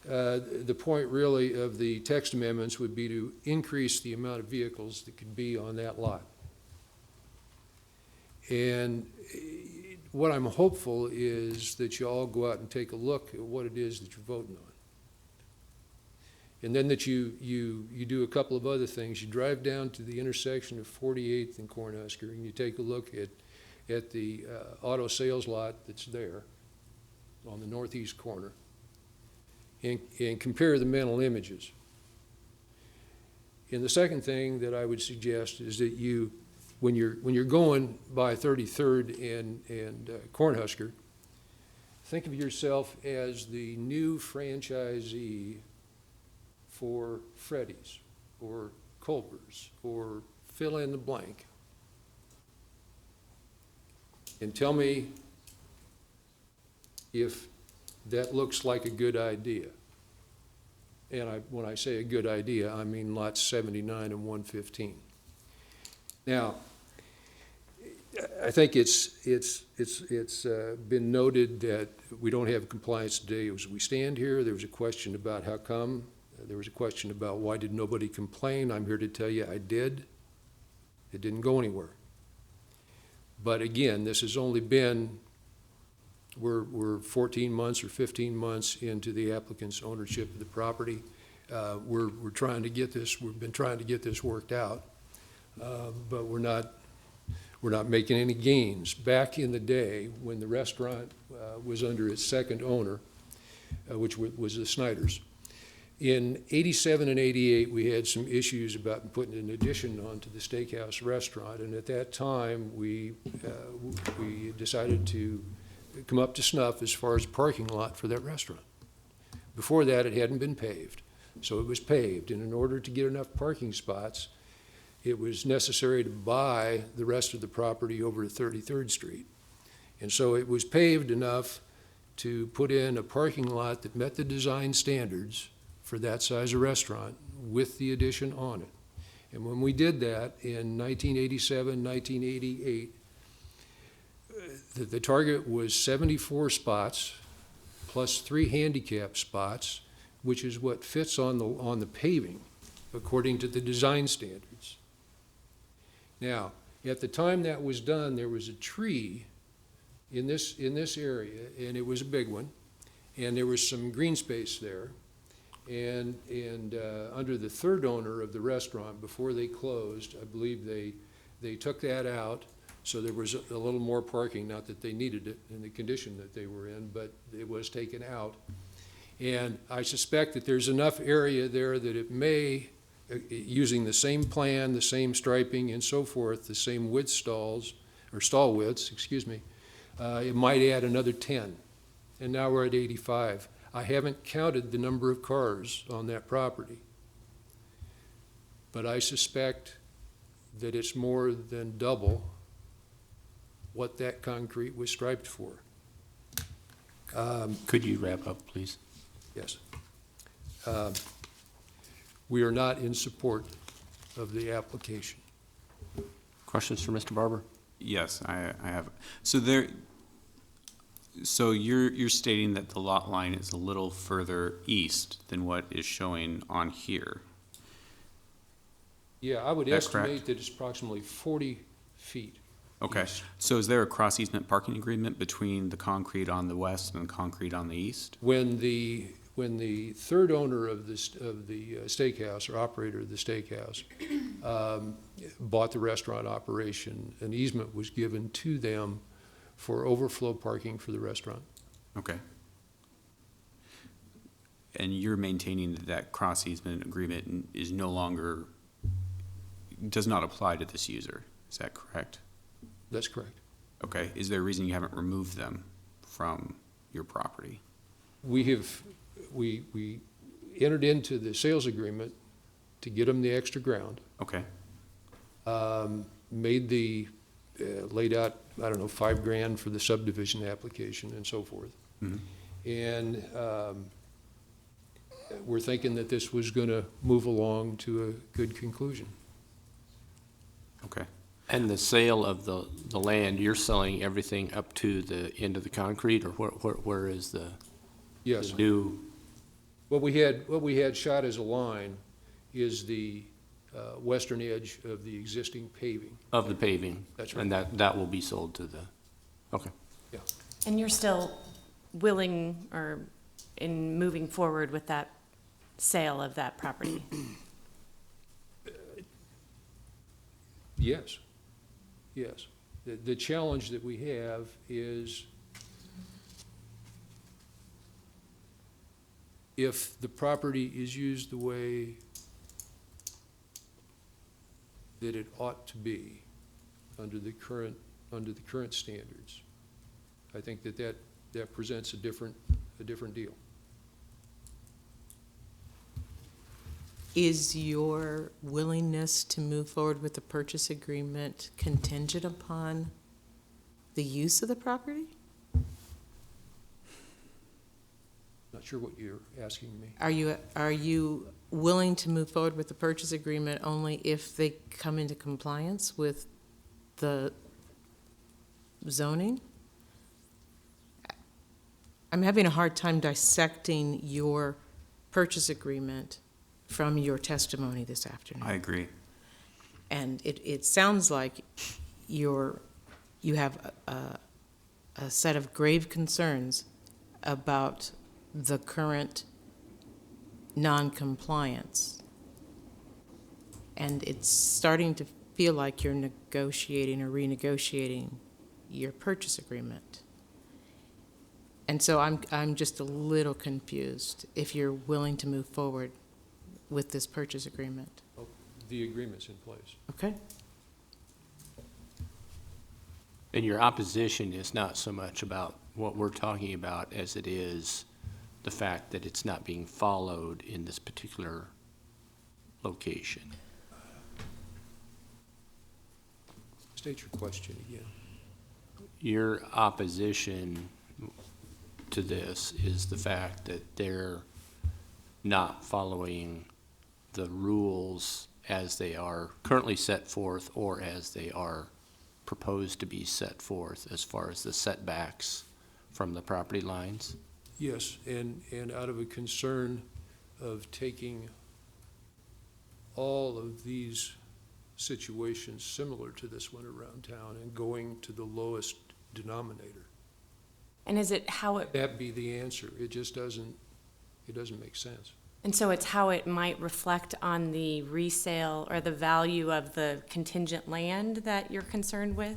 the point really of the text amendments would be to increase the amount of vehicles that could be on that lot. And what I'm hopeful is that you all go out and take a look at what it is that you're voting on. And then that you do a couple of other things. You drive down to the intersection of 48th and Cornhusker, and you take a look at the auto sales lot that's there on the northeast corner. And compare the mental images. And the second thing that I would suggest is that when you're going by 33rd and Cornhusker, think of yourself as the new franchisee for Freddy's or Culver's or fill in the blank. And tell me if that looks like a good idea. And when I say a good idea, I mean lots 79 and 115. Now, I think it's been noted that we don't have compliance today. As we stand here, there was a question about how come. There was a question about why did nobody complain. I'm here to tell you I did. It didn't go anywhere. But again, this has only been, we're 14 months or 15 months into the applicant's ownership of the property. We're trying to get this, we've been trying to get this worked out, but we're not making any gains. Back in the day, when the restaurant was under its second owner, which was the Snyder's, in 87 and 88, we had some issues about putting an addition onto the steakhouse restaurant, and at that time, we decided to come up to snuff as far as parking lot for that restaurant. Before that, it hadn't been paved, so it was paved, and in order to get enough parking spots, it was necessary to buy the rest of the property over at 33rd Street. And so it was paved enough to put in a parking lot that met the design standards for that size of restaurant with the addition on it. And when we did that in 1987, 1988, the target was 74 spots plus 3 handicap spots, which is what fits on the paving according to the design standards. Now, at the time that was done, there was a tree in this area, and it was a big one, and there was some green space there. And under the third owner of the restaurant, before they closed, I believe they took that out, so there was a little more parking, not that they needed it in the condition that they were in, but it was taken out. And I suspect that there's enough area there that it may, using the same plan, the same striping and so forth, the same width stalls, or stall widths, excuse me, it might add another 10. And now we're at 85. I haven't counted the number of cars on that property, but I suspect that it's more than double what that concrete was striped for. Could you wrap up, please? Yes. We are not in support of the application. Questions for Mr. Barber? Yes, I have. So you're stating that the lot line is a little further east than what is showing on here. Yeah, I would Is that estimate correct? that it's approximately 40 feet. Okay, east. so is there a cross easement parking agreement between the concrete on the west and the concrete on the east? When the third owner of the steakhouse, or operator of the steakhouse, bought the restaurant operation, an easement was given to them for overflow parking for the restaurant. Okay. And you're maintaining that that cross easement agreement is no longer, does not apply to this user, is that correct? That's correct. Okay, is there a reason you haven't removed them from your property? We entered into the sales agreement to get them the extra ground. Okay. Laid out, I don't know, $5,000 for the subdivision application and so forth. Mhm. And we're thinking that this was going to move along to a good conclusion. Okay. And the sale of the land, you're selling everything up to the end of the concrete, or where is the Yes. the new? What we had shot as a line is the western edge of the existing paving. Of the paving? That's right. And that will be sold to the, okay. Yeah. And you're still willing or in moving forward with that sale of that property? Yes, yes. The challenge that we have is if the property is used the way that it ought to be under the current standards, I think that that presents a different deal. Is your willingness to move forward with the purchase agreement contingent upon the use of the property? Not sure what you're asking me. Are you willing to move forward with the purchase agreement only if they come into compliance with the zoning? I'm having a hard time dissecting your purchase agreement from your testimony this afternoon. I agree. And it sounds like you have a set of grave concerns about the current non-compliance. And it's starting to feel like you're negotiating or renegotiating your purchase agreement. And so I'm just a little confused if you're willing to move forward with this purchase agreement. Oh, the agreement's in place. Okay? And your opposition is not so much about what we're talking about as it is the fact that it's not being followed in this particular location. State your question again. Your opposition to this is the fact that they're not following the rules as they are currently set forth or as they are proposed to be set forth as far as the setbacks from the property lines? Yes, and out of a concern of taking all of these situations similar to this one around town and going to the lowest denominator. And is it how it, That be the answer. It just doesn't make sense. and so it's how it might reflect on the resale or the value of the contingent land that you're concerned with?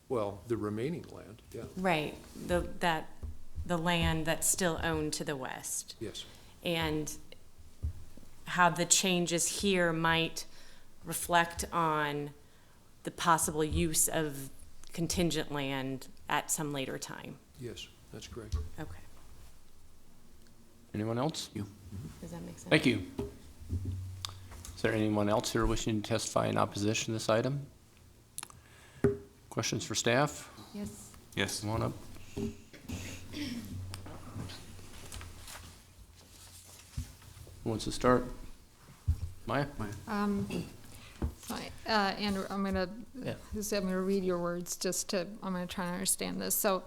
Well, the remaining land, yeah, Right, the land that's still owned to the west. yes. And how the changes here might reflect on the possible use of contingent land at some later time. Yes, that's correct. Okay. Anyone else? You. Does that make sense? Thank you. Is there anyone else here wishing to testify in opposition to this item? Questions for staff? Yes. Yes. Come on up. Who wants to start? Maya? Andrew, I'm gonna read your words I'm gonna try to understand this. So,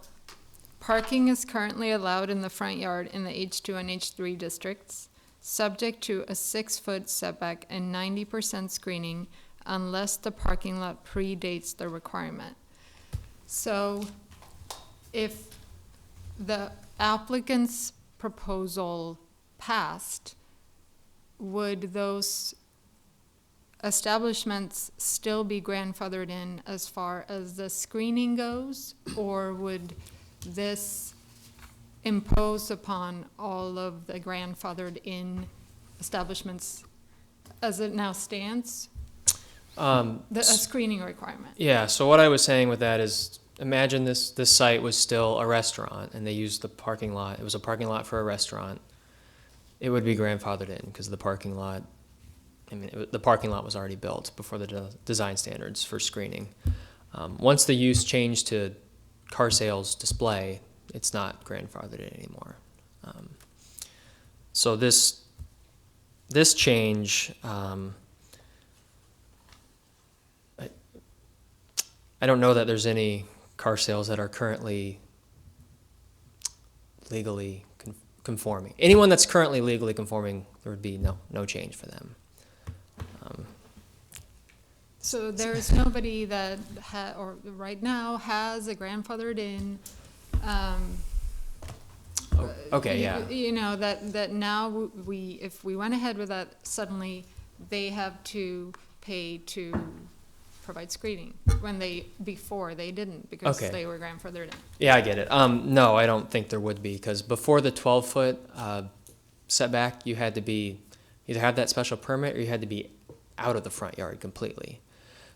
parking is currently allowed in the front yard in the H2 and H3 districts, subject to a 6-foot setback and 90% screening unless the parking lot predates the requirement. So, if the applicant's proposal passed, would those establishments still be grandfathered in as far as the screening goes, or would this impose upon all of the grandfathered in establishments as it now stands? A screening requirement. Yeah, so what I was saying with that is, imagine this site was still a restaurant and they used the parking lot. It was a parking lot for a restaurant. It would be grandfathered in because the parking lot, the parking lot was already built before the design standards for screening. Once the use changed to car sales display, it's not grandfathered in anymore. So this change, I don't know that there's any car sales that are currently legally conforming. Anyone that's currently legally conforming, there would be no change for them. So there's nobody that or right now has a grandfathered in. Okay, yeah. You know that now if we went ahead with that, suddenly they have to pay to provide screening when before they didn't because Okay. they were grandfathered in. Yeah, I get it. No, I don't think there would be because before the 12-foot setback, you had to be either have that special permit or you had to be out of the front yard completely.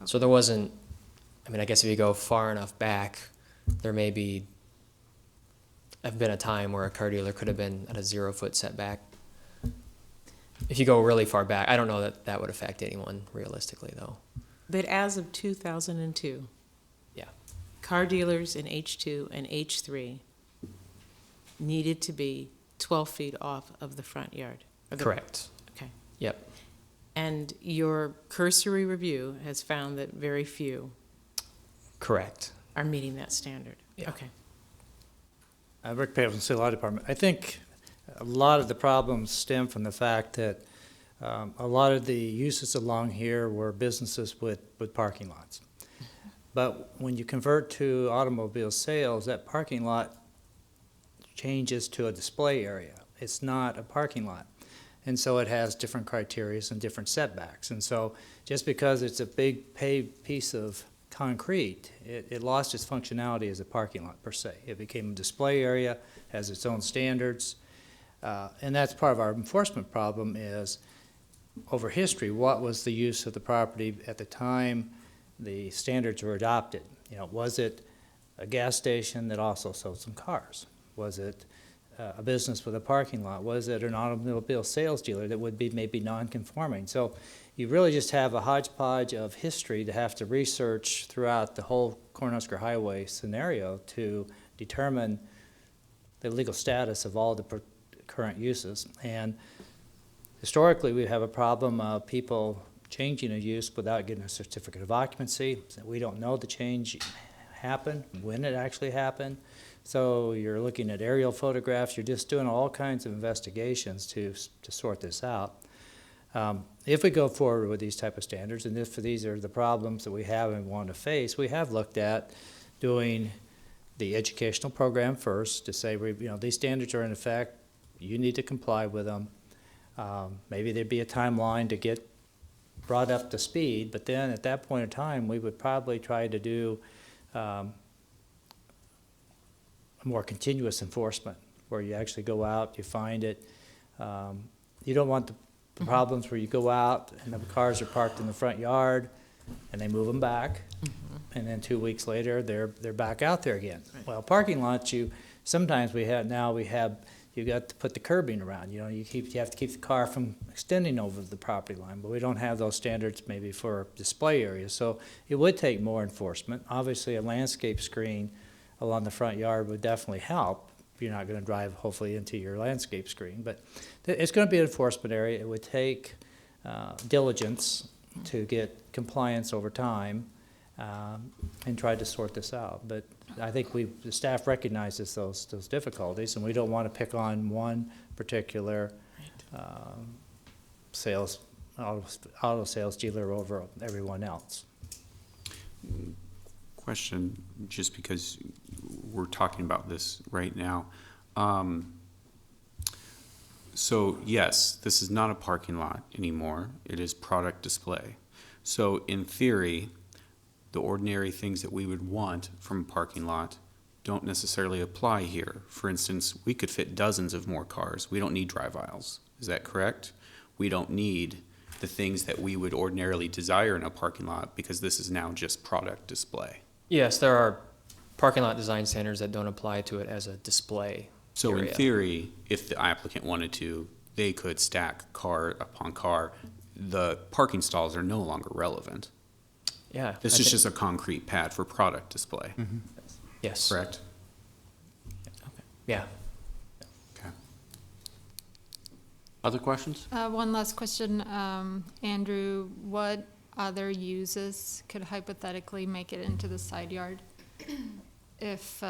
So there wasn't. I mean, I guess if you go far enough back, there may be, have been a time where a car dealer could have been at a 0-foot setback. If you go really far back, I don't know that that would affect anyone realistically, though. But as of 2002, Yeah. car dealers in H2 and H3 needed to be 12 feet off of the front yard. Correct. Okay. Yep. And your cursory review has found that very few Correct. are meeting that standard. Yeah. Okay. Rick Pavin, City Law Department. I think a lot of the problems stem from the fact that a lot of the uses along here were businesses with parking lots. But when you convert to automobile sales, that parking lot changes to a display area. It's not a parking lot. And so it has different criteria and different setbacks. And so just because it's a big paved piece of concrete, it lost its functionality as a parking lot per se. It became a display area, has its own standards. And that's part of our enforcement problem is over history, what was the use of the property at the time the standards were adopted? You know, was it a gas station that also sold some cars? Was it a business with a parking lot? Was it an automobile sales dealer that would be maybe non-conforming? So you really just have a hodgepodge of history to have to research throughout the whole Cornhusker Highway scenario to determine the legal status of all the current uses. And historically, we have a problem of people changing a use without getting a certificate of occupancy. So we don't know the change happened, when it actually happened. So you're looking at aerial photographs, you're just doing all kinds of investigations to sort this out. If we go forward with these type of standards, and if these are the problems that we have and want to face, we have looked at doing the educational program first to say, you know, these standards are in effect, you need to comply with them. Maybe there'd be a timeline to get brought up to speed, but then at that point in time, we would probably try to do more continuous enforcement, where you actually go out, you find it. You don't want the problems where you go out and the cars are parked in the front yard and they move them back, and then 2 weeks later they're back out there again. Well, parking lots, sometimes you got to put the curbing around. You know, you have to keep the car from extending over the property line, but we don't have those standards maybe for display areas. So it would take more enforcement. Obviously, a landscape screen along the front yard would definitely help. You're not going to drive, hopefully, into your landscape screen. But it's going to be an enforcement area. It would take diligence to get compliance over time and try to sort this out. But I think the staff recognizes those difficulties, and we don't want to pick on one particular auto sales dealer over everyone else. Question, just because we're talking about this right now. So yes, this is not a parking lot anymore. It is product display. So in theory, the ordinary things that we would want from a parking lot don't necessarily apply here. For instance, we could fit dozens of more cars. We don't need drive aisles. Is that correct? We don't need the things that we would ordinarily desire in a parking lot because this is now just product display. Yes, there are parking lot design standards that don't apply to it as a display So area. in theory, if the applicant wanted to, they could stack car upon car. The parking stalls are no longer relevant. Yeah. This is just a concrete pad for product display. Mm-hmm. Yes. Correct? Yeah. Okay. Other questions? One last question, Andrew, what other uses could hypothetically make it into the side yard if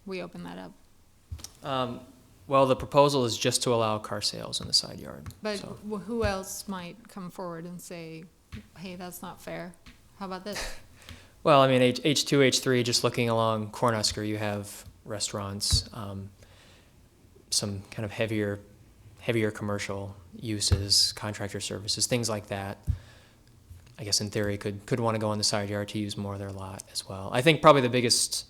we open that up? Well, the proposal is just to allow car sales in the side yard. But so. who else might come forward and say, hey, that's not fair? How about this? Well, I mean, H2, H3, just looking along Cornhusker, you have restaurants, some kind of heavier commercial uses, contractor services, things like that. I guess in theory could want to go in the side yard to use more of their lot as well. I think probably the biggest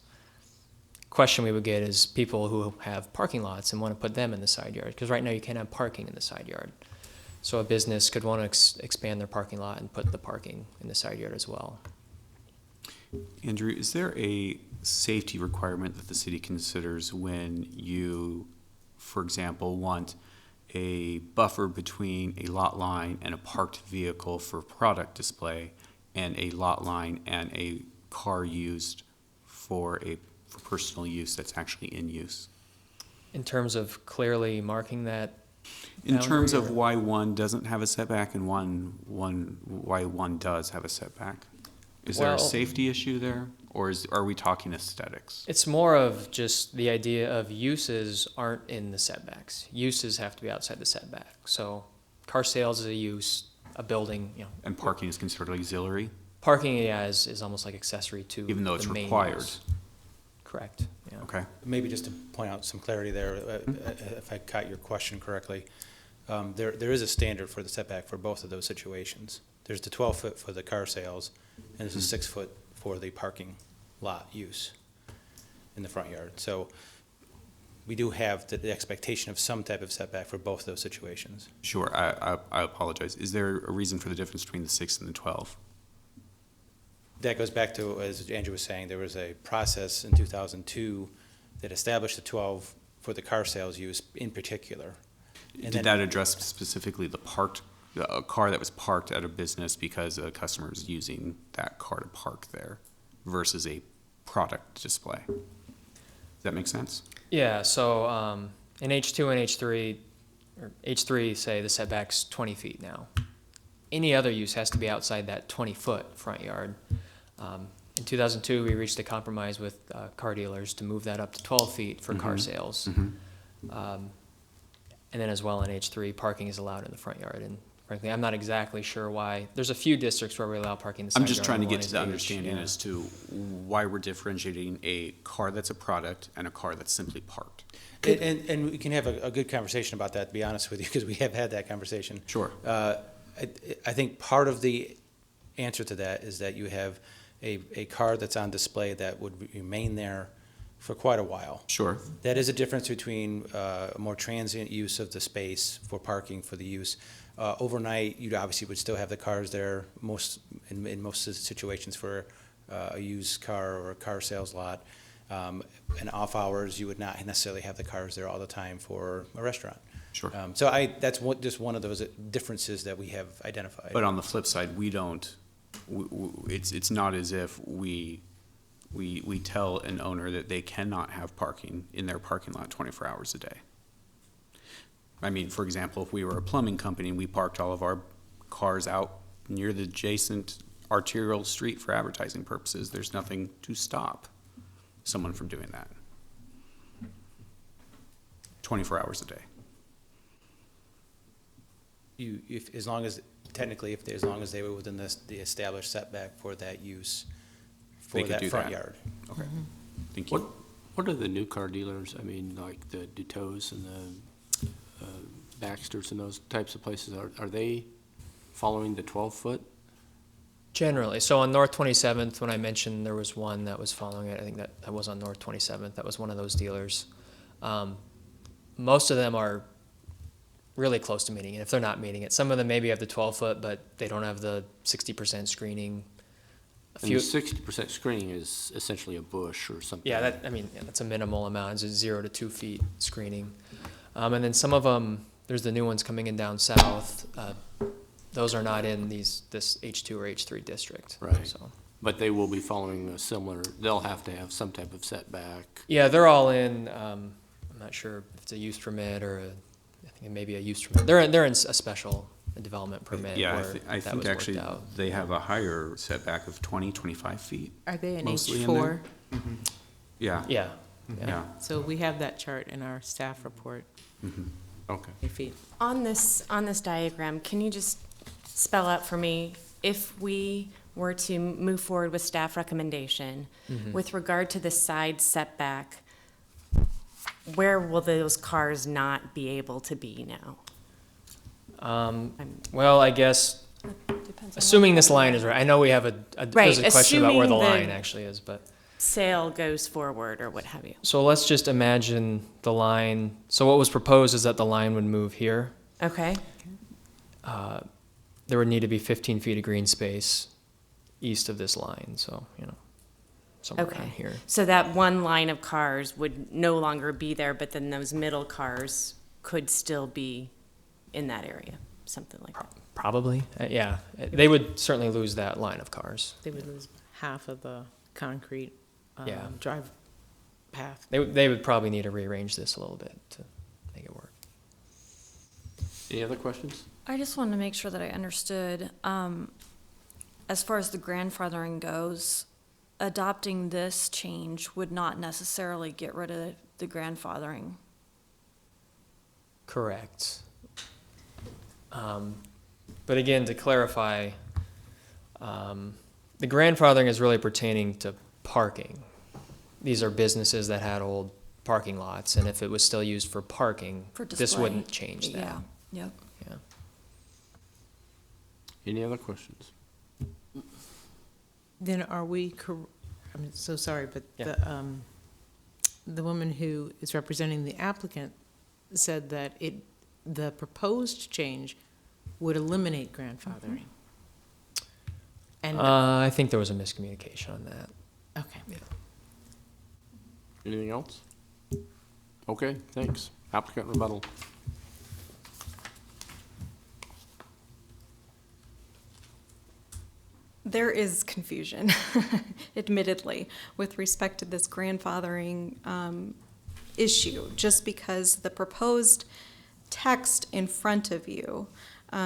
question we would get is people who have parking lots and want to put them in the side yard, because right now you can't have parking in the side yard. So a business could want to expand their parking lot and put the parking in the side yard as well. Andrew, is there a safety requirement that the city considers when you, for example, want a buffer between a lot line and a parked vehicle for product display and a lot line and a car used for personal use that's actually in use? In terms of clearly marking that? In terms boundary, of or- why one doesn't have a setback and why one does have a setback? Is there a Well- safety issue there, or are we talking aesthetics? It's more of just the idea of uses aren't in the setbacks. Uses have to be outside the setback. So car sales is a use, a building, you know. And parking is considered auxiliary? Parking, yeah, is almost like accessory to Even though it's the main required? use. Correct, yeah. Okay. Maybe just to point out some clarity there, if I caught your question correctly, there is a standard for the setback for both of those situations. There's the 12-foot for the car sales, and there's a 6-foot for the parking lot use in the front yard. So we do have the expectation of some type of setback for both those situations. Sure, I apologize. Is there a reason for the difference between the 6 and the 12? That goes back to, as Andrew was saying, there was a process in 2002 that established the 12 for the car sales use in particular. And Did that address specifically a car that was parked at a business because a customer is using that car to park there versus a product display? Does that make sense? Yeah, so in H2 and H3, or H3, say the setback's 20 feet now. Any other use has to be outside that 20-foot front yard. In 2002, we reached a compromise with car dealers to move that up to 12 feet for car sales. And then as well in H3, parking is allowed in the front yard. And frankly, I'm not exactly sure why. There's a few districts where we allow parking in the side I'm yard. just trying to and get one to is the H, understanding yeah. as to why we're differentiating a car that's a product and a car that's simply parked. And we can have a good conversation about that, to be honest with you, because we have had that conversation. Sure. I think part of the answer to that is that you have a car that's on display that would remain there for quite a while. Sure. That is a difference between a more transient use of the space for parking for the use. Overnight, you obviously would still have the cars there in most situations for a used car or a car sales lot. And off hours, you would not necessarily have the cars there all the time for a restaurant. Sure. So that's just one of those differences that we have identified. But on the flip side, we don't, it's not as if we tell an owner that they cannot have parking in their parking lot 24 hours a day. I mean, for example, if we were a plumbing company and we parked all of our cars out near the adjacent arterial street for advertising purposes, there's nothing to stop someone from doing that. 24 hours a day. As long as they were within the established setback for that use, for that front yard. Okay, thank you. What are the new car dealers, I mean, like the Dutos and the Baxters and those types of places, are they following the 12-foot? Generally. So on North 27th, when I mentioned there was one that was following it, I think that was on North 27th. That was one of those dealers. Most of them are really close to meeting it, if they're not meeting it. Some of them maybe have the 12-foot, but they don't have the 60% screening. And the 60% screening is essentially a bush or something. Yeah, that's a minimal amount. It's 0 to 2 feet screening. And then some of them, there's the new ones coming in down south. Those are not in this H2 or H3 district. Right. So. But they will be following a similar, they'll have to have some type of setback. Yeah, they're all in, I'm not sure if it's a use permit or I think it may be a use permit. They're in a special development permit. Yeah, where I that think was actually worked out. they have a higher setback of 20, 25 feet. Are they in mostly H4? Mm-hmm. Yeah. Yeah. Yeah. So we have that chart in our staff report. Mm-hmm. Okay. Your feet. On this diagram, can you just spell out for me, if we were to move forward with staff recommendation, with regard to the side setback, where will those cars not be able to be now? Well, I guess, assuming this line is right, I know we have there's a question about where the assuming line actually is, but. Sale goes forward or what have you. So let's just imagine the line, so what was proposed is that the line would move here. Okay. There would need to be 15 feet of green space east of this line, so, somewhere around Okay. here. So that one line of cars would no longer be there, but then those middle cars could still be in that area, something like that. Probably, yeah. They would certainly lose that line of cars. They would lose half of the concrete Yeah. drive path. They would probably need to rearrange this a little bit to make it work. Any other questions? I just wanted to make sure that I understood, as far as the grandfathering goes, adopting this change would not necessarily get rid of the grandfathering. Correct. But again, to clarify, the grandfathering is really pertaining to parking. These are businesses that had old parking lots, and if it was still used for parking, For this display. wouldn't change that. Yeah, yep. Yeah. Any other questions? Then are we, I'm so sorry, but Yeah. the woman who is representing the applicant said that the proposed change would eliminate grandfathering. And, I think there was a miscommunication on that. okay. Yeah. Anything else? Okay, thanks. Applicant rebuttal. There is confusion, admittedly, with respect to this grandfathering issue, just because the proposed text in front of you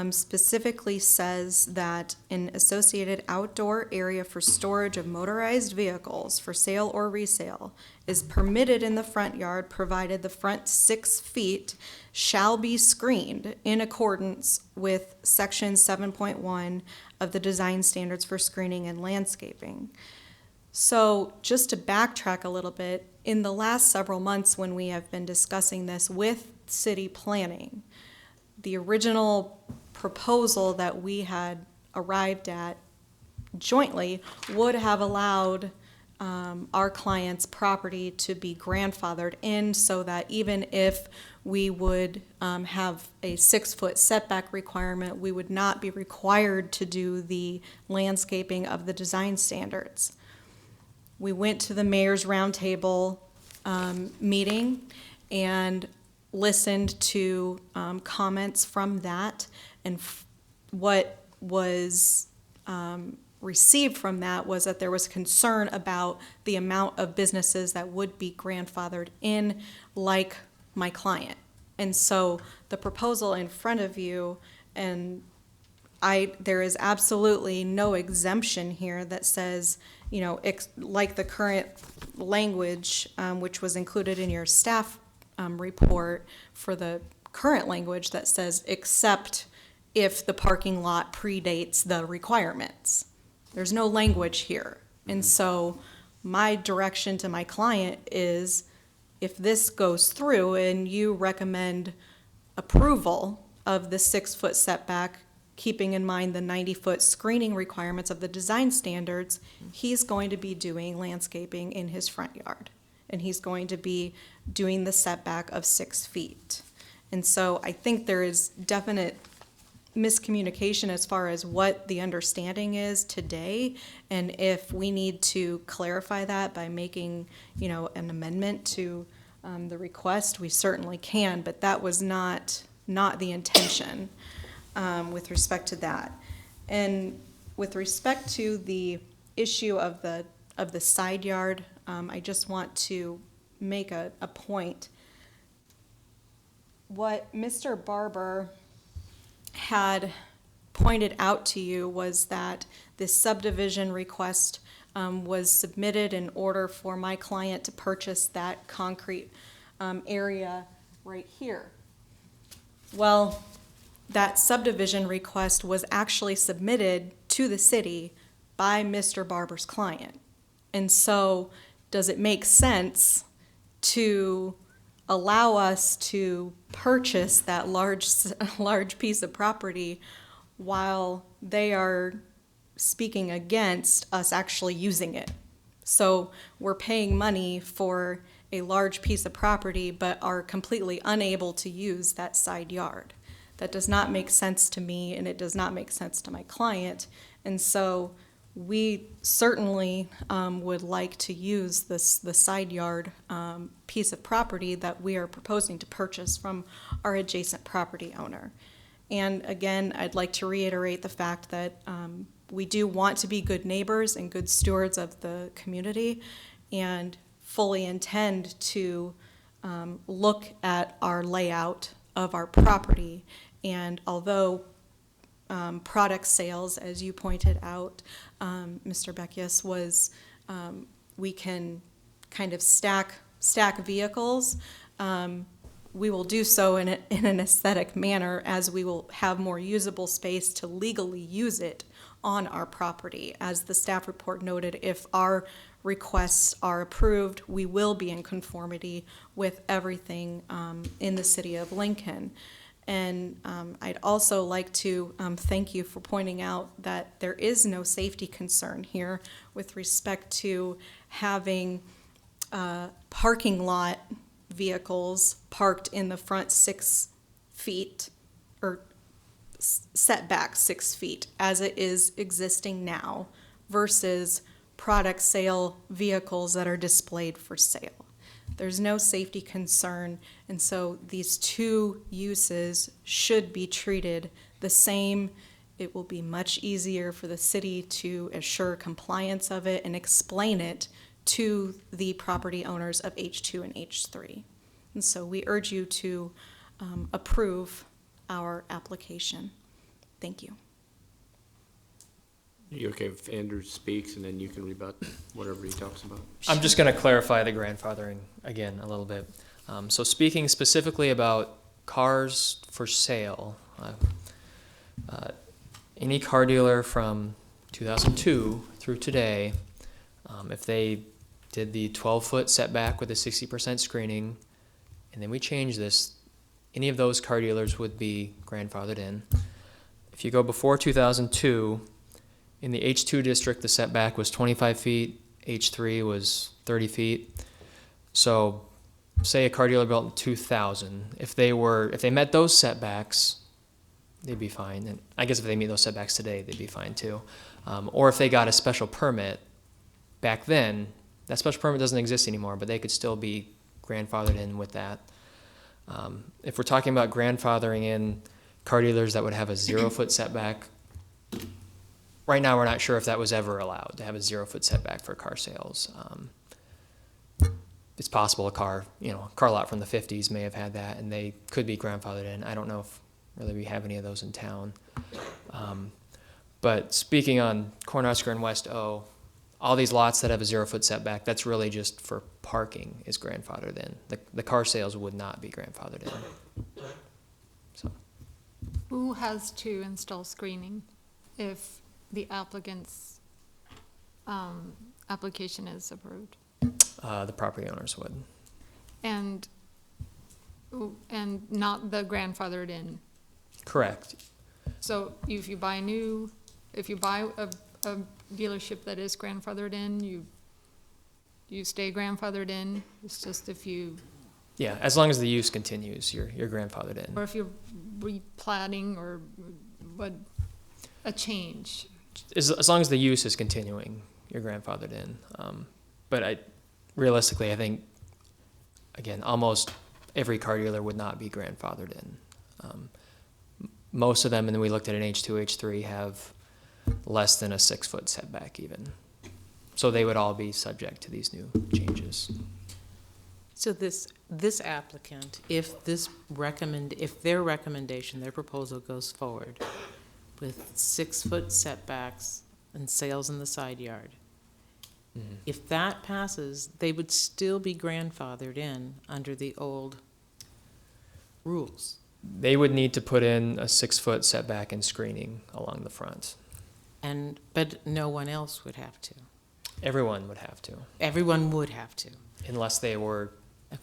specifically says that an associated outdoor area for storage of motorized vehicles for sale or resale is permitted in the front yard, provided the front 6 feet shall be screened in accordance with section 7.1 of the design standards for screening and landscaping. So just to backtrack a little bit, in the last several months when we have been discussing this with city planning, the original proposal that we had arrived at jointly would have allowed our client's property to be grandfathered in, so that even if we would have a 6-foot setback requirement, we would not be required to do the landscaping of the design standards. We went to the mayor's roundtable meeting and listened to comments from that, and what was received from that was that there was concern about the amount of businesses that would be grandfathered in, like my client. And so the proposal in front of you, and there is absolutely no exemption here that says, you know, like the current language, which was included in your staff report for the current language that says except if the parking lot predates the requirements. There's no language here. And so my direction to my client is, if this goes through and you recommend approval of the 6-foot setback, keeping in mind the 90-foot screening requirements of the design standards, he's going to be doing landscaping in his front yard. And he's going to be doing the setback of 6 feet. And so I think there is definite miscommunication as far as what the understanding is today, and if we need to clarify that by making, you know, an amendment to the request, we certainly can, but that was not the intention with respect to that. And with respect to the issue of the side yard, I just want to make a point. What Mr. Barber had pointed out to you was that this subdivision request was submitted in order for my client to purchase that concrete area right here. Well, that subdivision request was actually submitted to the city by Mr. Barber's client. And so, does it make sense to allow us to purchase that large piece of property while they are speaking against us actually using it? So we're paying money for a large piece of property but are completely unable to use that side yard. That does not make sense to me, and it does not make sense to my client. And so we certainly would like to use the side yard piece of property that we are proposing to purchase from our adjacent property owner. And again, I'd like to reiterate the fact that we do want to be good neighbors and good stewards of the community, and fully intend to look at our layout of our property. And although product sales, as you pointed out, Mr. Beckius, was we can kind of stack vehicles. We will do so in an aesthetic manner, as we will have more usable space to legally use it on our property. As the staff report noted, if our requests are approved, we will be in conformity with everything in the city of Lincoln. And I'd also like to thank you for pointing out that there is no safety concern here with respect to having parking lot vehicles parked in the front 6 feet, or setback 6 feet, as it is existing now, versus product sale vehicles that are displayed for sale. There's no safety concern, and so these two uses should be treated the same. It will be much easier for the city to assure compliance of it and explain it to the property owners of H2 and H3. And so we urge you to approve our application. Thank you. You okay if Andrew speaks and then you can rebut whatever he talks about? I'm just going to clarify the grandfathering again a little bit. So speaking specifically about cars for sale, any car dealer from 2002 through today, if they did the 12-foot setback with a 60% screening, and then we change this, any of those car dealers would be grandfathered in. If you go before 2002, in the H2 district, the setback was 25 feet, H3 was 30 feet. So say a car dealer built in 2000, if they met those setbacks, they'd be fine. And I guess if they meet those setbacks today, they'd be fine too. Or if they got a special permit back then, that special permit doesn't exist anymore, but they could still be grandfathered in with that. If we're talking about grandfathering in car dealers that would have a 0-foot setback, right now we're not sure if that was ever allowed to have a 0-foot setback for car sales. It's possible a car lot from the 50s may have had that, and they could be grandfathered in. I don't know if really we have any of those in town. But speaking on Cornhusker and West O, all these lots that have a 0-foot setback, that's really just for parking is grandfathered in. The car sales would not be grandfathered in. So. Who has to install screening if the applicant's application is approved? The property owners would. And not the grandfathered in? Correct. So if you buy a dealership that is grandfathered in, you stay grandfathered in. It's just if you. Yeah, as long as the use continues, you're grandfathered in. Or if you're replatting or what, a change. As long as the use is continuing, you're grandfathered in. But realistically, I think, again, almost every car dealer would not be grandfathered in. Most of them, and then we looked at an H2, H3, have less than a 6-foot setback even. So they would all be subject to these new changes. So this applicant, if their recommendation, their proposal goes forward with 6-foot setbacks and sales in the side yard, if that passes, they would still be grandfathered in under the old rules. They would need to put in a 6-foot setback and screening along the front. But no one else would have to. Everyone would have to. Everyone would have to. Unless they were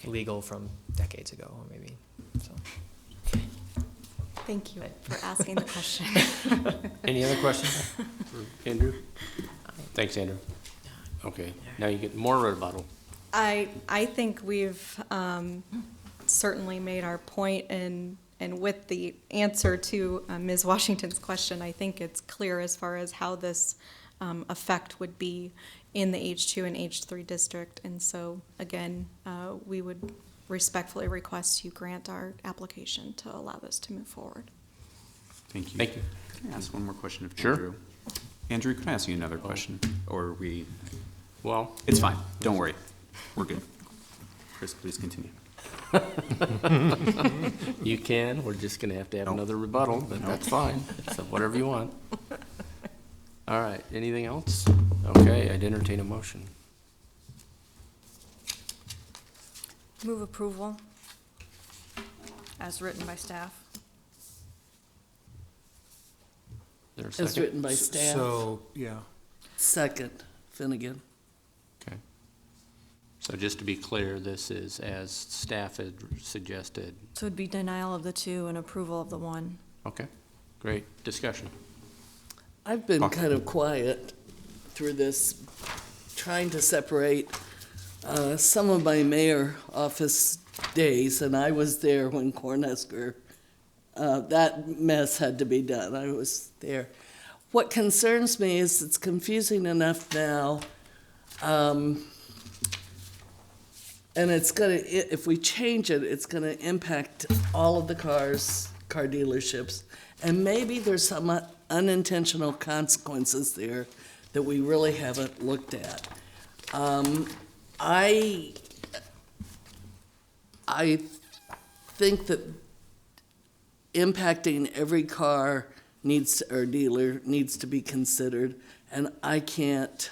legal from decades ago, maybe. So. Thank you for asking the question. Any other questions for Andrew? Thanks, Andrew. Okay, now you get more rebuttal. I think we've certainly made our point, and with the answer to Ms. Washington's question, I think it's clear as far as how this effect would be in the H2 and H3 district. And so, again, we would respectfully request you grant our application to allow this to move forward. Thank you. Thank you. Can I ask one more question of Sure. Andrew? Andrew, can I ask you another question? Or are we? Well, It's fine. Don't worry. We're good. Chris, please continue. you can, we're just gonna have to have another rebuttal, but that's fine, so whatever you want. All right, anything else? Okay, I'd entertain a motion. Move approval as written by staff. Is there a As second? written by staff. So, yeah. Second, Finnegan. Okay. So just to be clear, this is as staff had suggested. So it'd be denial of the 2 and approval of the 1. Okay, great. Discussion. I've been kind of quiet through this, trying to separate some of my mayor office days, and I was there when Cornhusker, that mess had to be done. I was there. What concerns me is it's confusing enough now, and it's gonna, if we change it, it's gonna impact all of the car dealerships. And maybe there's some unintentional consequences there that we really haven't looked at. I think that impacting every car or dealer needs to be considered, and I can't,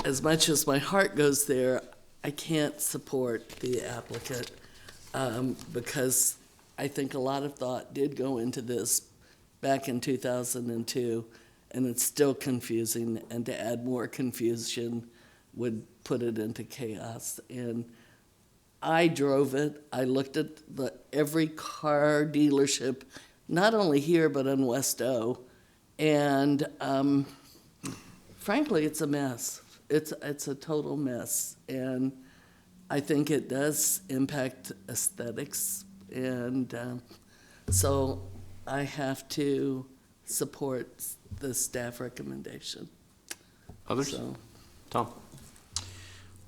as much as my heart goes there, I can't support the applicant, because I think a lot of thought did go into this back in 2002, and it's still confusing, and to add more confusion would put it into chaos. And I drove it. I looked at every car dealership, not only here, but on West O, and frankly, it's a mess. It's a total mess, and I think it does impact aesthetics, and so I have to support the staff recommendation. Others? So, Tom?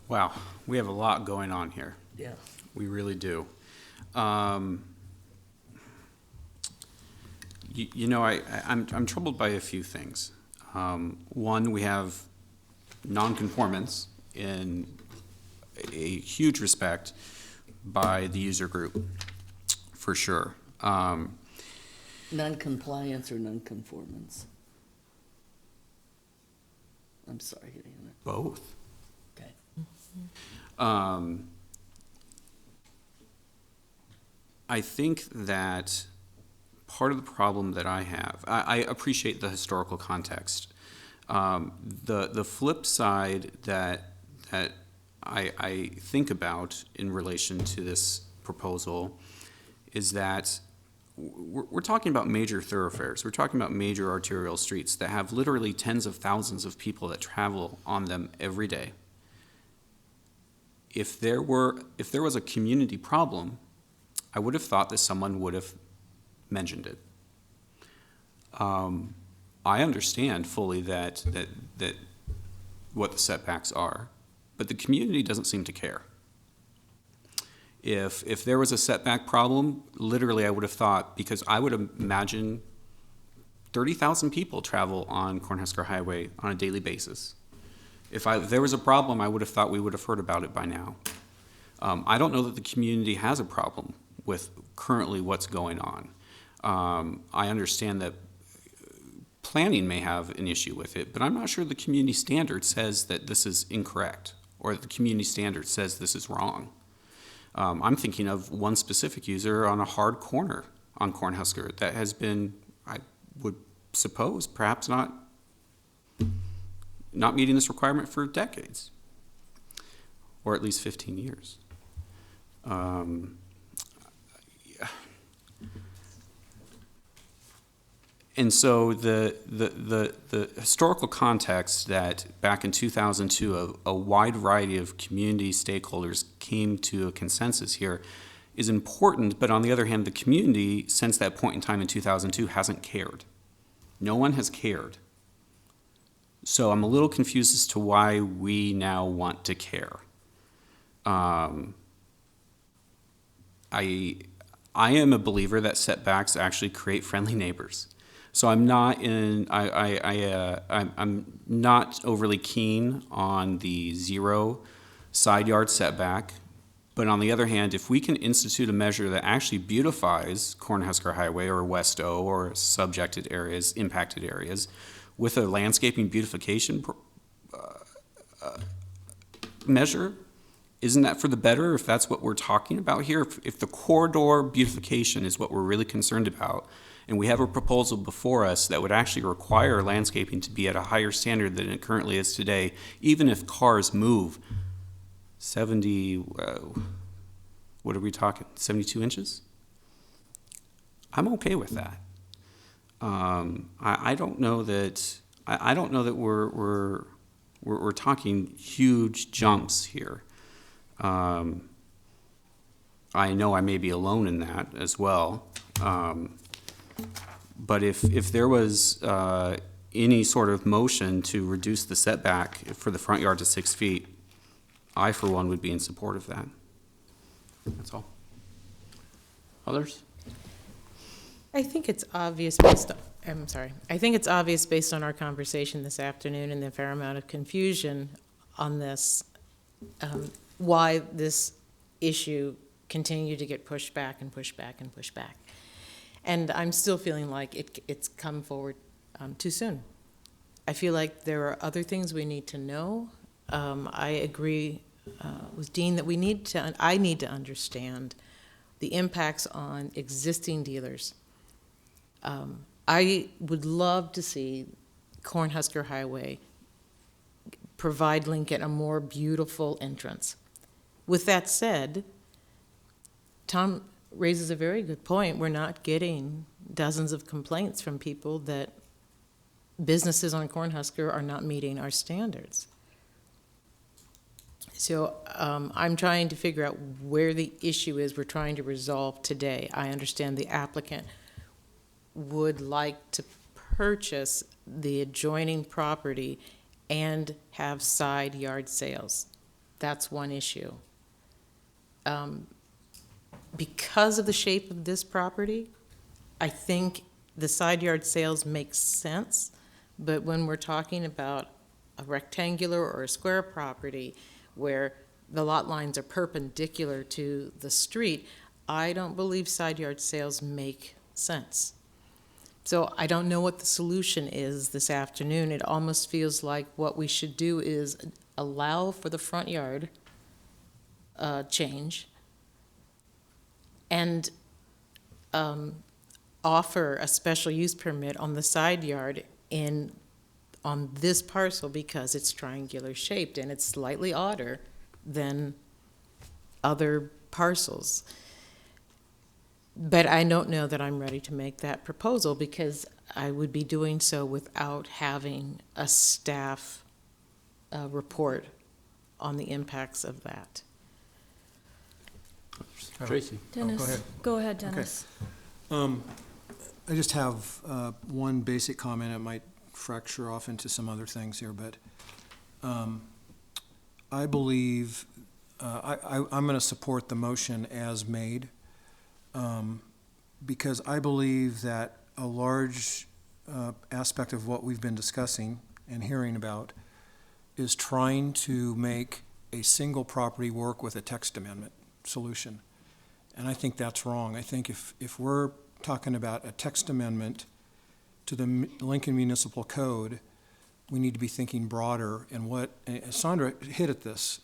Wow, we have a lot going on here. yeah. We really do. You know, I'm troubled by a few things. One, we have non-conformance in a huge respect by the user group, for sure. Non-compliance or non-conformance? I'm sorry, Hannah. Both. Okay. I think that part of the problem that I have, I appreciate the historical context. The flip side that I think about in relation to this proposal is that we're talking about major thoroughfares. We're talking about major arterial streets that have literally tens of thousands of people that travel on them every day. If there was a community problem, I would have thought that someone would have mentioned it. I understand fully that what the setbacks are, but the community doesn't seem to care. If there was a setback problem, literally I would have thought, because I would imagine 30,000 people travel on Cornhusker Highway on a daily basis. If there was a problem, I would have thought we would have heard about it by now. I don't know that the community has a problem with currently what's going on. I understand that planning may have an issue with it, but I'm not sure the community standard says that this is incorrect or that the community standard says this is wrong. I'm thinking of one specific user on a hard corner on Cornhusker that has been, I would suppose, perhaps not meeting this requirement for decades, or at least 15 years. And so the historical context that back in 2002 a wide variety of community stakeholders came to a consensus here is important, but on the other hand, the community since that point in time in 2002 hasn't cared. No one has cared So I'm a little confused as to why we now want to care. I am a believer that setbacks actually create friendly neighbors. So I'm not I'm not overly keen on the 0 side yard setback. But on the other hand, if we can institute a measure that actually beautifies Cornhusker Highway or West O or subjected areas, impacted areas, with a landscaping beautification measure, isn't that for the better if that's what we're talking about here? If the corridor beautification is what we're really concerned about, and we have a proposal before us that would actually require landscaping to be at a higher standard than it currently is today, even if cars move 70, what are we talking, 72 inches? I'm okay with that. I don't know that, I don't know that we're talking huge jumps here. I know I may be alone in that as well. But if there was any sort of motion to reduce the setback for the front yard to 6 feet, I, for one, would be in support of that. That's all. Others? I think it's obvious based on, I'm sorry. I think it's obvious based on our conversation this afternoon and the fair amount of confusion on this, why this issue continued to get pushed back and pushed back and pushed back. And I'm still feeling like it's come forward too soon. I feel like there are other things we need to know. I agree with Dean that I need to understand the impacts on existing dealers. I would love to see Cornhusker Highway provide Lincoln a more beautiful entrance. With that said, Tom raises a very good point. We're not getting dozens of complaints from people that businesses on Cornhusker are not meeting our standards. So I'm trying to figure out where the issue is we're trying to resolve today. I understand the applicant would like to purchase the adjoining property and have side yard sales. That's one issue. Because of the shape of this property, I think the side yard sales make sense, but when we're talking about a rectangular or a square property where the lot lines are perpendicular to the street, I don't believe side yard sales make sense. So I don't know what the solution is this afternoon. It almost feels like what we should do is allow for the front yard change and offer a special use permit on the side yard on this parcel because it's triangular shaped and it's slightly odder than other parcels. But I don't know that I'm ready to make that proposal because I would be doing so without having a staff report on the impacts of that. Tracy. Dennis, go ahead, Dennis. I just have one basic comment. It might fracture off into some other things here, but I believe I'm going to support the motion as made because I believe that a large aspect of what we've been discussing and hearing about is trying to make a single property work with a text amendment solution. And I think that's wrong. I think if we're talking about a text amendment to the Lincoln Municipal Code, we need to be thinking broader. And what Sandra hit at this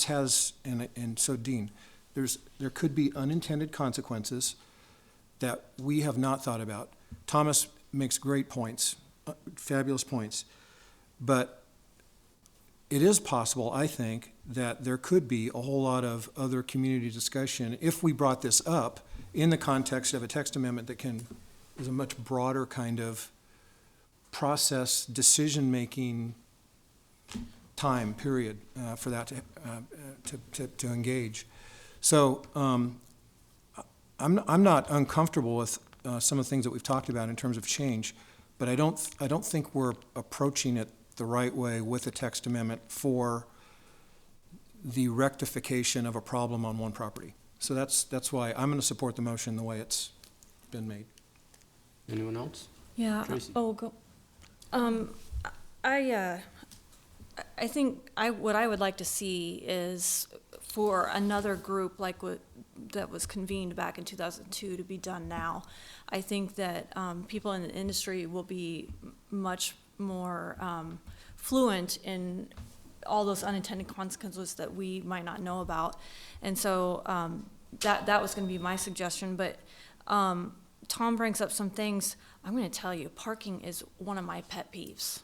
has, and so Dean, there could be unintended consequences that we have not thought about. Thomas makes great points, fabulous points, but it is possible, I think, that there could be a whole lot of other community discussion if we brought this up in the context of a text amendment that is a much broader kind of process, decision-making time period for that to engage. So I'm not uncomfortable with some of the things that we've talked about in terms of change, but I don't think we're approaching it the right way with a text amendment for the rectification of a problem on one property. So that's why I'm going to support the motion the way it's been made. Anyone else? Yeah. Tracy? Oh, go. I think what I would like to see is for another group like that was convened back in 2002 to be done now. I think that people in the industry will be much more fluent in all those unintended consequences that we might not know about. And so that was going to be my suggestion. But Tom brings up some things. I'm going to tell you, parking is one of my pet peeves.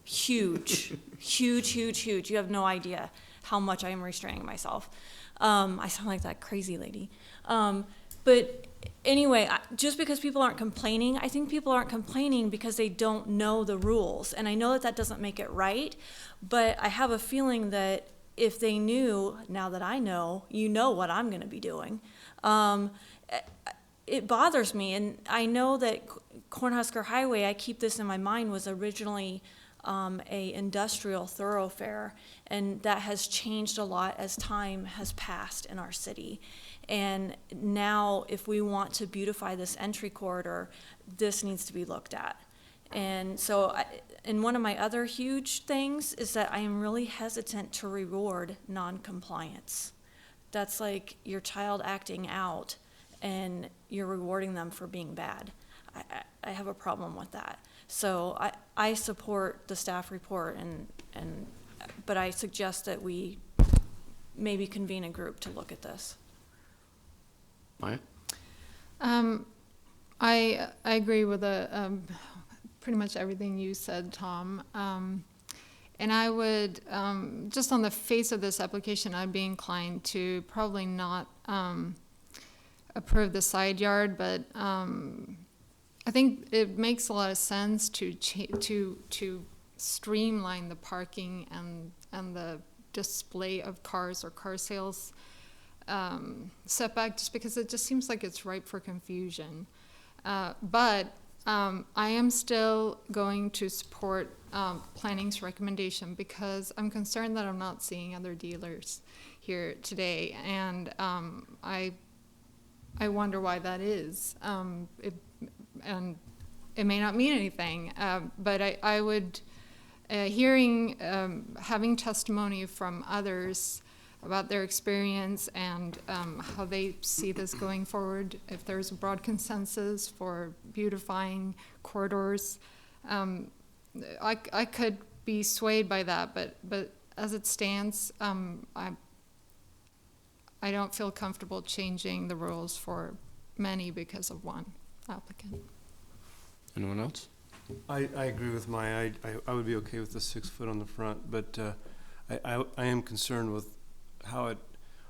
Huge, huge, huge, huge. You have no idea how much I am restraining myself. I sound like that crazy lady. But anyway, just because people aren't complaining, I think people aren't complaining because they don't know the rules. And I know that doesn't make it right, but I have a feeling that if they knew, now that I know, you know what I'm going to be doing. It bothers me, and I know that Cornhusker Highway, I keep this in my mind, was originally a industrial thoroughfare, and that has changed a lot as time has passed in our city. And now, if we want to beautify this entry corridor, this needs to be looked at. And so, and one of my other huge things is that I am really hesitant to reward non-compliance. That's like your child acting out, and you're rewarding them for being bad. I have a problem with that. So I support the staff report, but I suggest that we maybe convene a group to look at this. Maya? I agree with pretty much everything you said, Tom. And I would, just on the face of this application, I'd be inclined to probably not approve the side yard, but I think it makes a lot of sense to streamline the parking and the display of cars or car sales setback, just because it just seems like it's ripe for confusion. But I am still going to support planning's recommendation because I'm concerned that I'm not seeing other dealers here today, and I wonder why that is. And it may not mean anything, but I would, having testimony from others about their experience and how they see this going forward, if there's a broad consensus for beautifying corridors, I could be swayed by that, but as it stands, I don't feel comfortable changing the rules for many because of one applicant. Anyone else? I agree with Maya. I would be okay with the 6 foot on the front, but I am concerned with how it,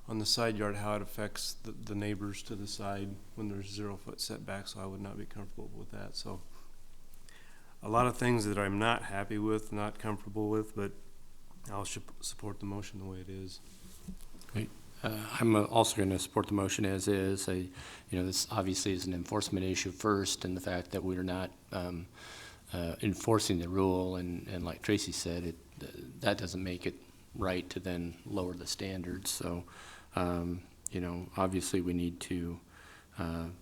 on the side yard, how it affects the neighbors to the side when there's 0 foot setback, so I would not be comfortable with that. So a lot of things that I'm not happy with, not comfortable with, but I'll support the motion the way it is. Great. I'm also going to support the motion as is. This obviously is an enforcement issue first, and the fact that we're not enforcing the rule, and like Tracy said, that doesn't make it right to then lower the standards. So, obviously we need to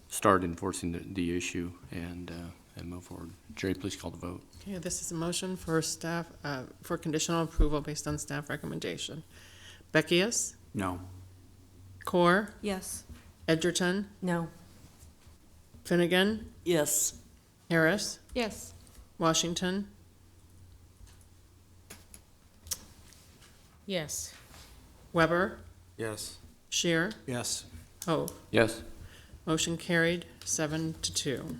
start enforcing the issue and move forward. Jerry, please call the vote. Okay, this is a motion for staff, for conditional approval based on staff recommendation. Beckius? No. Core? Yes. Edgerton? No. Finnegan? Yes. Harris? Yes. Washington? Yes. Weber? Yes. Shear? Yes. Oh. Yes. Motion carried 7-2.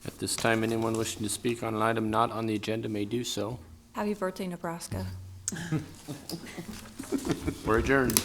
At this time, anyone wishing to speak on an item not on the agenda may do so. Happy birthday, Nebraska. We're adjourned.